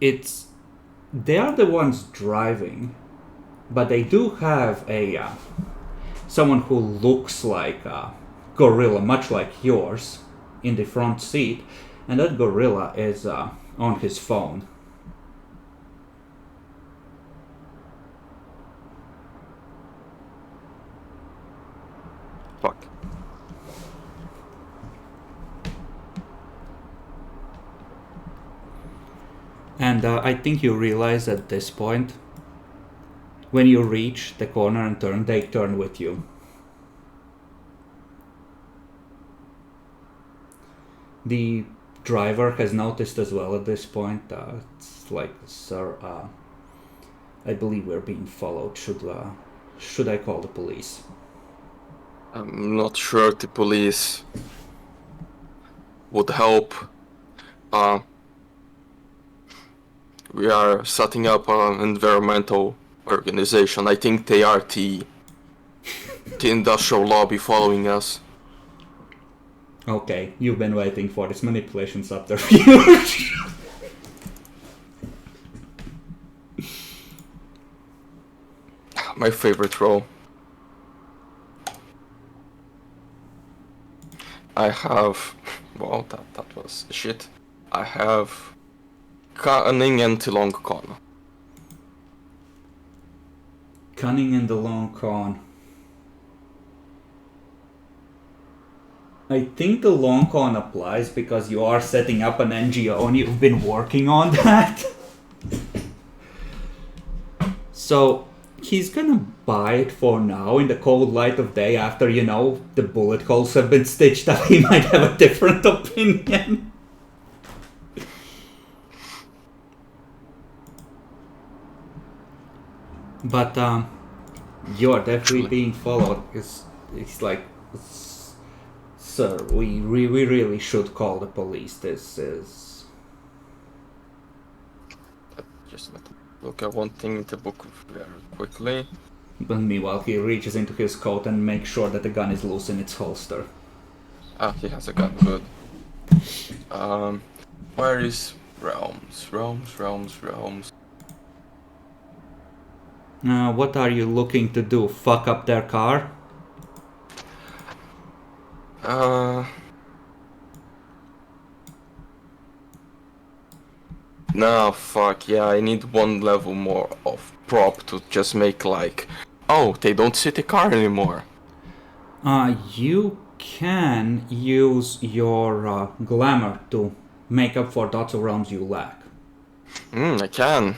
They are the ones driving, but they do have someone who looks like a gorilla, much like yours, in the front seat, and that gorilla is on his phone. Fuck. And I think you realize at this point, when you reach the corner and turn, they turn with you. The driver has noticed as well at this point. It's like, sir, I believe we're being followed. Should I call the police? I'm not sure the police would help. We are setting up an environmental organization. I think they are the industrial lobby following us. Okay, you've been waiting for this manipulation subterfuge. My favorite role. I have... Well, that was shit. I have... Cunning and the long con. Cunning and the long con. I think the long con applies because you are setting up an NGO and you've been working on that. So he's gonna buy it for now in the cold light of day after, the bullet holes have been stitched up. He might have a different opinion. But you're definitely being followed. It's like, sir, we really should call the police. This is... Just look at one thing in the book very quickly. But meanwhile, he reaches into his coat and makes sure that the gun is loose in its holster. Ah, he has a gun, good. Where is Realms? What are you looking to do? Fuck up their car? No, fuck, yeah, I need one level more of prop to just make like... Oh, they don't see the car anymore. You can use your glamour to make up for dots of realms you lack. I can.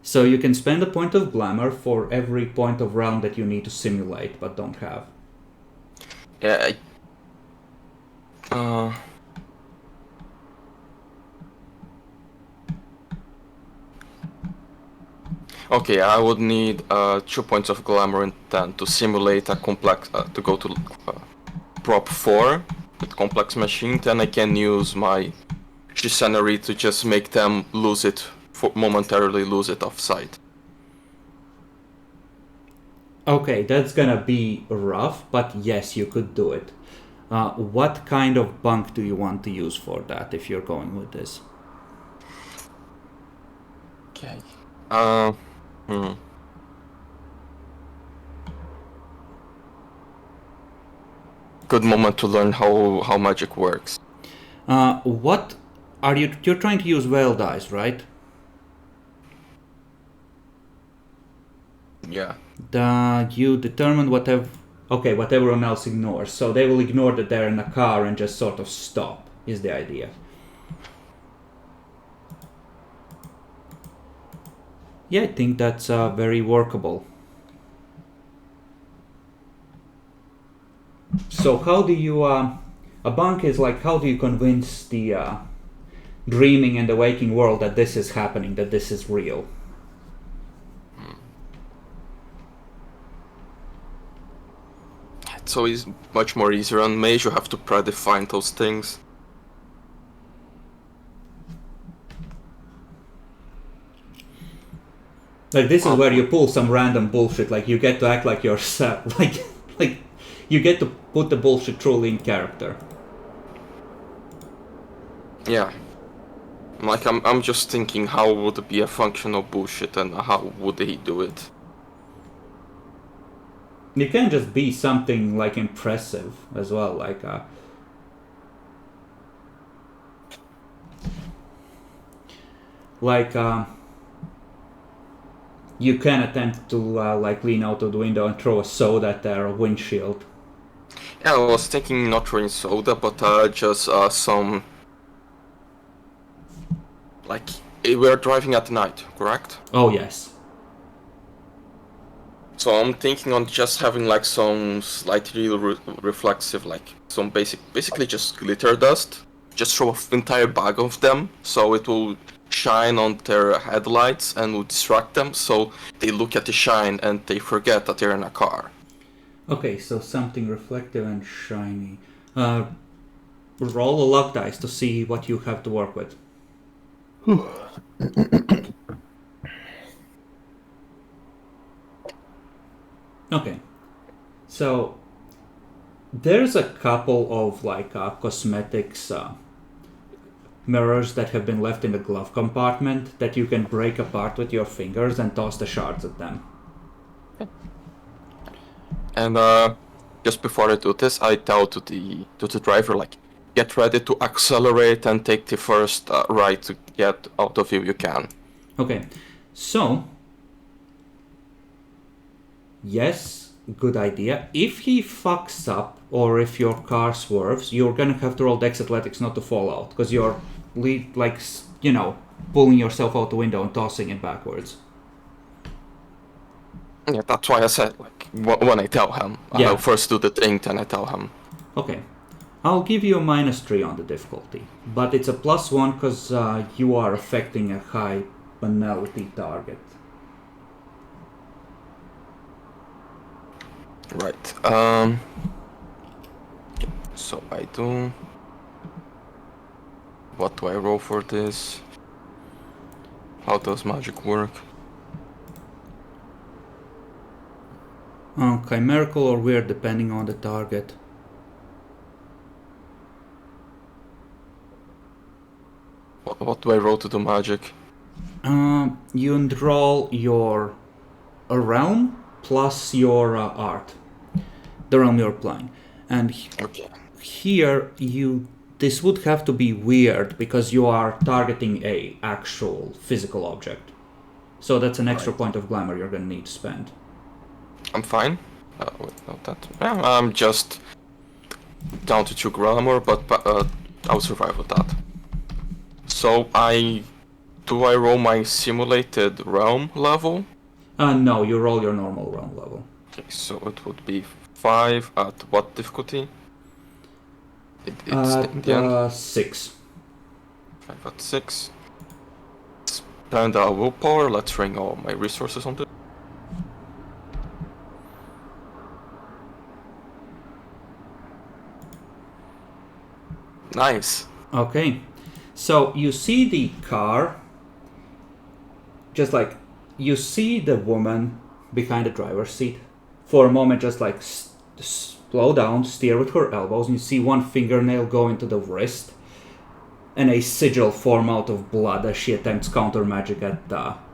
So you can spend a point of glamour for every point of realm that you need to simulate but don't have. Yeah. Okay, I would need 2 points of glamour and then to simulate a complex to go to prop 4 with complex machine. Then I can use my chicanery to just make them lose it, momentarily lose it off sight. Okay, that's gonna be rough, but yes, you could do it. What kind of bunk do you want to use for that if you're going with this? Okay. Good moment to learn how magic works. What are you? You're trying to use whale dice, right? Yeah. You determine whatever. Okay, what everyone else ignores. So they will ignore that they're in a car and just sort of stop. Is the idea? Yeah, I think that's very workable. So how do you? A bunk is like, how do you convince the dreaming and the waking world that this is happening, that this is real? It's always much more easier on mage. You have to predefine those things. Like this is where you pull some random bullshit. Like you get to act like yourself. Like you get to put the bullshit truly in character. Yeah. Like I'm just thinking how would it be a functional bullshit and how would he do it? You can just be something like impressive as well, you can attempt to like lean out of the window and throw a soda at their windshield. Yeah, I was thinking not throwing soda, but just some. Like we're driving at night, correct? Oh yes. So I'm thinking on just having like some slightly reflexive, like some basically just glitter dust. Just throw an entire bag of them, so it will shine on their headlights and will distract them, so they look at the shine and they forget that they're in a car. Okay, so something reflective and shiny. Roll a luck dice to see what you have to work with. Okay, so there's a couple of like cosmetics mirrors that have been left in the glove compartment that you can break apart with your fingers and toss the shards at them. And just before I do this, I tell to the driver, like, get ready to accelerate and take the first right to get out of here you can. Okay, so yes, good idea. If he fucks up or if your car swerves, you're gonna have to roll Dex Athletics not to fall out because you're like, you know, pulling yourself out the window and tossing it backwards. Yeah, that's why I said, like, when I tell him, Yeah. I'll first do the thing, then I tell him. Okay, I'll give you a -3 on the difficulty, but it's a +1 because you are affecting a high penalty target. Right. So I do. What do I roll for this? How does magic work? Chimerical or weird, depending on the target. What do I roll to do magic? You roll your realm plus your art, the realm you're playing, and Okay. here this would have to be weird because you are targeting a actual physical object, so that's an extra Right. point of glamour you're gonna need to spend. I'm fine. Wait, no, that. Yeah, I'm just down to 2 glamour, but I'll survive with that. So I Do I roll my simulated realm level? No, you roll your normal realm level. Okay, so it would be 5 at what difficulty? It's in the end. 6. 5 at 6. Spend our willpower, let's ring all my resources on this. Nice. Okay. So you see the car, just like, you see the woman behind the driver's seat. For a moment, just like slow down, steer with her elbows, and you see one fingernail go into the wrist, and a sigil form out of blood as she attempts counter magic at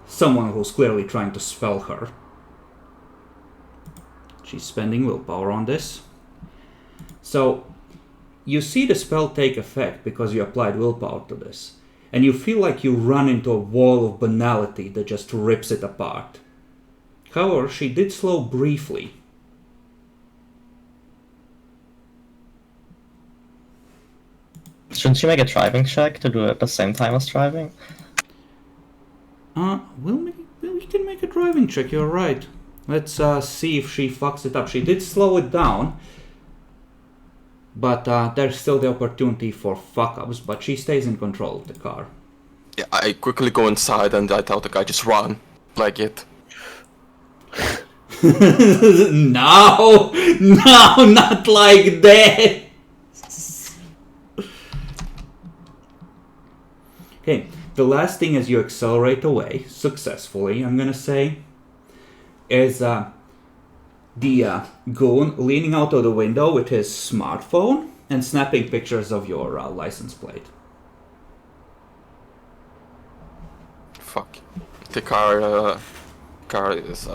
someone who's clearly trying to spell her. She's spending willpower on this. So, you see the spell take effect because you applied willpower to this, and you feel like you run into a wall of banality that just rips it apart. However, she did slow briefly. Shouldn't she make a driving check to do it at the same time as driving? We can make a driving check, you're right. Let's see if she fucks it up. She did slow it down, but there's still the opportunity for fuck-ups, but she stays in control of the car. Yeah, I quickly go inside and I tell the guy, just run. Like it. No, not like that. Okay, the last thing as you accelerate away, successfully, I'm gonna say, is the goon leaning out of the window with his smartphone and snapping pictures of your license plate. Fuck. The car is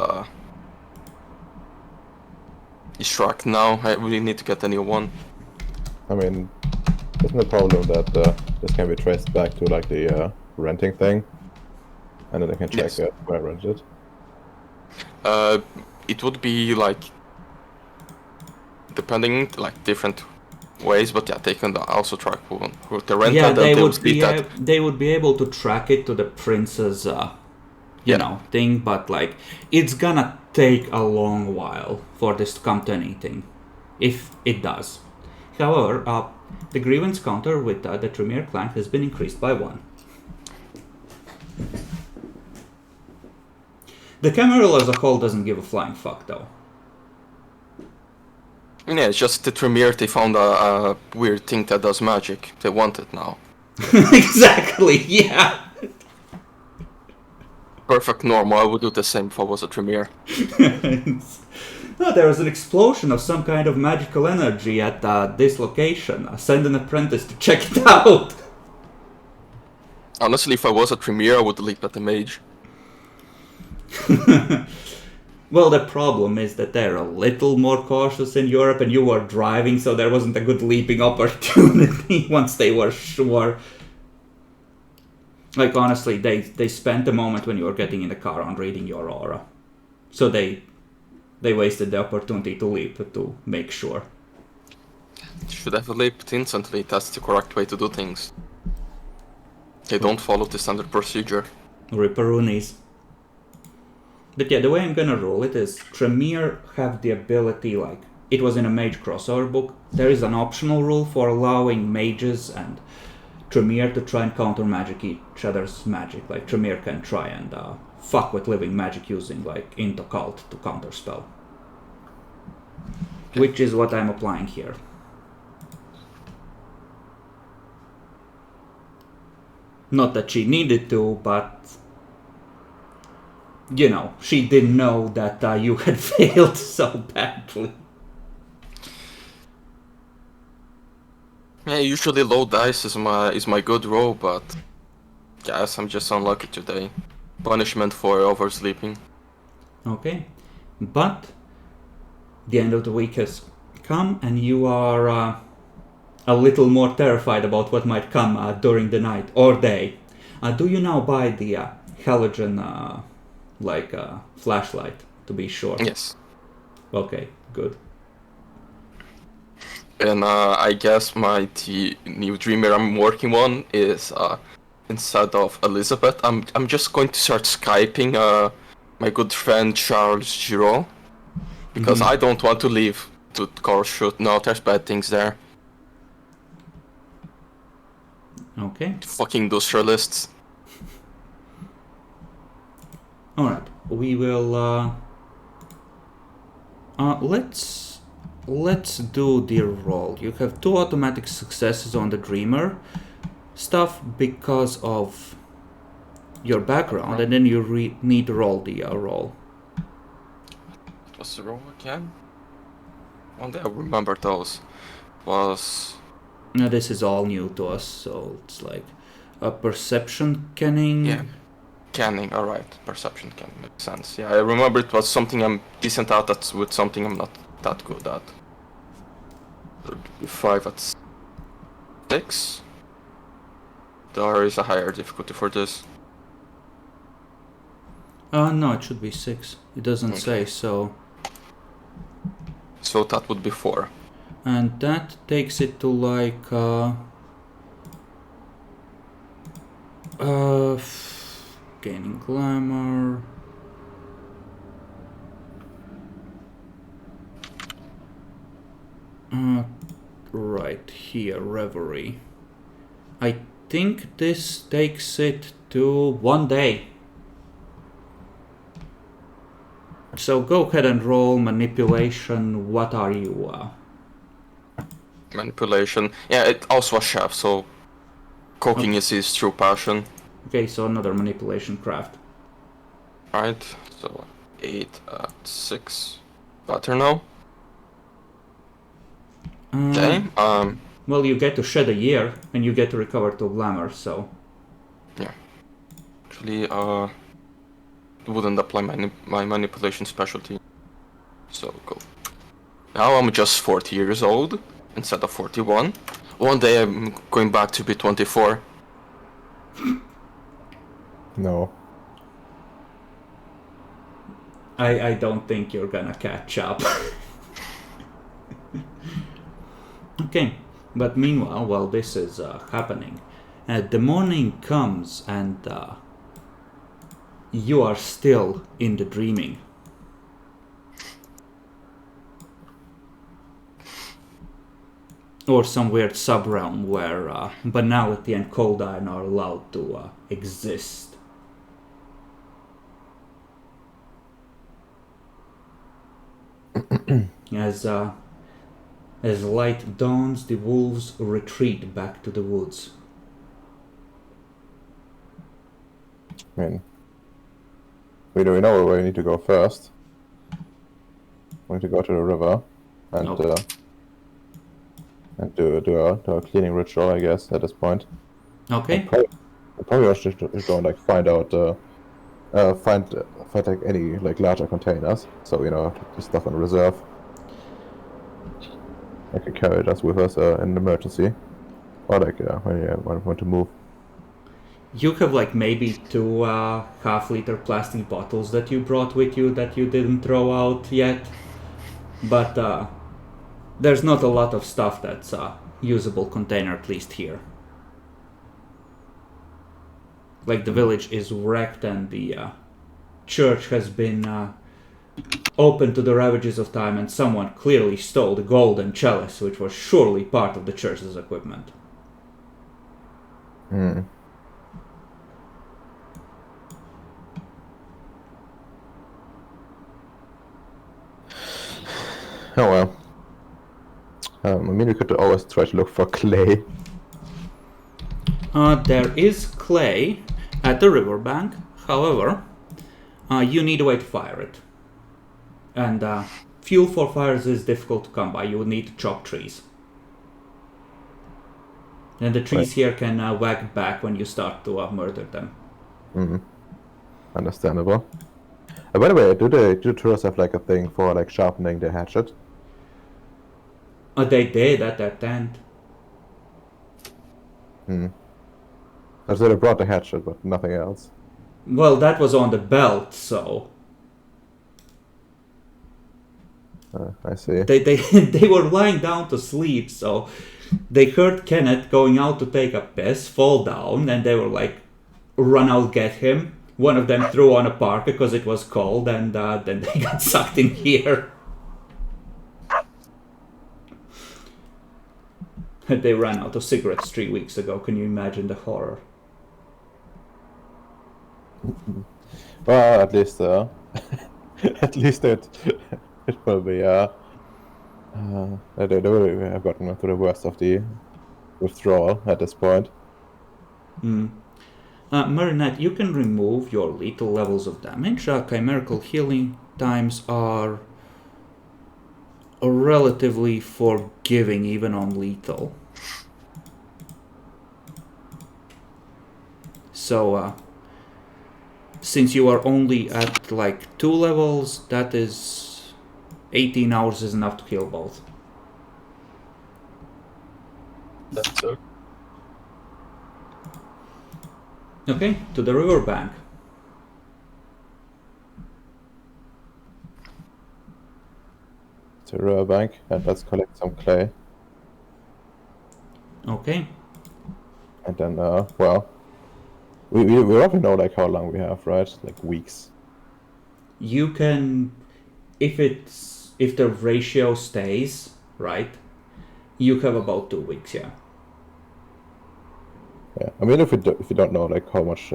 struck now. I really need to get a new one. I mean, isn't the problem that this can be traced back to like the renting thing, and then they can check Yes. where I rented? It would be like depending like different ways, but yeah, they can also track who the rental. Yeah, they would see be that. they would be able to track it to the prince's thing, but like it's gonna take a long while for this to come to anything, if it does. However, the grievance counter with the Tremere clan has been increased by 1. The Cameral as a whole doesn't give a flying fuck, though. Yeah, it's just the Tremere, they found a weird thing that does magic. They want it now. Exactly, yeah. Perfect normal, I would do the same if I was a Tremere. No, there was an explosion of some kind of magical energy at this location. Send an apprentice to check it out. Honestly, if I was a Tremere, I would leap at the mage. Well, the problem is that they're a little more cautious in Europe, and you were driving, so there wasn't a good leaping opportunity once they were sure. Like, honestly, they spent a moment when you were getting in the car on reading your aura. So they wasted the opportunity to leap to make sure. Should have leaped instantly, that's the correct way to do things. They don't follow the standard procedure. Ripperoonies. But yeah, the way I'm gonna roll it is Tremere have the ability, like, it was in a mage crossover book, there is an optional rule for allowing mages and Tremere to try and counter magic each other's magic. Like, Tremere can try and fuck with living magic using, like, Int Occult to counterspell. Which is what I'm applying here. Not that she needed to, but you know, she didn't know that you had failed so badly. Yeah, usually low dice is my good roll, but guess I'm just unlucky today. Punishment for oversleeping. Okay, but the end of the week has come, and you are a little more terrified about what might come during the night or day. Do you now buy the halogen flashlight, to be sure? Yes. Okay, good. And I guess the new dreamer I'm working on is instead of Elizabeth, I'm just going to start Skyping my good friend Charles Giraud. Because I don't want to leave to Corshut. No, there's bad things there. Okay. Fucking industrialists. Alright, we will let's do the roll. You have 2 automatic successes on the Dreamer stuff because of your background, and then you need to roll the roll. What's the roll again? One day I remember those. Was... Now this is all new to us, so it's like a perception canning. Yeah. Canning, alright. Perception can make sense. Yeah, I remember it was something I'm decent at, that's with something I'm not that good at. 5 at 6. There is a higher difficulty for this. No, it should be 6. It doesn't say, so... So that would be 4. And that takes it to like... gaining glamour... right here, reverie. I think this takes it to 1 day. So go ahead and roll manipulation. What are you? Manipulation. Yeah, it also a chef, so cooking is his true passion. Okay, so another manipulation craft. Right, so 8 at 6. Better now. Okay, Well, you get to shed a year, and you get to recover 2 glamour, so... Yeah. Actually, wouldn't apply my manipulation specialty. So, go. Now I'm just 40 years old, instead of 41. One day I'm going back to be 24. No. I don't think you're gonna catch up. Okay, but meanwhile, while this is happening, the morning comes and you are still in the dreaming. Or some weird sub-realm where banality and cold iron are allowed to exist. As light dawns, the wolves retreat back to the woods. I mean, we know where we need to go first. We need to go to the river and do a cleaning ritual, I guess, at this point. Okay. Probably just go and like find out, find like any like larger containers, so the stuff on reserve. I can carry that with us in an emergency, or like when we want to move. You have like maybe 2 half-liter plastic bottles that you brought with you that you didn't throw out yet, but there's not a lot of stuff that's a usable container, at least here. Like the village is wrecked and the church has been open to the ravages of time, and someone clearly stole the golden chalice, which was surely part of the church's equipment. Hmm. Oh well. I mean, we could always try to look for clay. There is clay at the riverbank. However, you need a way to fire it. And fuel for fires is difficult to come by. You will need to chop trees. And the trees here can whack back when you start to murder them. Mm-hmm. Understandable. By the way, do tourists have like a thing for like sharpening the hatchet? They did at that tent. Hmm. So they brought the hatchet, but nothing else. Well, that was on the belt, so... I see. They were lying down to sleep, so They heard Kenneth going out to take a piss, fall down, and they were like, run out, get him. One of them threw on a parka because it was cold, and then they got sucked in here. They ran out of cigarettes 3 weeks ago. Can you imagine the horror? Well, at least at least it will be they will have gotten to the worst of the withdrawal at this point. Marinette, you can remove your lethal levels of damage. Chimerical healing times are relatively forgiving even on lethal. So, since you are only at like 2 levels, that is 18 hours is enough to heal both. That's so. Okay, to the riverbank. To riverbank, and let's collect some clay. Okay. And then, well, we roughly know like how long we have, right? Like weeks. You can, if the ratio stays, right, you have about 2 weeks, yeah. Yeah, I mean, if we don't know like how much,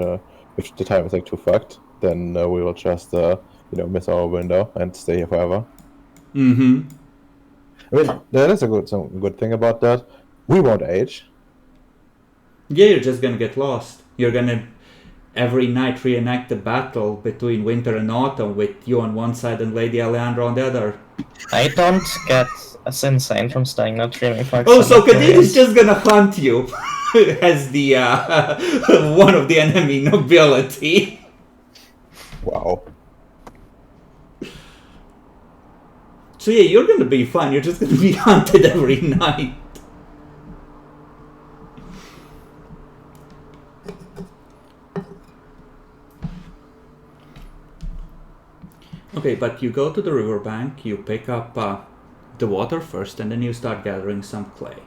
if the time is like too fucked, then we will just miss our window and stay here forever. Mm-hmm. I mean, there is some good thing about that. We won't age. Yeah, you're just gonna get lost. You're gonna every night reenact the battle between winter and autumn with you on one side and Lady Alejandra on the other. I don't get as insane from staying not dreaming for Oh, so extended Khadid is periods. just gonna hunt you as the one of the enemy nobility. Wow. So yeah, you're gonna be fine. You're just gonna be hunted every night. Okay, but you go to the riverbank, you pick up the water first, and then you start gathering some clay.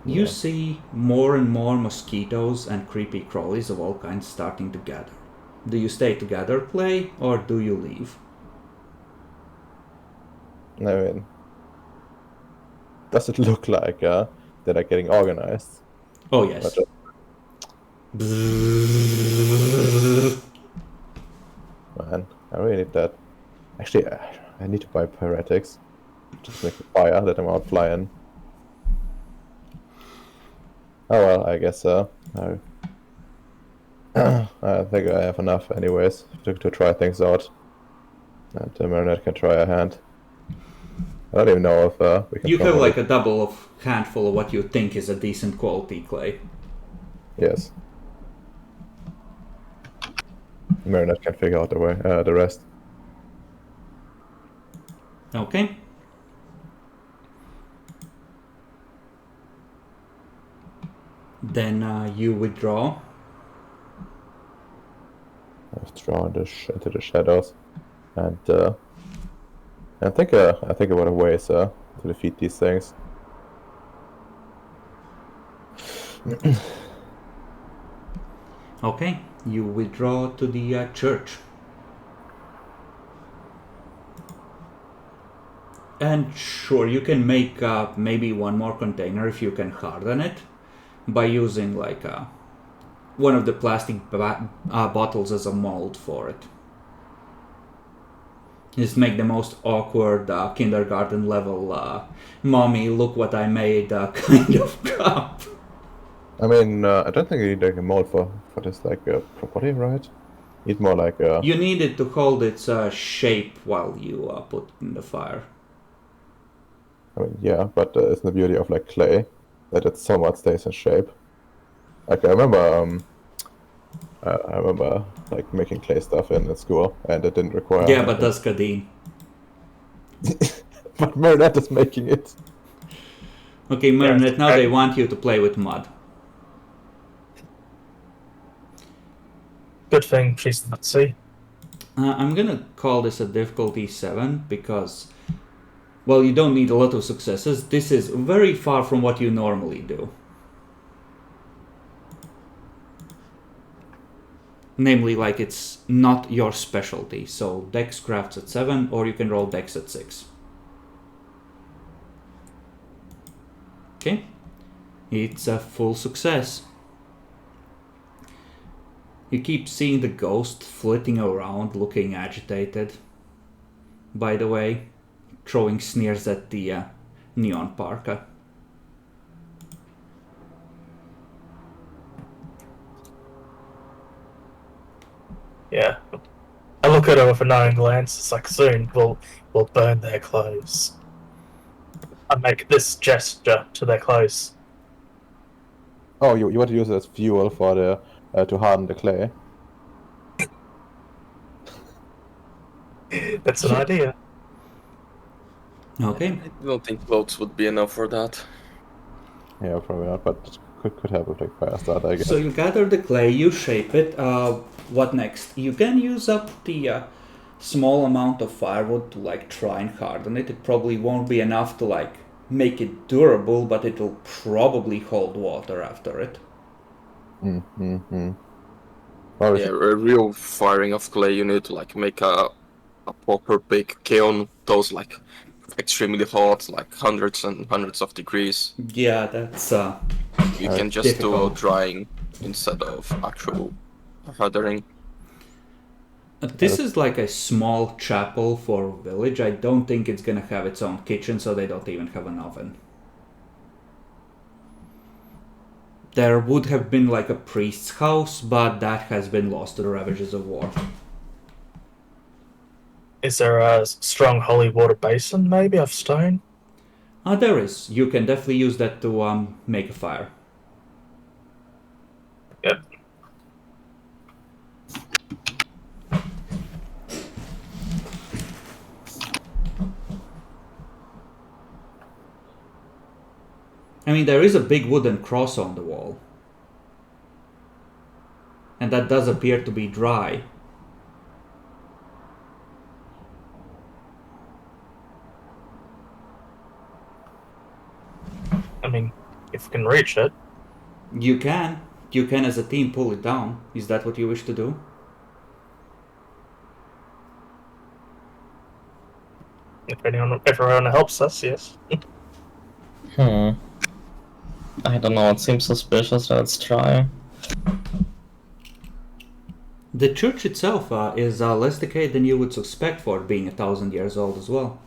You Yeah. see more and more mosquitoes and creepy crawlies of all kinds starting to gather. Do you stay to gather clay, or do you leave? I mean, does it look like that are getting organized? Oh, yes. But, man, I really need that. Actually, I need to buy pyretics. Just make a fire that I'm out flying. Oh well, I guess I think I have enough anyways to try things out. And Marinette can try a hand. I don't even know if we can. You have properly- like a double of handful of what you think is a decent quality clay. Yes. Marinette can figure out the rest. Okay. Then you withdraw. I've drawn into the shadows, and I think about ways to defeat these things. Okay, you withdraw to the church. And sure, you can make maybe one more container if you can harden it by using like one of the plastic bottles as a mold for it. Just make the most awkward kindergarten level mommy, look what I made kind of cup. I mean, I don't think you need like a mold for this like property, right? Need more like You need it to hold its shape while you put it in the fire. I mean, yeah, but it's the beauty of like clay that it somewhat stays in shape. Like I remember like making clay stuff in school, and it didn't require. Yeah, but does Kadeen. But Marinette is making it. Okay, Marinette, now I- they want you to play with mud. Good thing she's Nazi. I'm gonna call this a difficulty 7 because Well, you don't need a lot of successes. This is very far from what you normally do. Namely, like, it's not your specialty. So Dex crafts at 7, or you can roll Dex at 6. Okay. It's a full success. You keep seeing the ghost flitting around, looking agitated. By the way, throwing sneers at the neon parka. Yeah. I look at her with a knowing glance. It's like, soon we'll burn their clothes. I make this gesture to their clothes. Oh, you want to use it as fuel for the to harden the clay? That's an idea. Okay. I don't think votes would be enough for that. Yeah, probably not, but could help with like fire start, I guess. So you gather the clay, you shape it. What next? You can use up the small amount of firewood to like try and harden it. It probably won't be enough to like make it durable, but it will probably hold water after it. Or Yeah, a real firing of clay, you need to like make a proper big kiln, those like extremely hot, like hundreds and hundreds of degrees. Yeah, that's You can just difficult. do drying instead of actual hardening. This is like a small chapel for village. I don't think it's gonna have its own kitchen, so they don't even have an oven. There would have been like a priest's house, but that has been lost to the ravages of war. Is there a strong holy water basin, maybe, of stone? There is. You can definitely use that to make a fire. Yep. I mean, there is a big wooden cross on the wall. And that does appear to be dry. I mean, if we can reach it. You can. You can as a team pull it down. Is that what you wish to do? If everyone helps us, yes. I don't know, it seems suspicious. Let's try. The church itself is less decayed than you would suspect for it being 1,000 years old as well.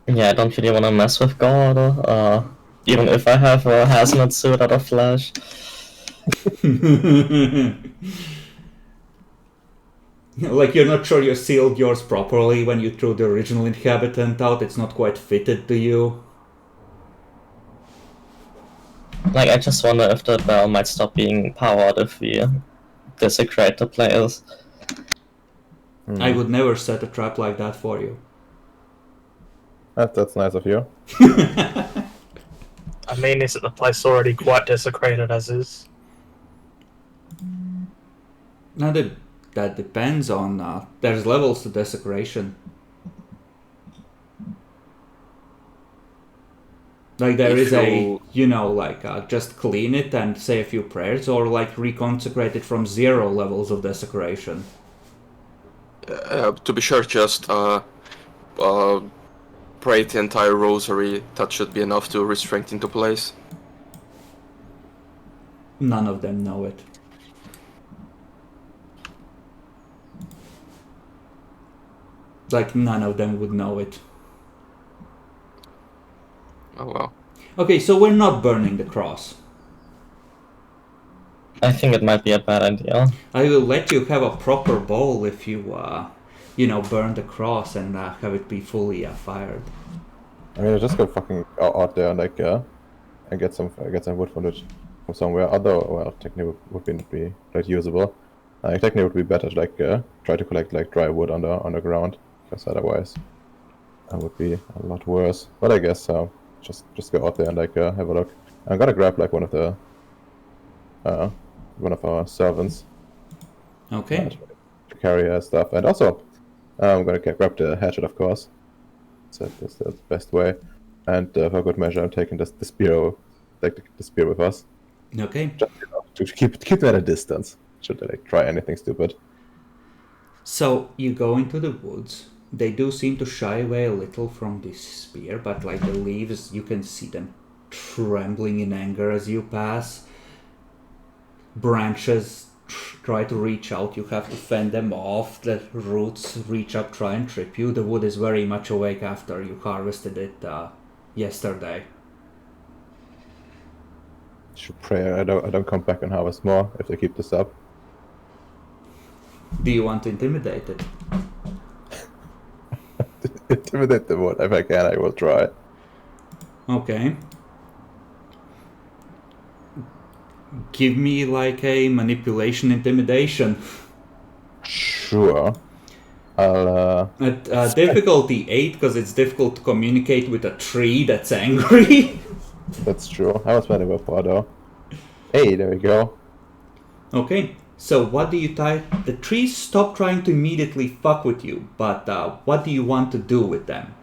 Yeah, I don't really want to mess with God, even if I have a hazmat suit out of flesh. Like, you're not sure you sealed yours properly when you threw the original inhabitant out. It's not quite fitted to you. Like, I just wonder if the bell might stop being powered if we desecrate the place. I would never set a trap like that for you. That's nice of you. I mean, isn't the place already quite desecrated as is? Now that depends on... there's levels to desecration. Like, there is a, just clean it and say a few prayers, or like reconsecrate it from 0 levels of desecration. To be sure, just pray the entire rosary. That should be enough to restrain it into place. None of them know it. Like, none of them would know it. Oh well. Okay, so we're not burning the cross. I think it might be a bad idea. I will let you have a proper bowl if you, burn the cross and have it be fully fired. I mean, just go fucking out there and like and get some wood from somewhere. Although, well, technically would be like usable. Technically would be better to like try to collect like dry wood underground, because otherwise that would be a lot worse. But I guess just go out there and like have a look. I'm gonna grab like one of our servants. Okay. To carry stuff, and also I'm gonna grab the hatchet, of course. That's the best way. And for good measure, I'm taking the spear, like the spear with us, Okay. just to keep them at a distance. Should they try anything stupid? So you go into the woods. They do seem to shy away a little from this spear, but like the leaves, you can see them trembling in anger as you pass. Branches try to reach out, you have to fend them off. The roots reach up, try and trip you. The wood is very much awake after you harvested it yesterday. Should pray I don't come back and harvest more if they keep this up. Do you want to intimidate it? Intimidate the wood if I can. I will try. Okay. Give me like a manipulation intimidation. Sure. I'll At difficulty 8, because it's difficult to communicate with a tree that's angry. That's true. I was ready before though. Hey, there we go. Okay, so what do you type? The trees stop trying to immediately fuck with you, but what do you want to do with them?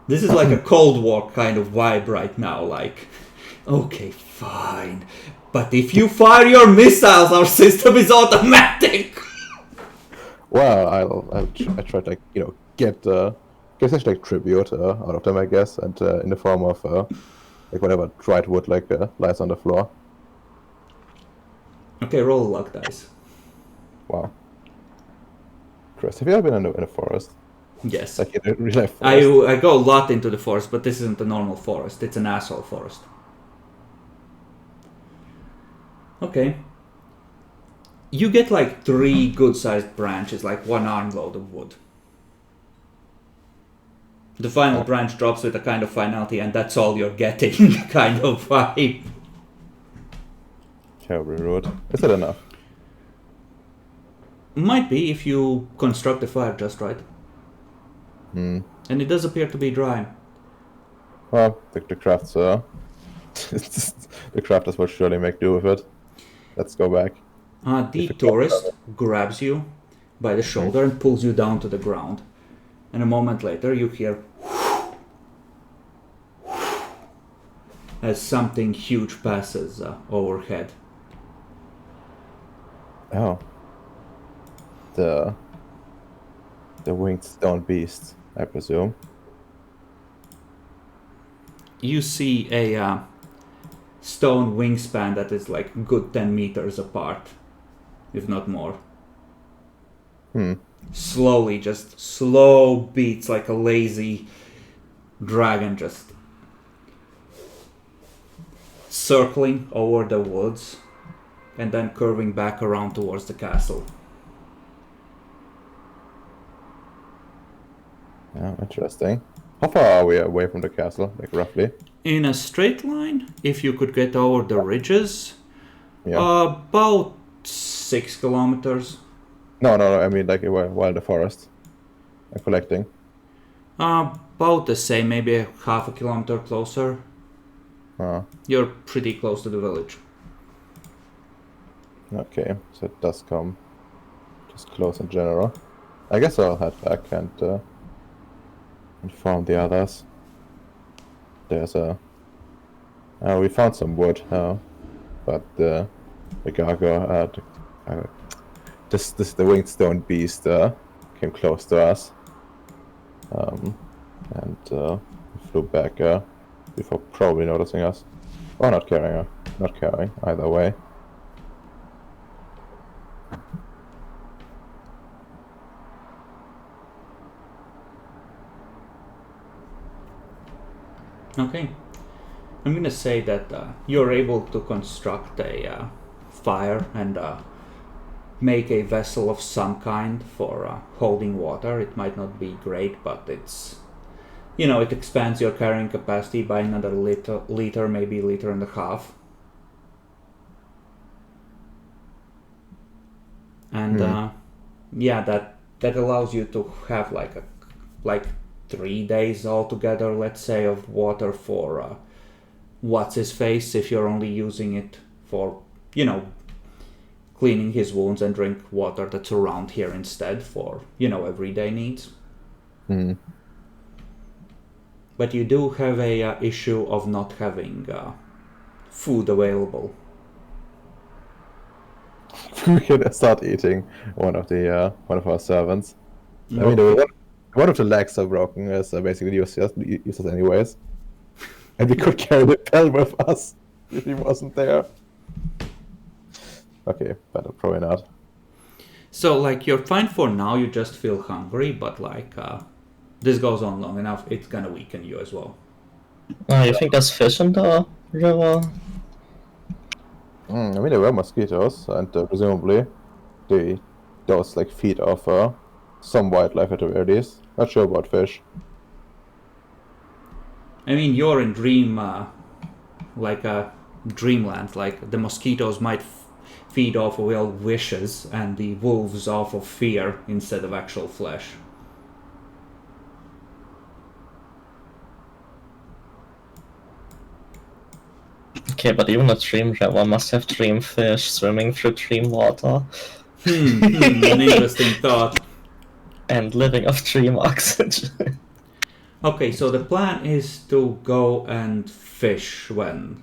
This is like a Cold War kind of vibe right now, like, okay, fine, but if you fire your missiles, our system is automatic! Well, I try to get essentially tribute out of them, I guess, and in the form of like whatever dried wood lies on the floor. Okay, roll a luck dice. Wow. Chris, have you ever been in a forest? Yes. Like in a real life forest? I go a lot into the forest, but this isn't a normal forest. It's an asshole forest. Okay. You get like 3 good-sized branches, like 1 armload of wood. The final branch drops with a kind of finality, and that's all you're getting, kind of vibe. Terribly rude. Is it enough? Might be if you construct the fire just right. Hmm. And it does appear to be dry. Well, the crafts the crafters will surely make do with it. Let's go back. The tourist grabs you by the shoulder and pulls you down to the ground. And a moment later you hear as something huge passes overhead. Oh. The winged stone beast, I presume. You see a stone wingspan that is like a good 10 meters apart, if not more. Slowly, just slow beats like a lazy dragon, just circling over the woods and then curving back around towards the castle. Yeah, interesting. How far are we away from the castle, like roughly? In a straight line, if you could get over the ridges, Yeah. about 6 kilometers. No, I mean like while in the forest. I'm collecting. About the same, maybe a half a kilometer closer. You're pretty close to the village. Okay, so it does come just close in general. I guess I'll head back and inform the others. There's we found some wood, but the gargoyle, the winged stone beast came close to us, and flew back before probably noticing us, or not caring either way. Okay. I'm gonna say that you're able to construct a fire and make a vessel of some kind for holding water. It might not be great, but it's, it expands your carrying capacity by another liter, maybe a liter and a half. And that allows you to have like 3 days altogether, let's say, of water for what's his face, if you're only using it for cleaning his wounds, and drink water that's around here instead for everyday needs. Hmm. But you do have a issue of not having food available. We can start eating one of our servants. I mean, Okay. one of the legs are broken, is basically useless anyways. And we could carry the bell with us if he wasn't there. Okay, but probably not. So, like, you're fine for now, you just feel hungry, but, like, this goes on long enough, it's gonna weaken you as well. You think there's fish in the river? I mean, there were mosquitoes, and presumably those like feed off some wildlife at the very least. Not sure about fish. I mean, you're in dreamland, like, the mosquitoes might feed off of your wishes, and the wolves off of fear instead of actual flesh. Okay, but even a dream river must have dream fish swimming through dream water An interesting thought. and living off dream oxygen. Okay, so the plan is to go and fish when?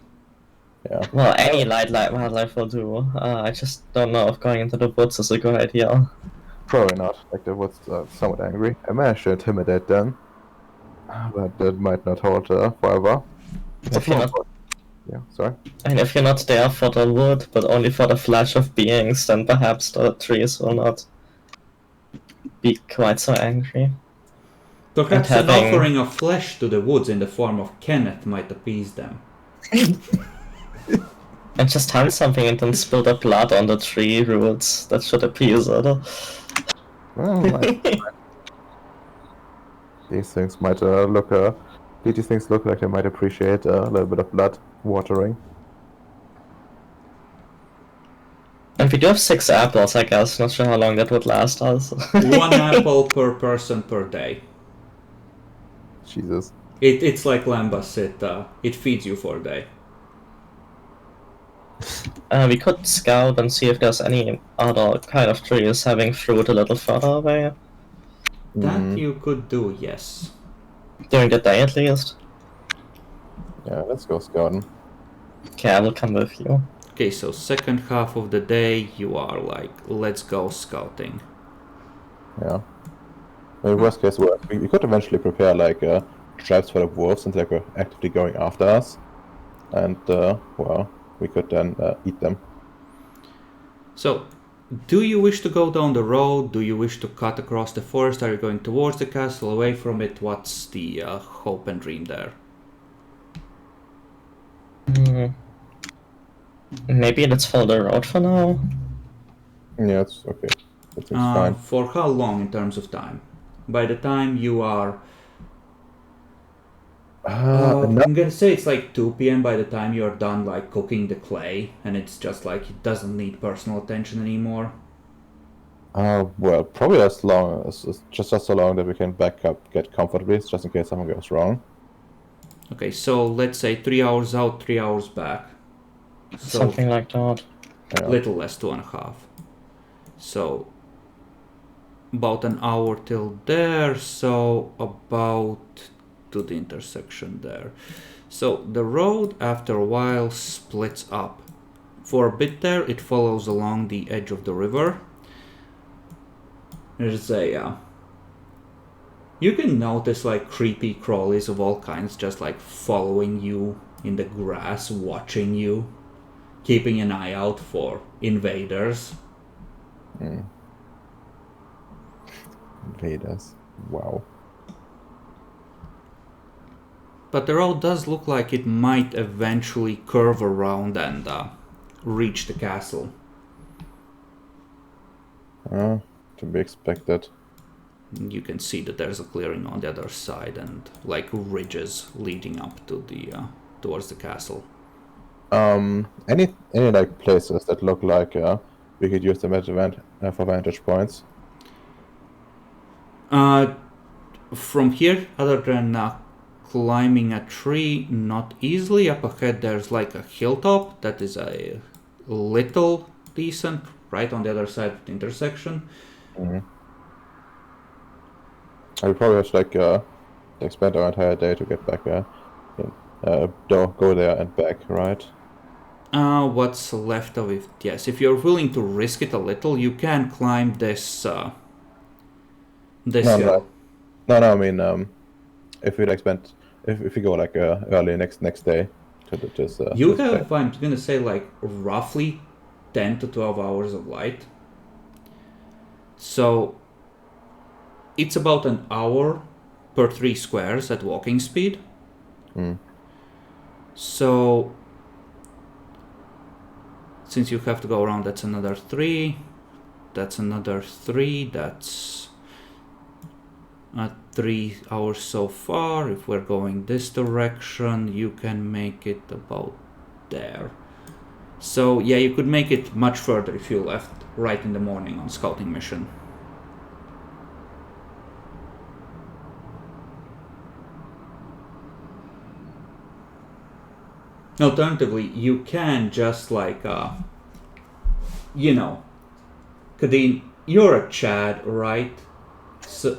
Yeah. Well, any wildlife will do. I just don't know if going into the woods is a good idea. Probably not. Like, they was somewhat angry. I managed to intimidate them, but that might not hold forever. If you're not, Yeah, sorry. and if you're not there for the wood, but only for the flesh of beings, then perhaps the trees will not be quite so angry. Perhaps And an having- offering of flesh to the woods in the form of Kenneth might appease them. And just hunt something and then spill the blood on the tree roots. That should appease it. Well, these things might these things look like they might appreciate a little bit of blood watering. And we do have 6 apples, I guess. Not sure how long that would last us. 1 apple per person per day. Jesus. It's like lambas, it feeds you for a day. We could scout and see if there's any other kind of trees having fruit a little further away. That you could do, yes. During the day at least. Yeah, let's go scouting. Okay, I will come with you. Okay, so second half of the day you are like, let's go scouting. Yeah. I mean, worst case, we could eventually prepare like traps for the wolves since they're actively going after us, and well, we could then eat them. So, do you wish to go down the road? Do you wish to cut across the forest? Are you going towards the castle, away from it? What's the hope and dream there? Maybe let's follow the road for now. Yeah, it's okay. That seems fine. For how long in terms of time? By the time you are... I'm gonna say it's like 2 p.m. by the time you're done like cooking the clay, and it's just like it doesn't need personal attention anymore. Well, probably as long as just so long that we can back up, get comfortably, just in case something goes wrong. Okay, so let's say 3 hours out, 3 hours back. So Something like that. Yeah. little less, 2.5. So about an hour till there, so about to the intersection there. So the road after a while splits up. For a bit there it follows along the edge of the river. There's a you can notice like creepy crawlies of all kinds just like following you in the grass, watching you, keeping an eye out for invaders. Invaders. Wow. But the road does look like it might eventually curve around and reach the castle. To be expected. You can see that there's a clearing on the other side and like ridges leading up to the towards the castle. Any like places that look like we could use them for vantage points? From here, other than climbing a tree, not easily. Up ahead there's like a hilltop that is a little decent, right on the other side of the intersection. I probably have to like spend our entire day to get back there. Go there and back, right? What's left of it? Yes, if you're willing to risk it a little, you can climb this No, hill. no. I mean, if we if we go like early next day to this. You this place. have, I'm gonna say, like roughly 10 to 12 hours of light. So it's about an hour per 3 squares at walking speed. So since you have to go around, that's another 3. That's another 3. That's 3 hours so far. If we're going this direction, you can make it about there. So yeah, you could make it much further if you left right in the morning on scouting mission. Alternatively, you can just like, Kadeen, you're a Chad, right? So,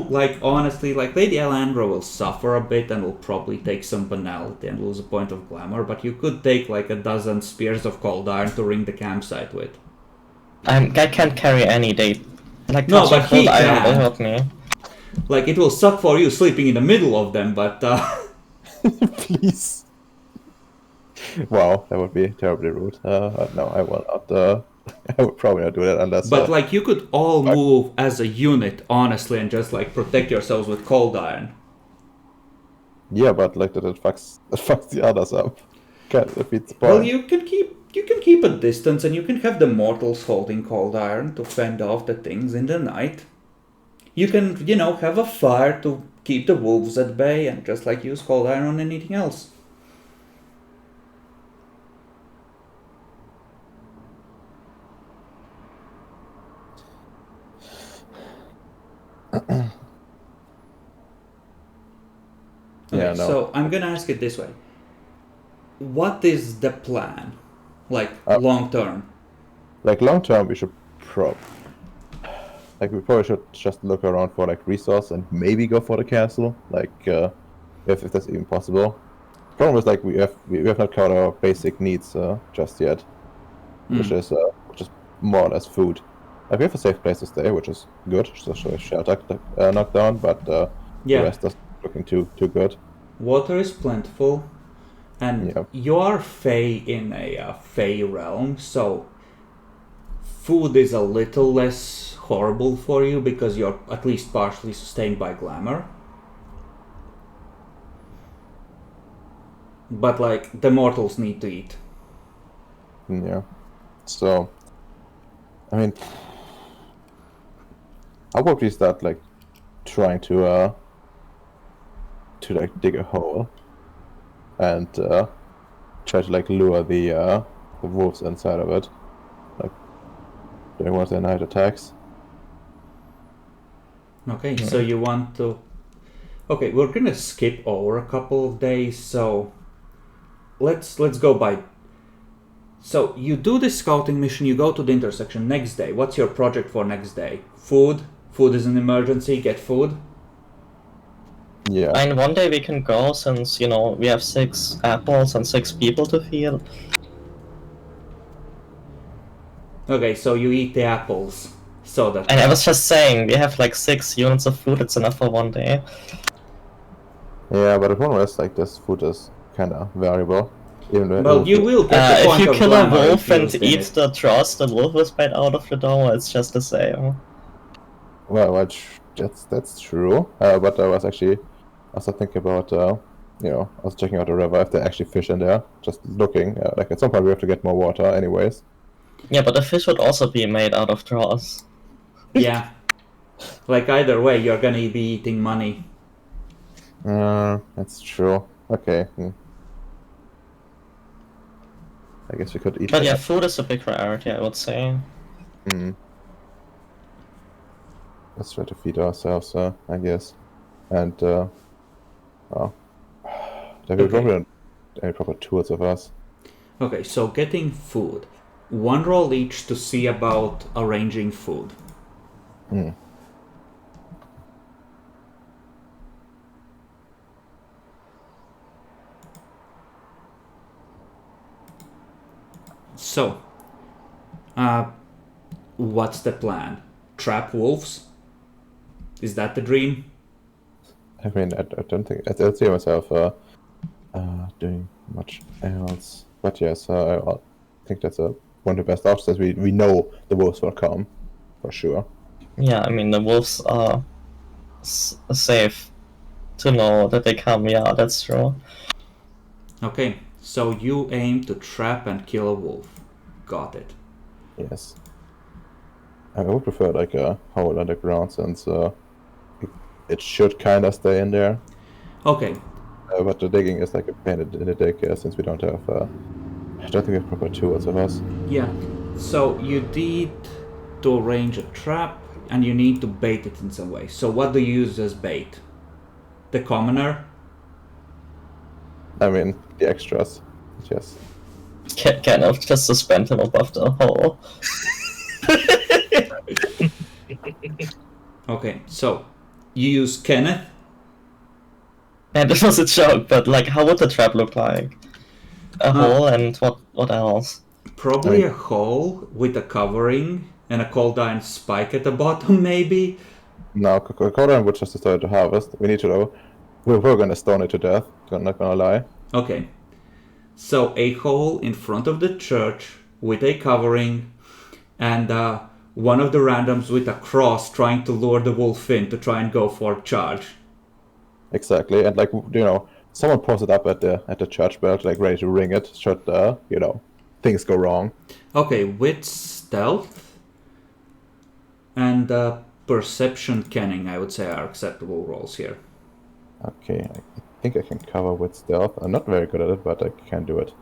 like, honestly, like, Lady Alandra will suffer a bit and will probably take some banality and lose a point of glamour, but you could take, like, a dozen spears of cold iron to ring the campsite with. I can't carry any day. Like, No, touching but he cold iron will can. help me. Like, it will suck for you sleeping in the middle of them, but, Please. Wow, that would be terribly rude. No, I will not. I would probably not do that unless. But, like, you could all move as a unit, honestly, and just, like, protect yourselves with cold iron. Yeah, but like that fucks the others up. Can't defeat the point. Well, you can keep a distance, and you can have the mortals holding cold iron to fend off the things in the night. You can, have a fire to keep the wolves at bay, and just like use cold iron on anything else. Yeah, Okay, no. so I'm gonna ask it this way. What is the plan? Like, Uh, long term? Like long term, we should we probably should just look around for like resource and maybe go for the castle. Like, if that's even possible. Problem is like we have not covered our basic needs just yet, which is more or less food. Like, we have a safe place to stay, which is good. So shelter knocked down, but the rest is looking too good. Water is plentiful, and Yeah. you are Fey in a Fey realm, so food is a little less horrible for you because you're at least partially sustained by glamour. But, like, the mortals need to eat. Yeah. So, I mean, how about we start like trying to like dig a hole and try to like lure the wolves inside of it, like during one of their night attacks. Okay, so you want to... Okay, we're gonna skip over a couple of days, so let's go by... So you do this scouting mission, you go to the intersection. Next day, what's your project for next day? Food? Food is an emergency, get food. Yeah. And one day we can go since, we have 6 apples and 6 people to feed. Okay, so you eat the apples. So that... And I was just saying, we have like 6 units of food, it's enough for one day. Yeah, but the problem is like this food is kind of variable. Well, you will get the point if you of kill a glamour wolf and infused in eat it. the dross the wolf was bite out of the dough, it's just the same. Well, that's true. But I was also thinking about I was checking out the river if there are actually fish in there. Just looking. Like at some point we have to get more water, anyways. Yeah, but the fish would also be made out of dross. Yeah. Like, either way, you're gonna be eating money. That's true. Okay. I guess we could eat But that. yeah, food is a big priority, I would say. Let's try to feed ourselves, I guess. And, there we probably don't have any proper tools of us. Okay, so getting food. 1 roll each to see about arranging food. So, what's the plan? Trap wolves? Is that the dream? I mean, I don't think I don't see myself doing much else. But yes, I think that's one of the best options. We know the wolves will come, for sure. Yeah, I mean, the wolves are safe to know that they come. Yeah, that's true. Okay, so you aim to trap and kill a wolf. Got it. Yes. I would prefer like a hole underground since it should kind of stay in there. Okay, But the digging is like a pain in the dick since we don't have. I don't think we have proper tools of us. yeah. So you need to arrange a trap and you need to bait it in some way. So what do you use as bait? The commoner? I mean, the extras. Yes. Kind of just suspend him above the hole. Okay, so you use Kenneth. And it was a joke, but like, how would the trap look like? A hole and what else? Probably a hole with a covering and a cold iron spike at the bottom, maybe. No, Coda would just start to harvest. We need to know. We're gonna stone it to death. I'm not gonna lie. Okay. So a hole in front of the church with a covering and one of the randoms with a cross trying to lure the wolf in to try and go for charge. Exactly, and like someone pulls it up at the church bell, like ready to ring it. Should things go wrong? Okay, with stealth and perception canning, I would say are acceptable rolls here. Okay, I think I can cover with stealth. I'm not very good at it, but I can do it.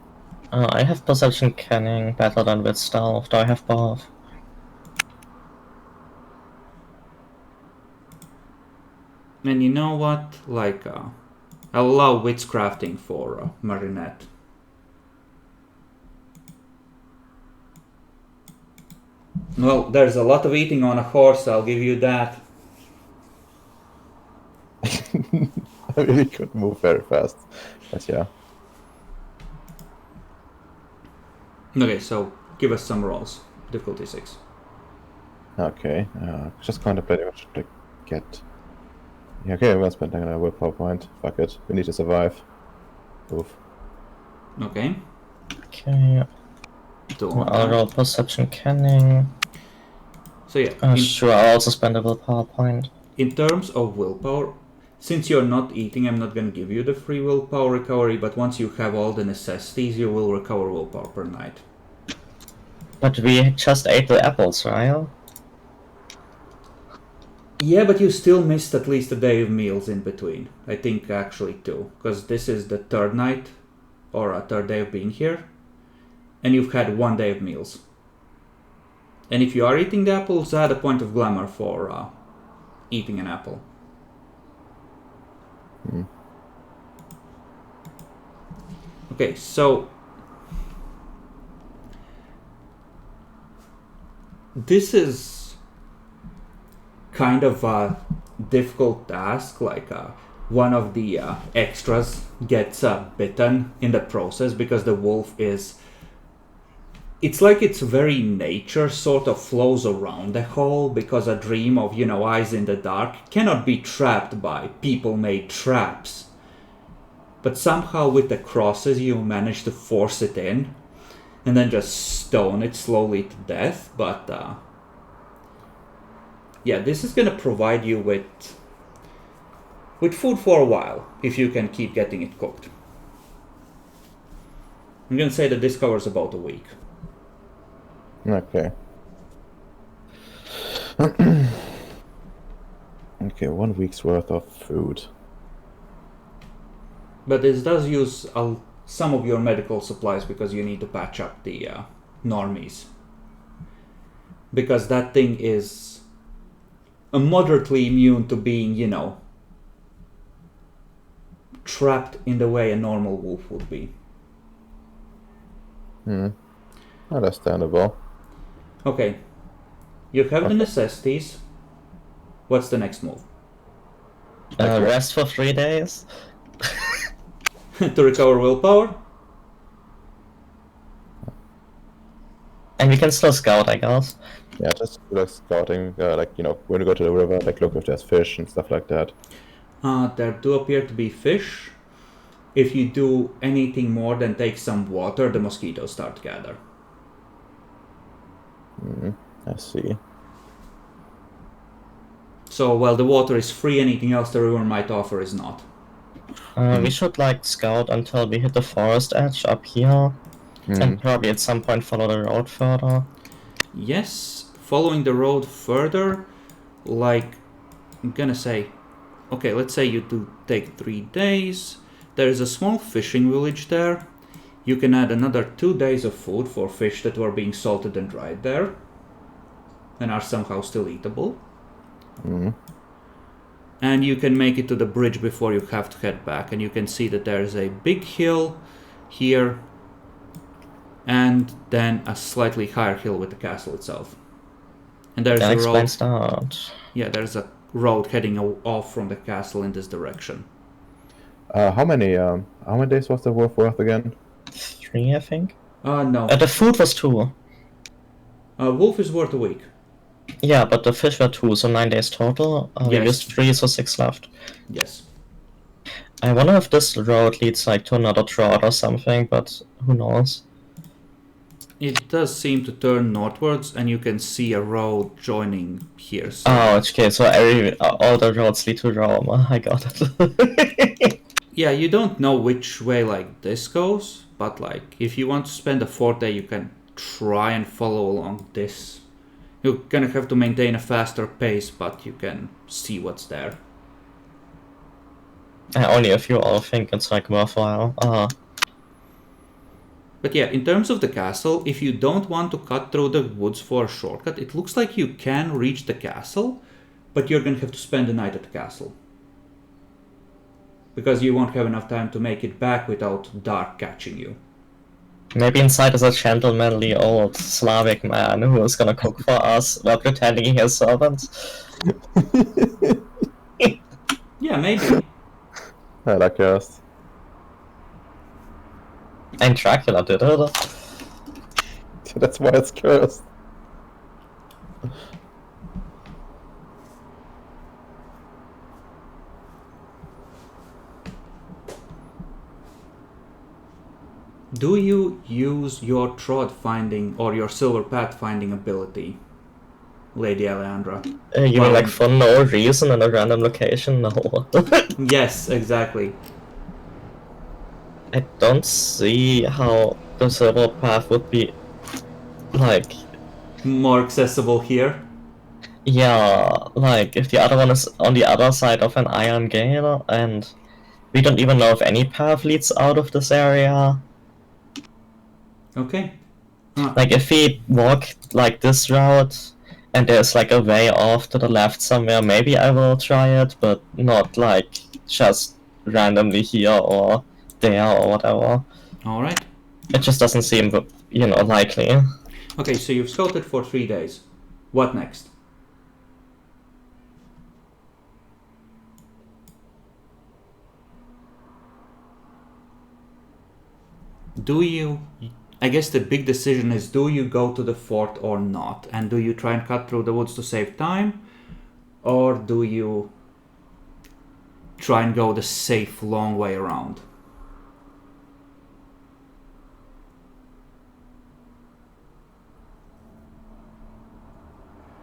I have perception canning better than with stealth. Do I have both? And you know what? Like, I'll allow witchcrafting for Marinette. Well, there's a lot of eating on a horse, I'll give you that. I really could move very fast, but yeah. Okay, so give us some rolls. Difficulty 6. Okay, just contemplating what should I get. Yeah, okay, I'm gonna spend another willpower point. Fuck it, we need to survive. Oof. Okay. Okay. I'll roll perception canning. So yeah, sure, I'll also spend a willpower point. In terms of willpower, since you're not eating, I'm not going to give you the free willpower recovery, but once you have all the necessities, you will recover willpower per night. But we just ate the apples, right? Yeah, but you still missed at least a day of meals in between. I think actually 2, because this is the third night, or a third day of being here, and you've had 1 day of meals. And if you are eating the apples, add a point of glamour for eating an apple. Okay, so this is kind of a difficult task. Like one of the extras gets bitten in the process because the wolf is... It's like its very nature sort of flows around the hole, because a dream of, eyes in the dark cannot be trapped by people-made traps. But somehow with the crosses you manage to force it in and then just stone it slowly to death. But yeah, this is gonna provide you with food for a while if you can keep getting it cooked. I'm gonna say that this covers about a week. Okay. Okay, 1 week's worth of food. But this does use some of your medical supplies because you need to patch up the normies. Because that thing is moderately immune to being, trapped in the way a normal wolf would be. Understandable. Okay. You have the necessities. What's the next move? Rest for 3 days? To recover willpower? And we can still scout, I guess. Yeah, just like scouting, when you go to the river, like look if there's fish and stuff like that. There do appear to be fish. If you do anything more than take some water, the mosquitoes start to gather. I see. So while the water is free, anything else the river might offer is not. We should like scout until we hit the forest edge up here, and probably at some point follow the road further. Yes, following the road further, like, I'm gonna say, okay, let's say you do take 3 days. There is a small fishing village there. You can add another 2 days of food for fish that were being salted and dried there, and are somehow still eatable. And you can make it to the bridge before you have to head back, and you can see that there is a big hill here, and then a slightly higher hill with the castle itself. And there's a road. That. Yeah, there's a road heading off from the castle in this direction. How many days was the wolf worth again? 3, I think. No. The food was 2. Wolf is worth a week. Yeah, but the fish were 2, so 9 days total. We Yes. used 3, so 6 left. Yes. I wonder if this road leads like to another drought or something, but who knows? It does seem to turn northwards, and you can see a road joining here. So Oh, okay, so all the roads lead to Rome. I got it. yeah, you don't know which way like this goes, but like if you want to spend a 4th day, you can try and follow along this. You're gonna have to maintain a faster pace, but you can see what's there. Only if you all think it's like worthwhile. But yeah, in terms of the castle, if you don't want to cut through the woods for a shortcut, it looks like you can reach the castle, but you're gonna have to spend the night at the castle. Because you won't have enough time to make it back without dark catching you. Maybe inside is a gentlemanly old Slavic man who is gonna cook for us while pretending he has servants. Yeah, maybe. I like yours. And Dracula did it. That's why it's cursed. Do you use your Trod finding or your Silver Path finding ability, Lady Alejandra? You Well, mean like for no reason in a random location? No. Yes, exactly. I don't see how the Silver Path would be like. More accessible here. Yeah, like if the other one is on the other side of an iron gate, and we don't even know if any path leads out of this area. Okay. Like if we walk like this route and there's like a way off to the left somewhere, maybe I will try it, but not like just randomly here or there or whatever. Alright. It just doesn't seem, likely. Okay, so you've scouted for 3 days. What next? I guess the big decision is, do you go to the fort or not? And do you try and cut through the woods to save time? Or do you try and go the safe long way around?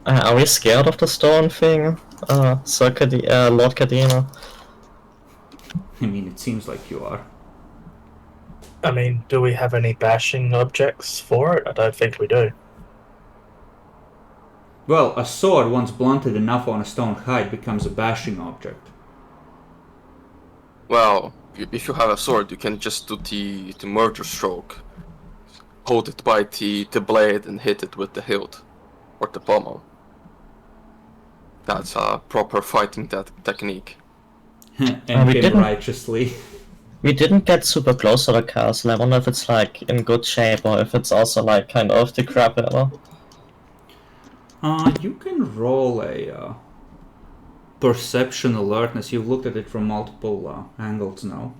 Are we scared of the stone thing, Lord Cadena? I mean, it seems like you are. I mean, do we have any bashing objects for it? I don't think we do. Well, a sword once blunted enough on a stone hide becomes a bashing object. Well, if you have a sword, you can just do the murder stroke. Hold it by the blade and hit it with the hilt or the pommel. That's a proper fighting technique. And we him didn't- righteously. We didn't get super close to the castle. I wonder if it's like in good shape or if it's also like kind of decrepit. You can roll a perception alertness. You've looked at it from multiple angles now.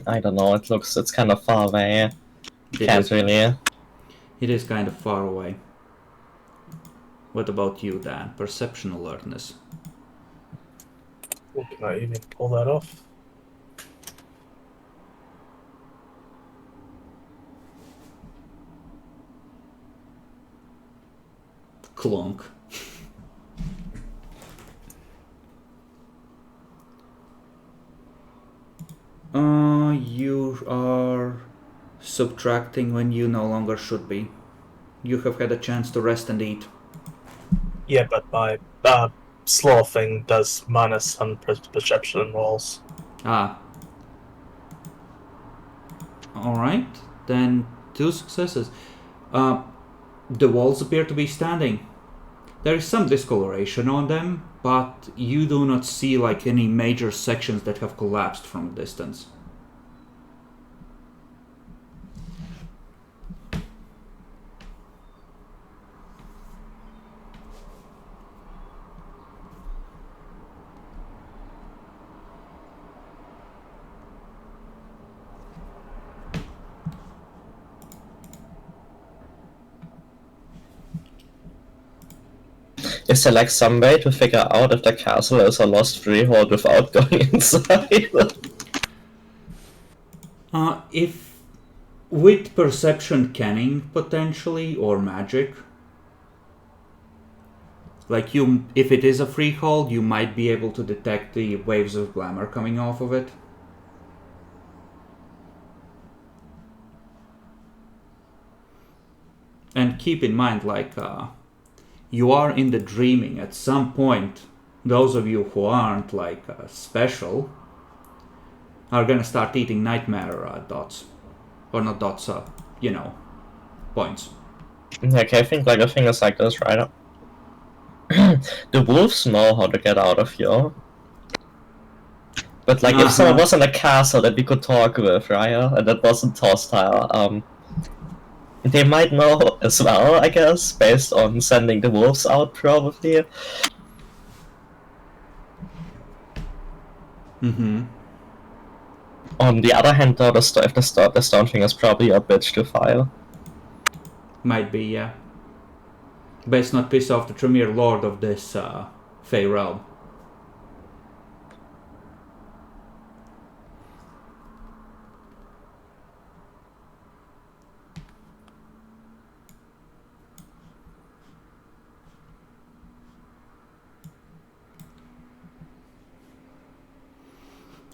I don't know, it's kind of far away. It Can't is- really. It is kind of far away. What about you, Dan? Perception alertness. Well, can I even pull that off? Clonk. You are subtracting when you no longer should be. You have had a chance to rest and eat. Yeah, but my slow thing does minus some perception rolls. Ah. Alright, then 2 successes. The walls appear to be standing. There is some discoloration on them, but you do not see like any major sections that have collapsed from a distance. Is there like some way to figure out if the castle is a lost freehold without going inside? If with perception canning potentially or magic, like you, if it is a freehold, you might be able to detect the waves of glamour coming off of it. And keep in mind, like, you are in the dreaming. At some point, those of you who aren't, like, special are gonna start eating nightmare dots. Or not dots, points. Okay, I think like the thing is like this, right? The wolves know how to get out of here. But like if someone was in a castle that we could talk with, right? And that wasn't hostile, they might know as well, I guess, based on sending the wolves out, probably. Mm-hmm. On the other hand, though, the stone thing is probably a bitch to file. Might be, yeah. Best not piss off the Tremere Lord of this Fey realm.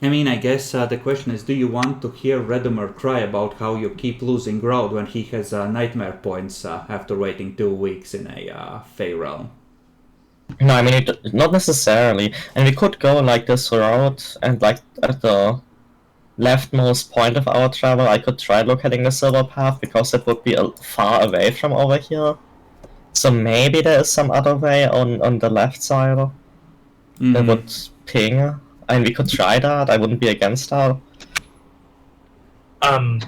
I mean, I guess the question is, do you want to hear Redemer cry about how you keep losing growth when he has nightmare points after waiting 2 weeks in a Fey realm? No, I mean, not necessarily. And we could go like this route, and like at the leftmost point of our travel, I could try locating the silver path, because it would be far away from over here. So maybe there is some other way on the left side that would ping. And we could try that. I wouldn't be against that. I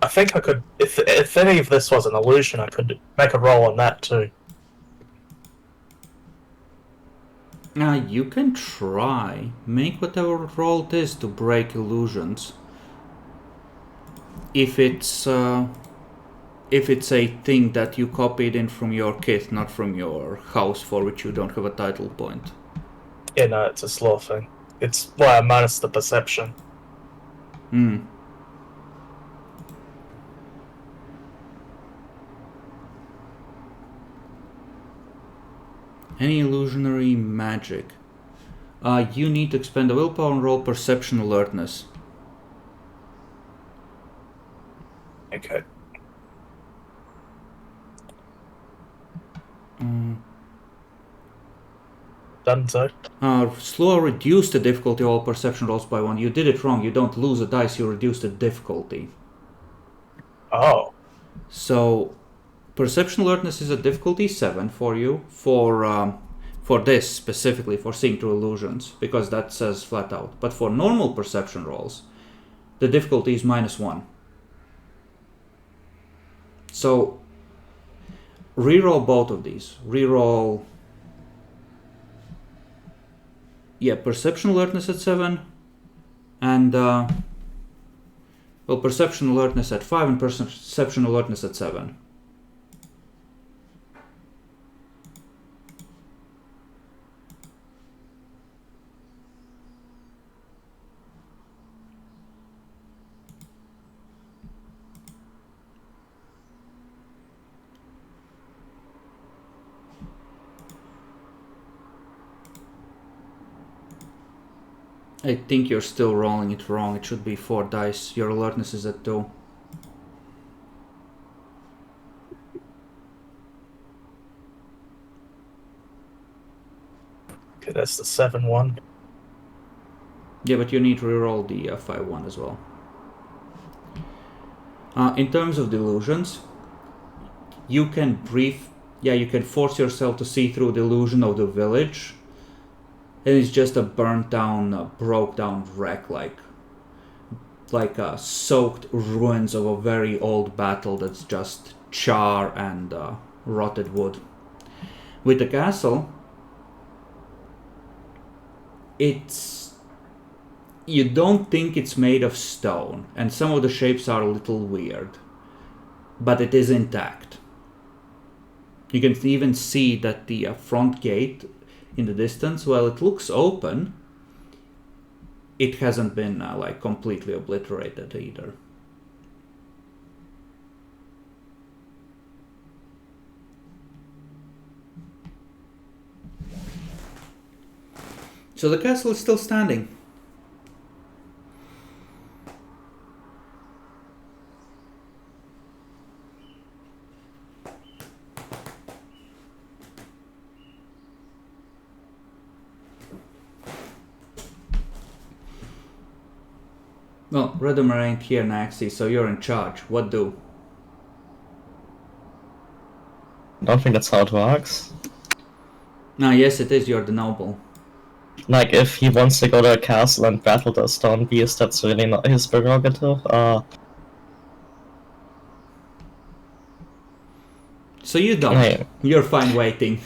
think I could, if any of this was an illusion, I could make a roll on that too. You can try. Make whatever roll it is to break illusions. If it's a thing that you copied in from your kit, not from your house, for which you don't have a title point. Yeah, no, it's a slow thing. It's why I minus the perception. Any illusionary magic. You need to expend a willpower and roll perception alertness. Okay. Done so. Slow reduce the difficulty of all perception rolls by 1. You did it wrong. You don't lose a dice, you reduce the difficulty. Oh. So, perception alertness is a difficulty 7 for you, for this specifically, for seeing through illusions, because that says flat out. But for normal perception rolls, the difficulty is -1. So, reroll both of these. Reroll. Yeah, perception alertness at 7, and Well, perception alertness at 5 and perception alertness at 7. I think you're still rolling it wrong. It should be 4 dice. Your alertness is at 2. Okay, that's the 7-1. Yeah, but you need to reroll the 5-1 as well. In terms of delusions, you can you can force yourself to see through the illusion of the village. And it's just a burnt down, broke down wreck, like soaked ruins of a very old battle that's just char and rotted wood. With the castle, you don't think it's made of stone, and some of the shapes are a little weird, but it is intact. You can even see that the front gate in the distance, while it looks open, it hasn't been completely obliterated either. So the castle is still standing. Well, Redemar ain't here, Naxi, so you're in charge. What do? I don't think that's how it works. No, yes it is, you're the noble. Like, if he wants to go to a castle and battle the stone beast, that's really not his prerogative. So you don't. Right. You're fine waiting.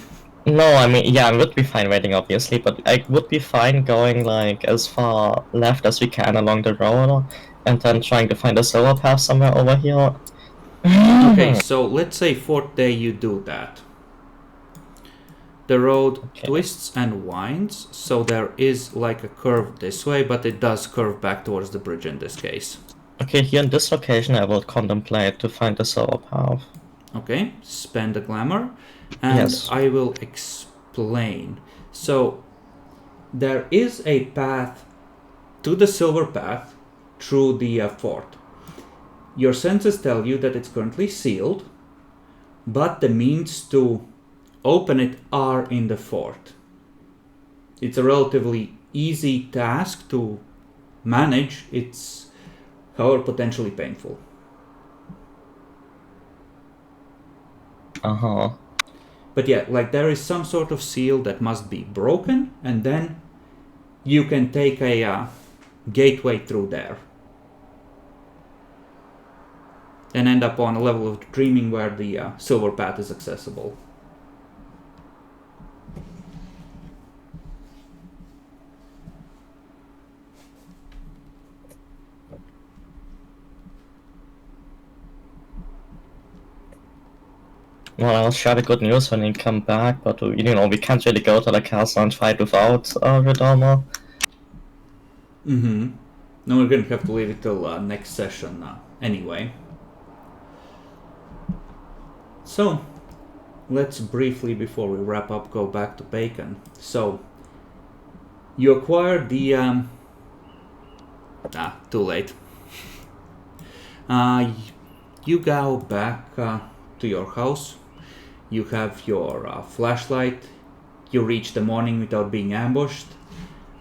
No, I mean, yeah, I would be fine waiting, obviously, but I would be fine going, like, as far left as we can along the road, and then trying to find a silver path somewhere over here. Okay, so let's say 4th day you do that. The road twists and winds, so there is like a curve this way, but it does curve back towards the bridge in this case. Okay, here in this location I will contemplate to find the silver path. Okay, spend the glamour, and Yes. I will explain. So, there is a path to the silver path through the fort. Your senses tell you that it's currently sealed, but the means to open it are in the fort. It's a relatively easy task to manage. It's, however, potentially painful. Uh-huh. But yeah, like there is some sort of seal that must be broken, and then you can take a gateway through there. And end up on a level of dreaming where the silver path is accessible. Well, I'll share the good news when we come back, but you know, we can't really go to the castle and fight without Redoma. Mm-hmm. No, we're gonna have to leave it till next session anyway. So, let's briefly, before we wrap up, go back to Bacon. So, you acquired the... too late. You go back to your house. You have your flashlight. You reach the morning without being ambushed.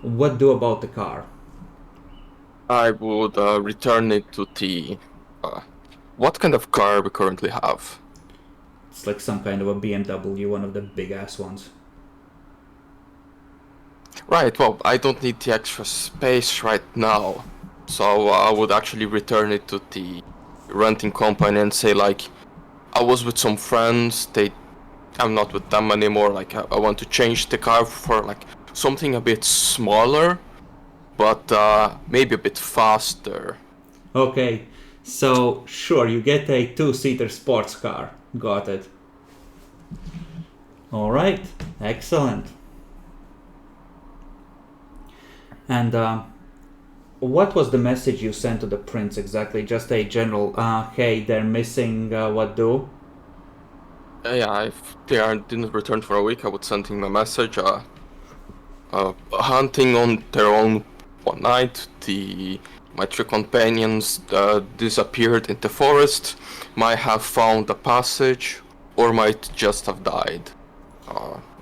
What do about the car? I would return it to the... what kind of car we currently have? It's like some kind of a BMW, one of the big-ass ones. Right, well, I don't need the extra space right now. So I would actually return it to the renting company and say, like, I was with some friends, I'm not with them anymore, like, I want to change the car for, like, something a bit smaller, but maybe a bit faster. Okay, So, sure, you get a 2-seater sports car. Got it. Alright, excellent. And what was the message you sent to the prince exactly? Just a general, hey, they're missing what do? Yeah, if they didn't return for a week, I would send him a message. Hunting on their own one night, my 3 companions disappeared in the forest, might have found a passage, or might just have died.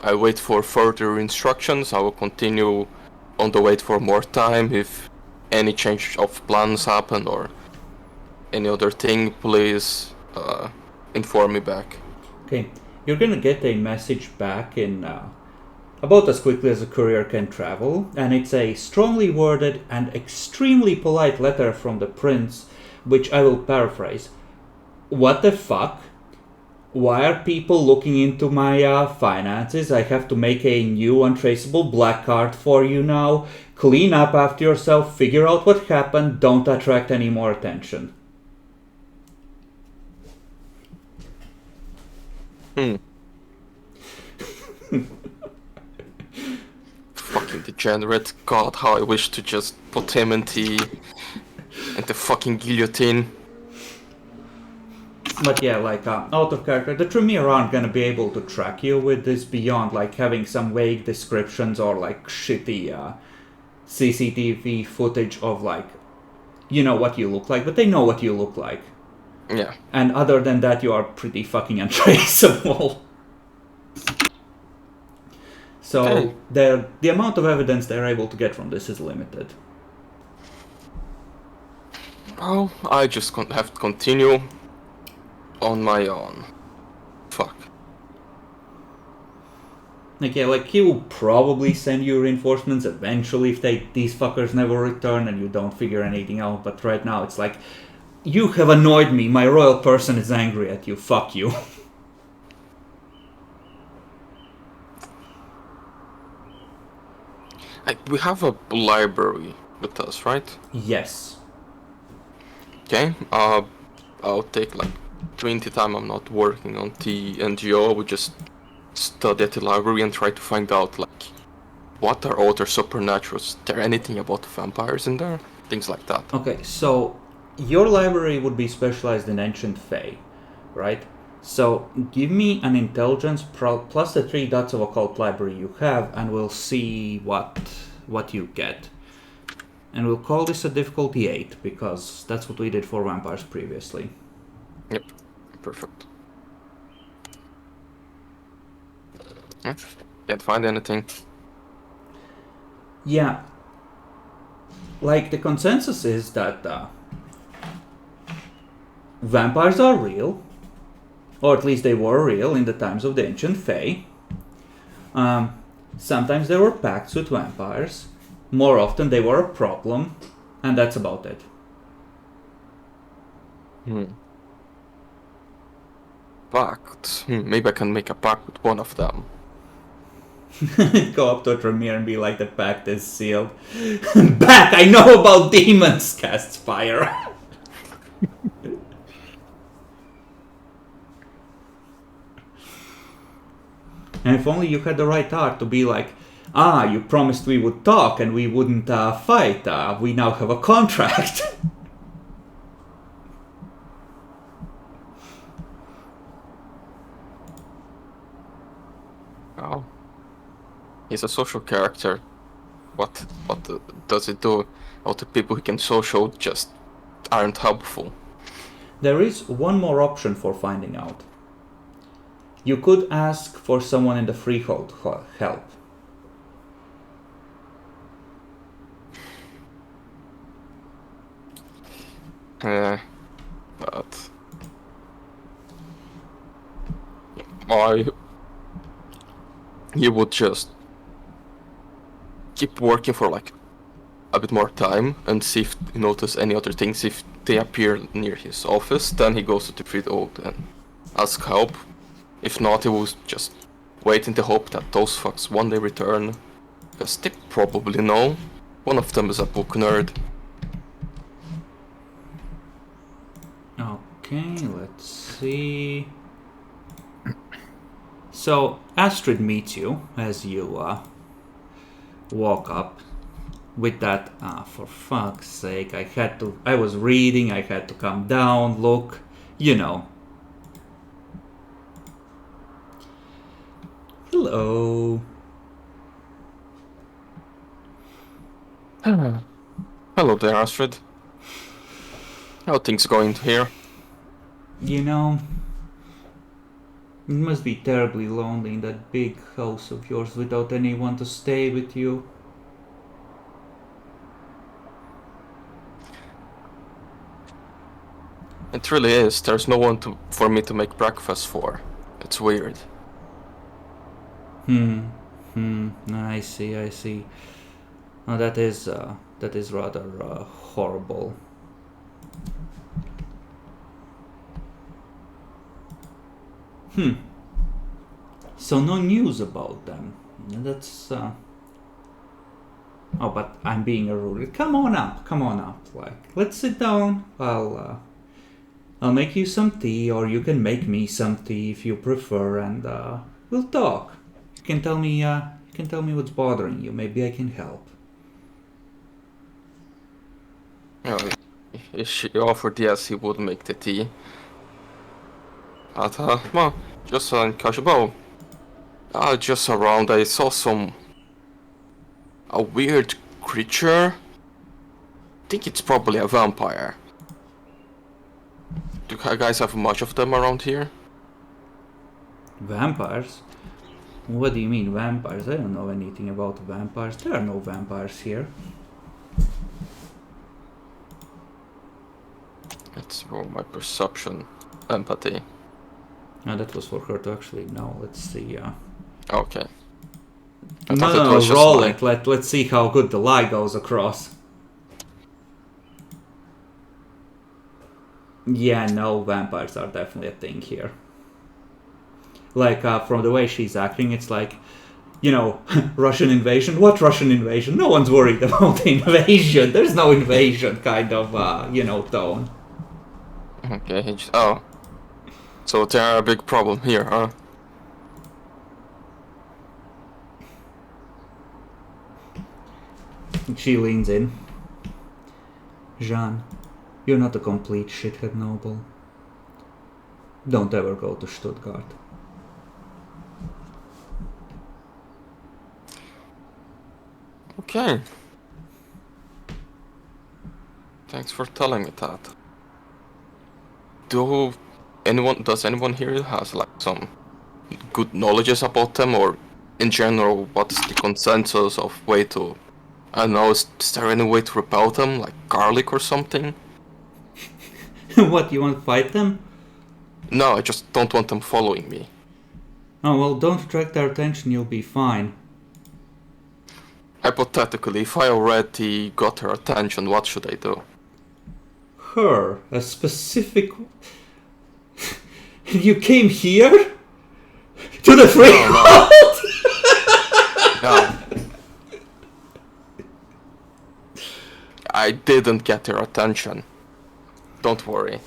I wait for further instructions. I will continue on the wait for more time. If any change of plans happen or any other thing, please inform me back. Okay, you're gonna get a message back in about as quickly as a courier can travel, and it's a strongly worded and extremely polite letter from the prince, which I will paraphrase. What the fuck? Why are people looking into my finances? I have to make a new untraceable black card for you now. Clean up after yourself, figure out what happened, don't attract any more attention. Fucking degenerate. God, how I wish to just put him in the fucking guillotine. But yeah, like, out of character, the Tremere aren't gonna be able to track you with this beyond, like, having some vague descriptions or, like, shitty CCTV footage of, like, you know what you look like, but they know what you look like. Yeah. And other than that, you are pretty fucking untraceable. So, Okay. the amount of evidence they're able to get from this is limited. Well, I just have to continue on my own. Fuck. Like, yeah, like, he will probably send you reinforcements eventually if these fuckers never return and you don't figure anything out, but right now it's like, you have annoyed me, my royal person is angry at you, fuck you. We have a library with us, right? Yes. Okay. I'll take like 20 time I'm not working on the NGO. We just study at the library and try to find out like what are other supernaturals. Is there anything about vampires in there? Things like that. Okay, so your library would be specialized in ancient fae, right? So give me an intelligence plus the 3 dots of occult library you have, and we'll see what you get. And we'll call this a difficulty 8 because that's what we did for vampires previously. Yep. Perfect. Can't find anything. Yeah. Like, the consensus is that vampires are real, or at least they were real in the times of the ancient fae. Sometimes there were pacts with vampires. More often they were a problem, and that's about it. Pact. Maybe I can make a pact with one of them. Go up to a Tremere and be like, the pact is sealed. Back! I know about demons! Casts fire. And if only you had the right heart to be like, you promised we would talk and we wouldn't fight. We now have a contract. Oh. He's a social character. What does it do? All the people who can social just aren't helpful. There is one more option for finding out. You could ask for someone in the Freehold help. But you would just keep working for like a bit more time and see if he notice any other things. If they appear near his office, then he goes to the Freehold and ask help. If not, he will just wait in the hope that those fucks one day return, because they probably know. One of them is a book nerd. Okay, let's see. So Astrid meets you as you walk up with that. For fuck's sake! I was reading. I had to come down. Look, you know. Hello. Hello there, Astrid. How are things going here? You know, it must be terribly lonely in that big house of yours without anyone to stay with you. It really is. There's no one for me to make breakfast for. It's weird. I see. Oh, that is rather horrible. So no news about them. That's Oh, but I'm being a rude. Come on up. Like, let's sit down. I'll make you some tea, or you can make me some tea if you prefer, and we'll talk. You can tell me what's bothering you. Maybe I can help. Oh, if she offered yes, he would make the tea. But, well, just casual. Just around, I saw a weird creature. I think it's probably a vampire. Do you guys have much of them around here? Vampires? What do you mean vampires? I don't know anything about vampires. There are no vampires here. Let's roll my perception. Empathy. That was for her to actually know. Let's see. Okay. No, roll it. Let's see how good the lie goes across. Yeah, no, vampires are definitely a thing here. Like, from the way she's acting, it's like, you know, Russian invasion? What Russian invasion? No one's worried about the invasion. There's no invasion kind of, tone. Okay, oh. So they're a big problem here, huh? She leans in. Jean, you're not a complete shithead noble. Don't ever go to Stuttgart. Okay. Thanks for telling me that. Does anyone here has like some good knowledges about them, or in general, what's the consensus of way to, I don't know, is there any way to repel them, like garlic or something? What, you want to fight them? No, I just don't want them following me. Oh, well, don't attract their attention, you'll be fine. Hypothetically, if I already got her attention, what should I do? Her? A specific... You came here? To the free world? No. I didn't get her attention. Don't worry.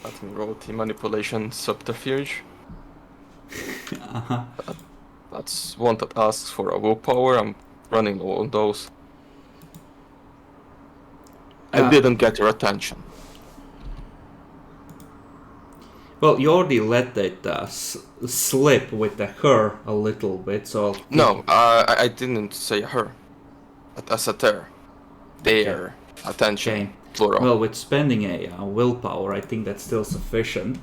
Let me roll the manipulation subterfuge. Uh-huh. That's one that asks for a willpower. I'm running low on those. I didn't get her attention. Well, you already let it slip with the her a little bit, so... No, I didn't say her. I said their. Their attention. Okay. Plural. Well, with spending a willpower, I think that's still sufficient.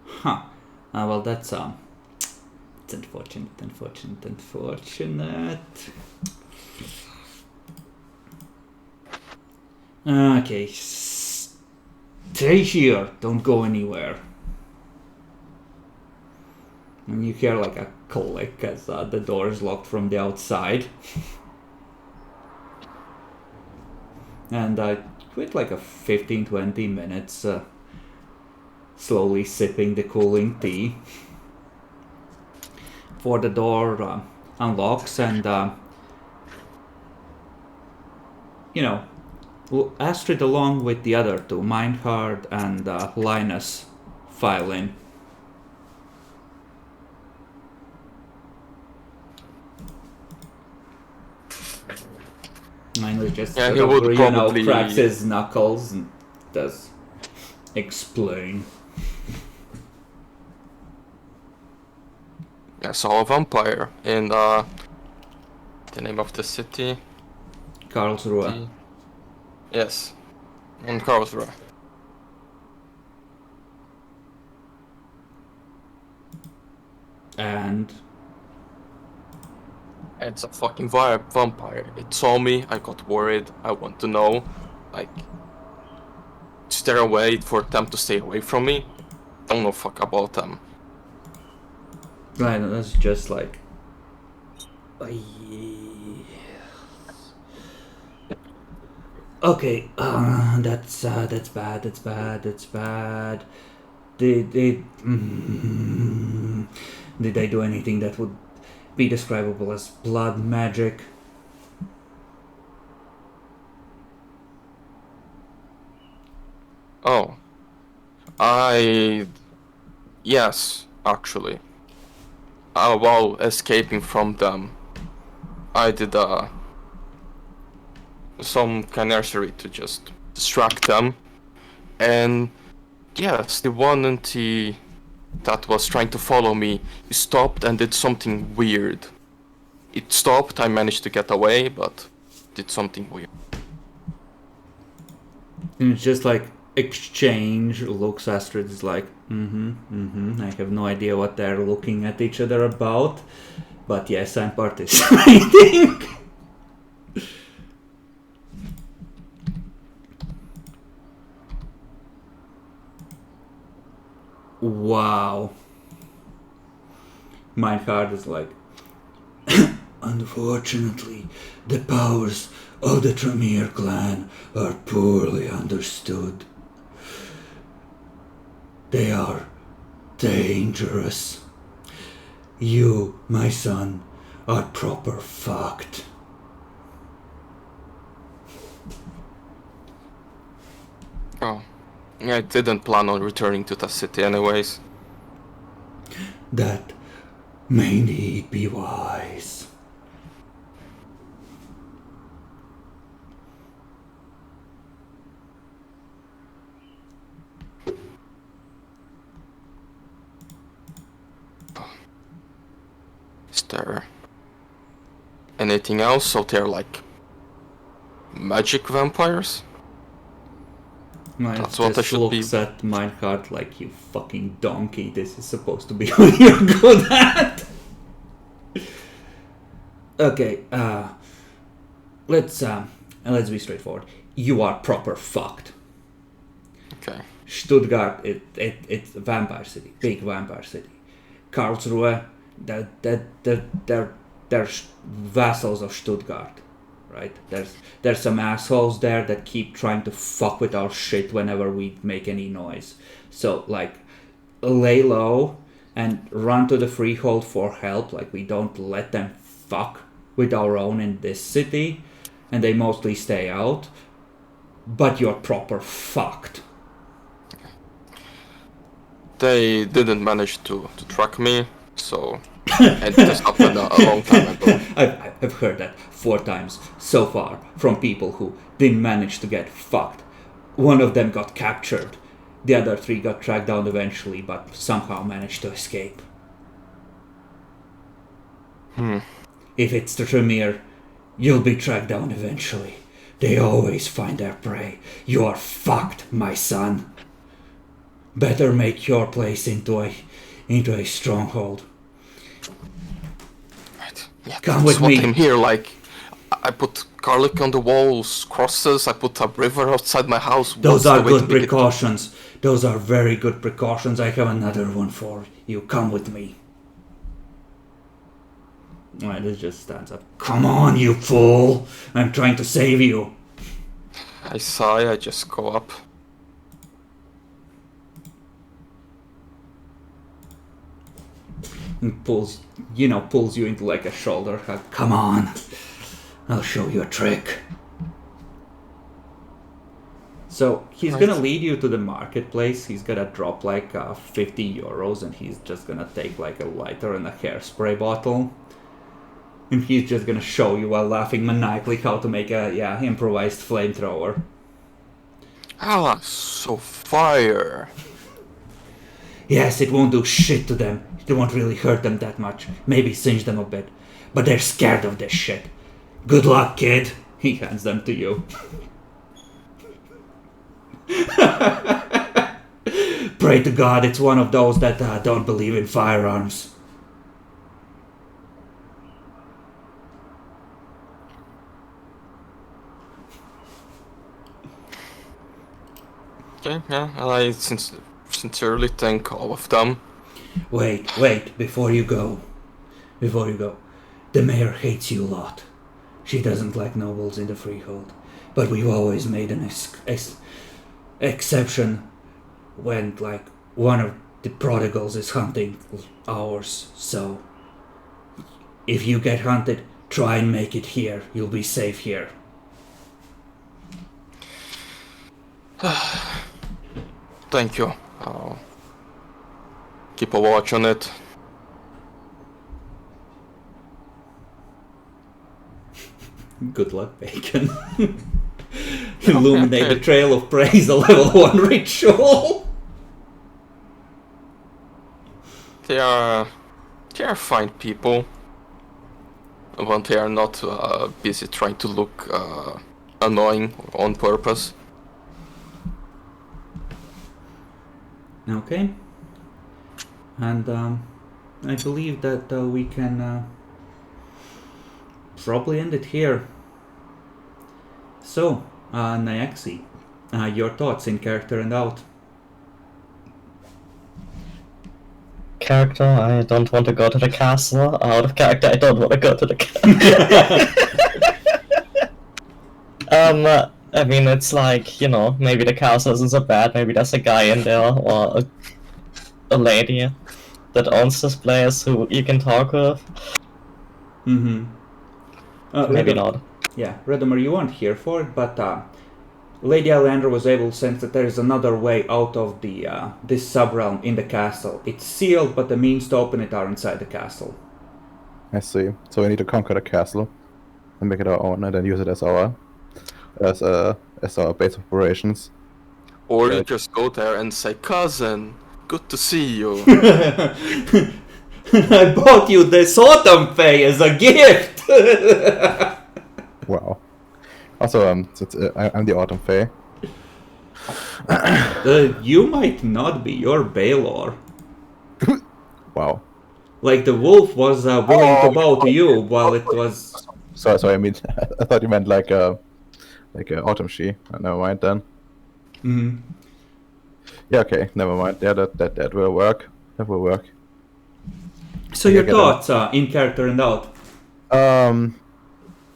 Huh. Well, that's it's unfortunate. Okay, stay here. Don't go anywhere. And you hear like a click as the door is locked from the outside. And with like a 15-20 minutes, slowly sipping the cooling tea, for the door unlocks, and Astrid along with the other two, Meinhard and Linus, file in. Linus just Yeah, sort he of, would probably- cracks his knuckles and does explain. I saw a vampire in the name of the city. Karlsruhe. Yes, in Karlsruhe. And It's a fucking vampire. It saw me, I got worried, I want to know. Like, stare away for them to stay away from me. Don't know fuck about them. Linus just like... Okay, that's bad, that's bad. Did they do anything that would be describable as blood magic? Oh. Yes, actually. While escaping from them, I did some canary to just distract them. And yes, the one entity that was trying to follow me stopped and did something weird. It stopped, I managed to get away, but did something weird. And it's just like exchange looks. Astrid is like, I have no idea what they're looking at each other about, but yes, I'm participating. Wow. My heart is like, unfortunately, the powers of the Tremere clan are poorly understood. They are dangerous. You, my son, are proper fucked. Oh, I didn't plan on returning to the city anyways. That may indeed be wise. Is there anything else? So they're like magic vampires? Miles That's what I just should be. looks at Minecart like, you fucking donkey, this is supposed to be what you're good at. Okay, let's be straightforward. You are proper fucked. Okay. Stuttgart, it's a vampire city, big vampire city. Karlsruhe, they're vassals of Stuttgart, right? There's some assholes there that keep trying to fuck with our shit whenever we make any noise. So like, lay low and run to the freehold for help. Like, we don't let them fuck with our own in this city, and they mostly stay out. But you're proper fucked. They didn't manage to track me, so and this happened a long time ago. I've heard that 4 times so far from people who didn't manage to get fucked. One of them got captured. The other 3 got tracked down eventually, but somehow managed to escape. If it's the Tremere, you'll be tracked down eventually. They always find their prey. You are fucked, my son. Better make your place into a stronghold. Right. Yeah, Come that's with what me. I'm here. Like, I put garlic on the walls, crosses. I put a river outside my house. Those What's the are way to good make it- precautions. Those are very good precautions. I have another one for you. Come with me. Alright, this just stands up. Come on, you fool! I'm trying to save you. I sigh. I just go up. And pulls you into like a shoulder hug. Come on. I'll show you a trick. So he's Right. gonna lead you to the marketplace. He's gonna drop like 50 euros, and he's just gonna take like a lighter and a hairspray bottle. And he's just gonna show you while laughing maniacally how to make a improvised flamethrower. Ah, so fire. Yes, it won't do shit to them. It won't really hurt them that much. Maybe singe them a bit. But they're scared of this shit. Good luck, kid. He hands them to you. Pray to God it's one of those that don't believe in firearms. Okay, yeah, I sincerely thank all of them. Wait, before you go. The mayor hates you a lot. She doesn't like nobles in the freehold. But we've always made an exception when, like, one of the prodigals is hunting ours. So, if you get hunted, try and make it here. You'll be safe here. Thank you. I'll keep a watch on it. Good luck, Bacon. Illuminate the trail of praise, a level 1 ritual. They are fine people. When they are not busy trying to look annoying on purpose. Okay. And I believe that we can probably end it here. So, Nyaxi, your thoughts in character and out. Character, I don't want to go to the castle. Out of character, I don't want to go to the castle. I mean, it's like, you know, maybe the castle isn't so bad. Maybe there's a guy in there or a lady that owns this place who you can talk with. Mm-hmm. Maybe not. Yeah, Redomer, you weren't here for it, but Lady Alejandra was able to sense that there is another way out of the this subrealm in the castle. It's sealed, but the means to open it are inside the castle. I see. So we need to conquer the castle and make it our own, and then use it as our base of operations. Or you just go there and say, "Cousin, good to see you." I bought you this autumn fay as a gift. Wow. Also, I'm the Autumn Fae. You might not be. You're Baelor. Wow. Like the wolf was willing to bow to you, while it was. Sorry. I mean, I thought you meant like a Autumn She. Never mind then. Mm-hmm. Yeah. Okay. Never mind. Yeah. That will work. That will work. So your thoughts in character and out.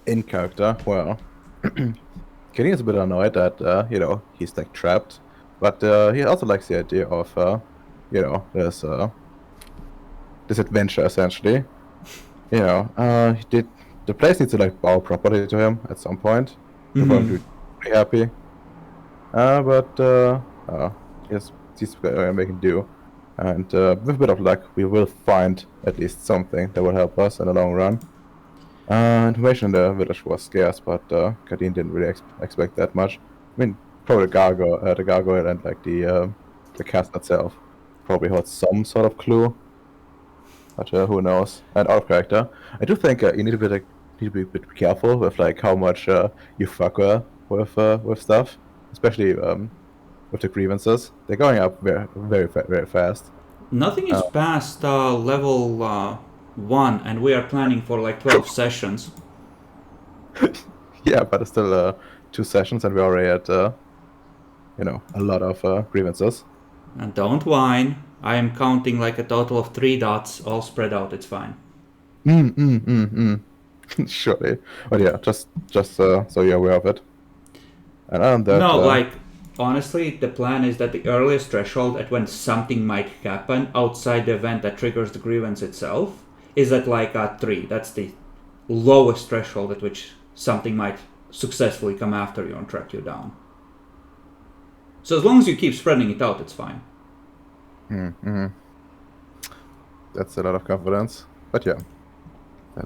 In character, well, Kenny is a bit annoyed that he's like trapped, but he also likes the idea of this adventure essentially. The place needs to like bow properly to him at some point. He'll probably be pretty happy. Yes, he's making do, and with a bit of luck, we will find at least something that will help us in the long run. Information in the village was scarce, but Kadeen didn't really expect that much. I mean, probably the gargoyle and like the castle itself probably holds some sort of clue, but who knows? And out of character, I do think you need to be a bit careful with like how much you fuck with stuff, especially with the grievances. They're going up very fast. Nothing is past level 1, and we are planning for like 12 sessions. Yeah, but it's still 2 sessions, and we're already at a lot of grievances. And don't whine. I am counting like a total of 3 dots, all spread out. It's fine. Surely, but yeah, just so you're aware of it. And other than that, No, like honestly, the plan is that the earliest threshold at when something might happen outside the event that triggers the grievance itself is at like 3. That's the lowest threshold at which something might successfully come after you and track you down. So as long as you keep spreading it out, it's fine. Mm-hmm. That's a lot of confidence. But yeah,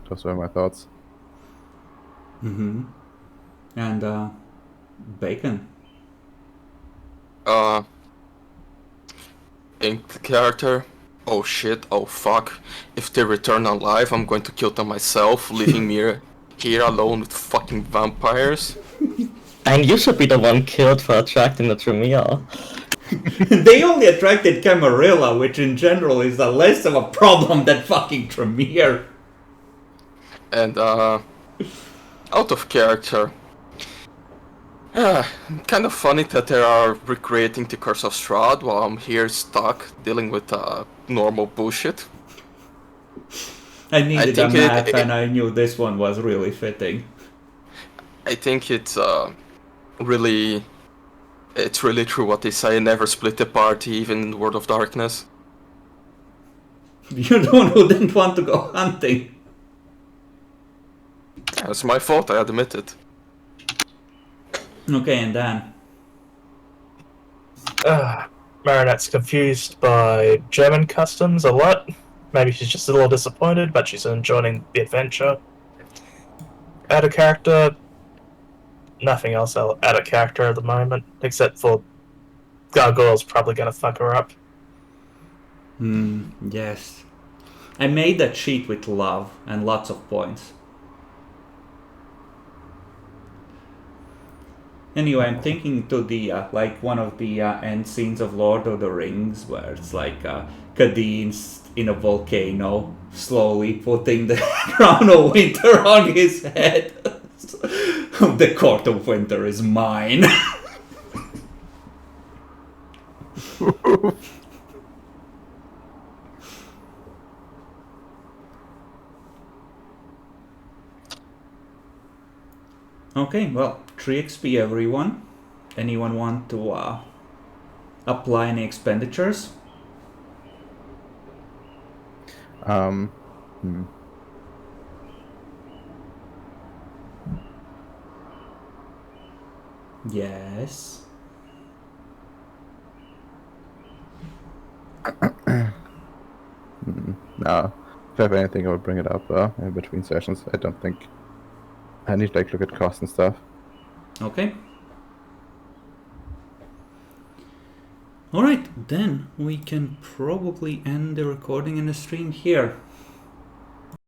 those were my thoughts. Mm-hmm. And Bacon. Inked character. Oh shit, oh fuck. If they return alive, I'm going to kill them myself, leaving me here alone with fucking vampires. And you should be the one killed for attracting the Tremere. They only attracted Camarilla, which in general is a less of a problem than fucking Tremere. And out of character. Kind of funny that they are recreating the Curse of Strahd while I'm here stuck dealing with normal bullshit. I needed a think map and I knew this one was really fitting. I think it's really true what they say, never split the party, even in World of Darkness. You're the one who didn't want to go hunting. Yeah, it's my fault, I admit it. Okay, and Dan. Marinette's confused by German customs a lot. Maybe she's just a little disappointed, but she's enjoying the adventure. Out of character, nothing else out of character at the moment, except for Gargoyle's probably gonna fuck her up. Yes. I made that sheet with love and lots of points. Anyway, I'm thinking to the, like, one of the end scenes of Lord of the Rings, where it's like Khadin's in a volcano, slowly putting the crown of winter on his head. The court of winter is mine. Okay, well, 3 XP everyone. Anyone want to apply any expenditures? Yes. No. If I have anything, I will bring it up in between sessions. I don't think I need to look at cost and stuff. Okay. Alright, then we can probably end the recording and the stream here.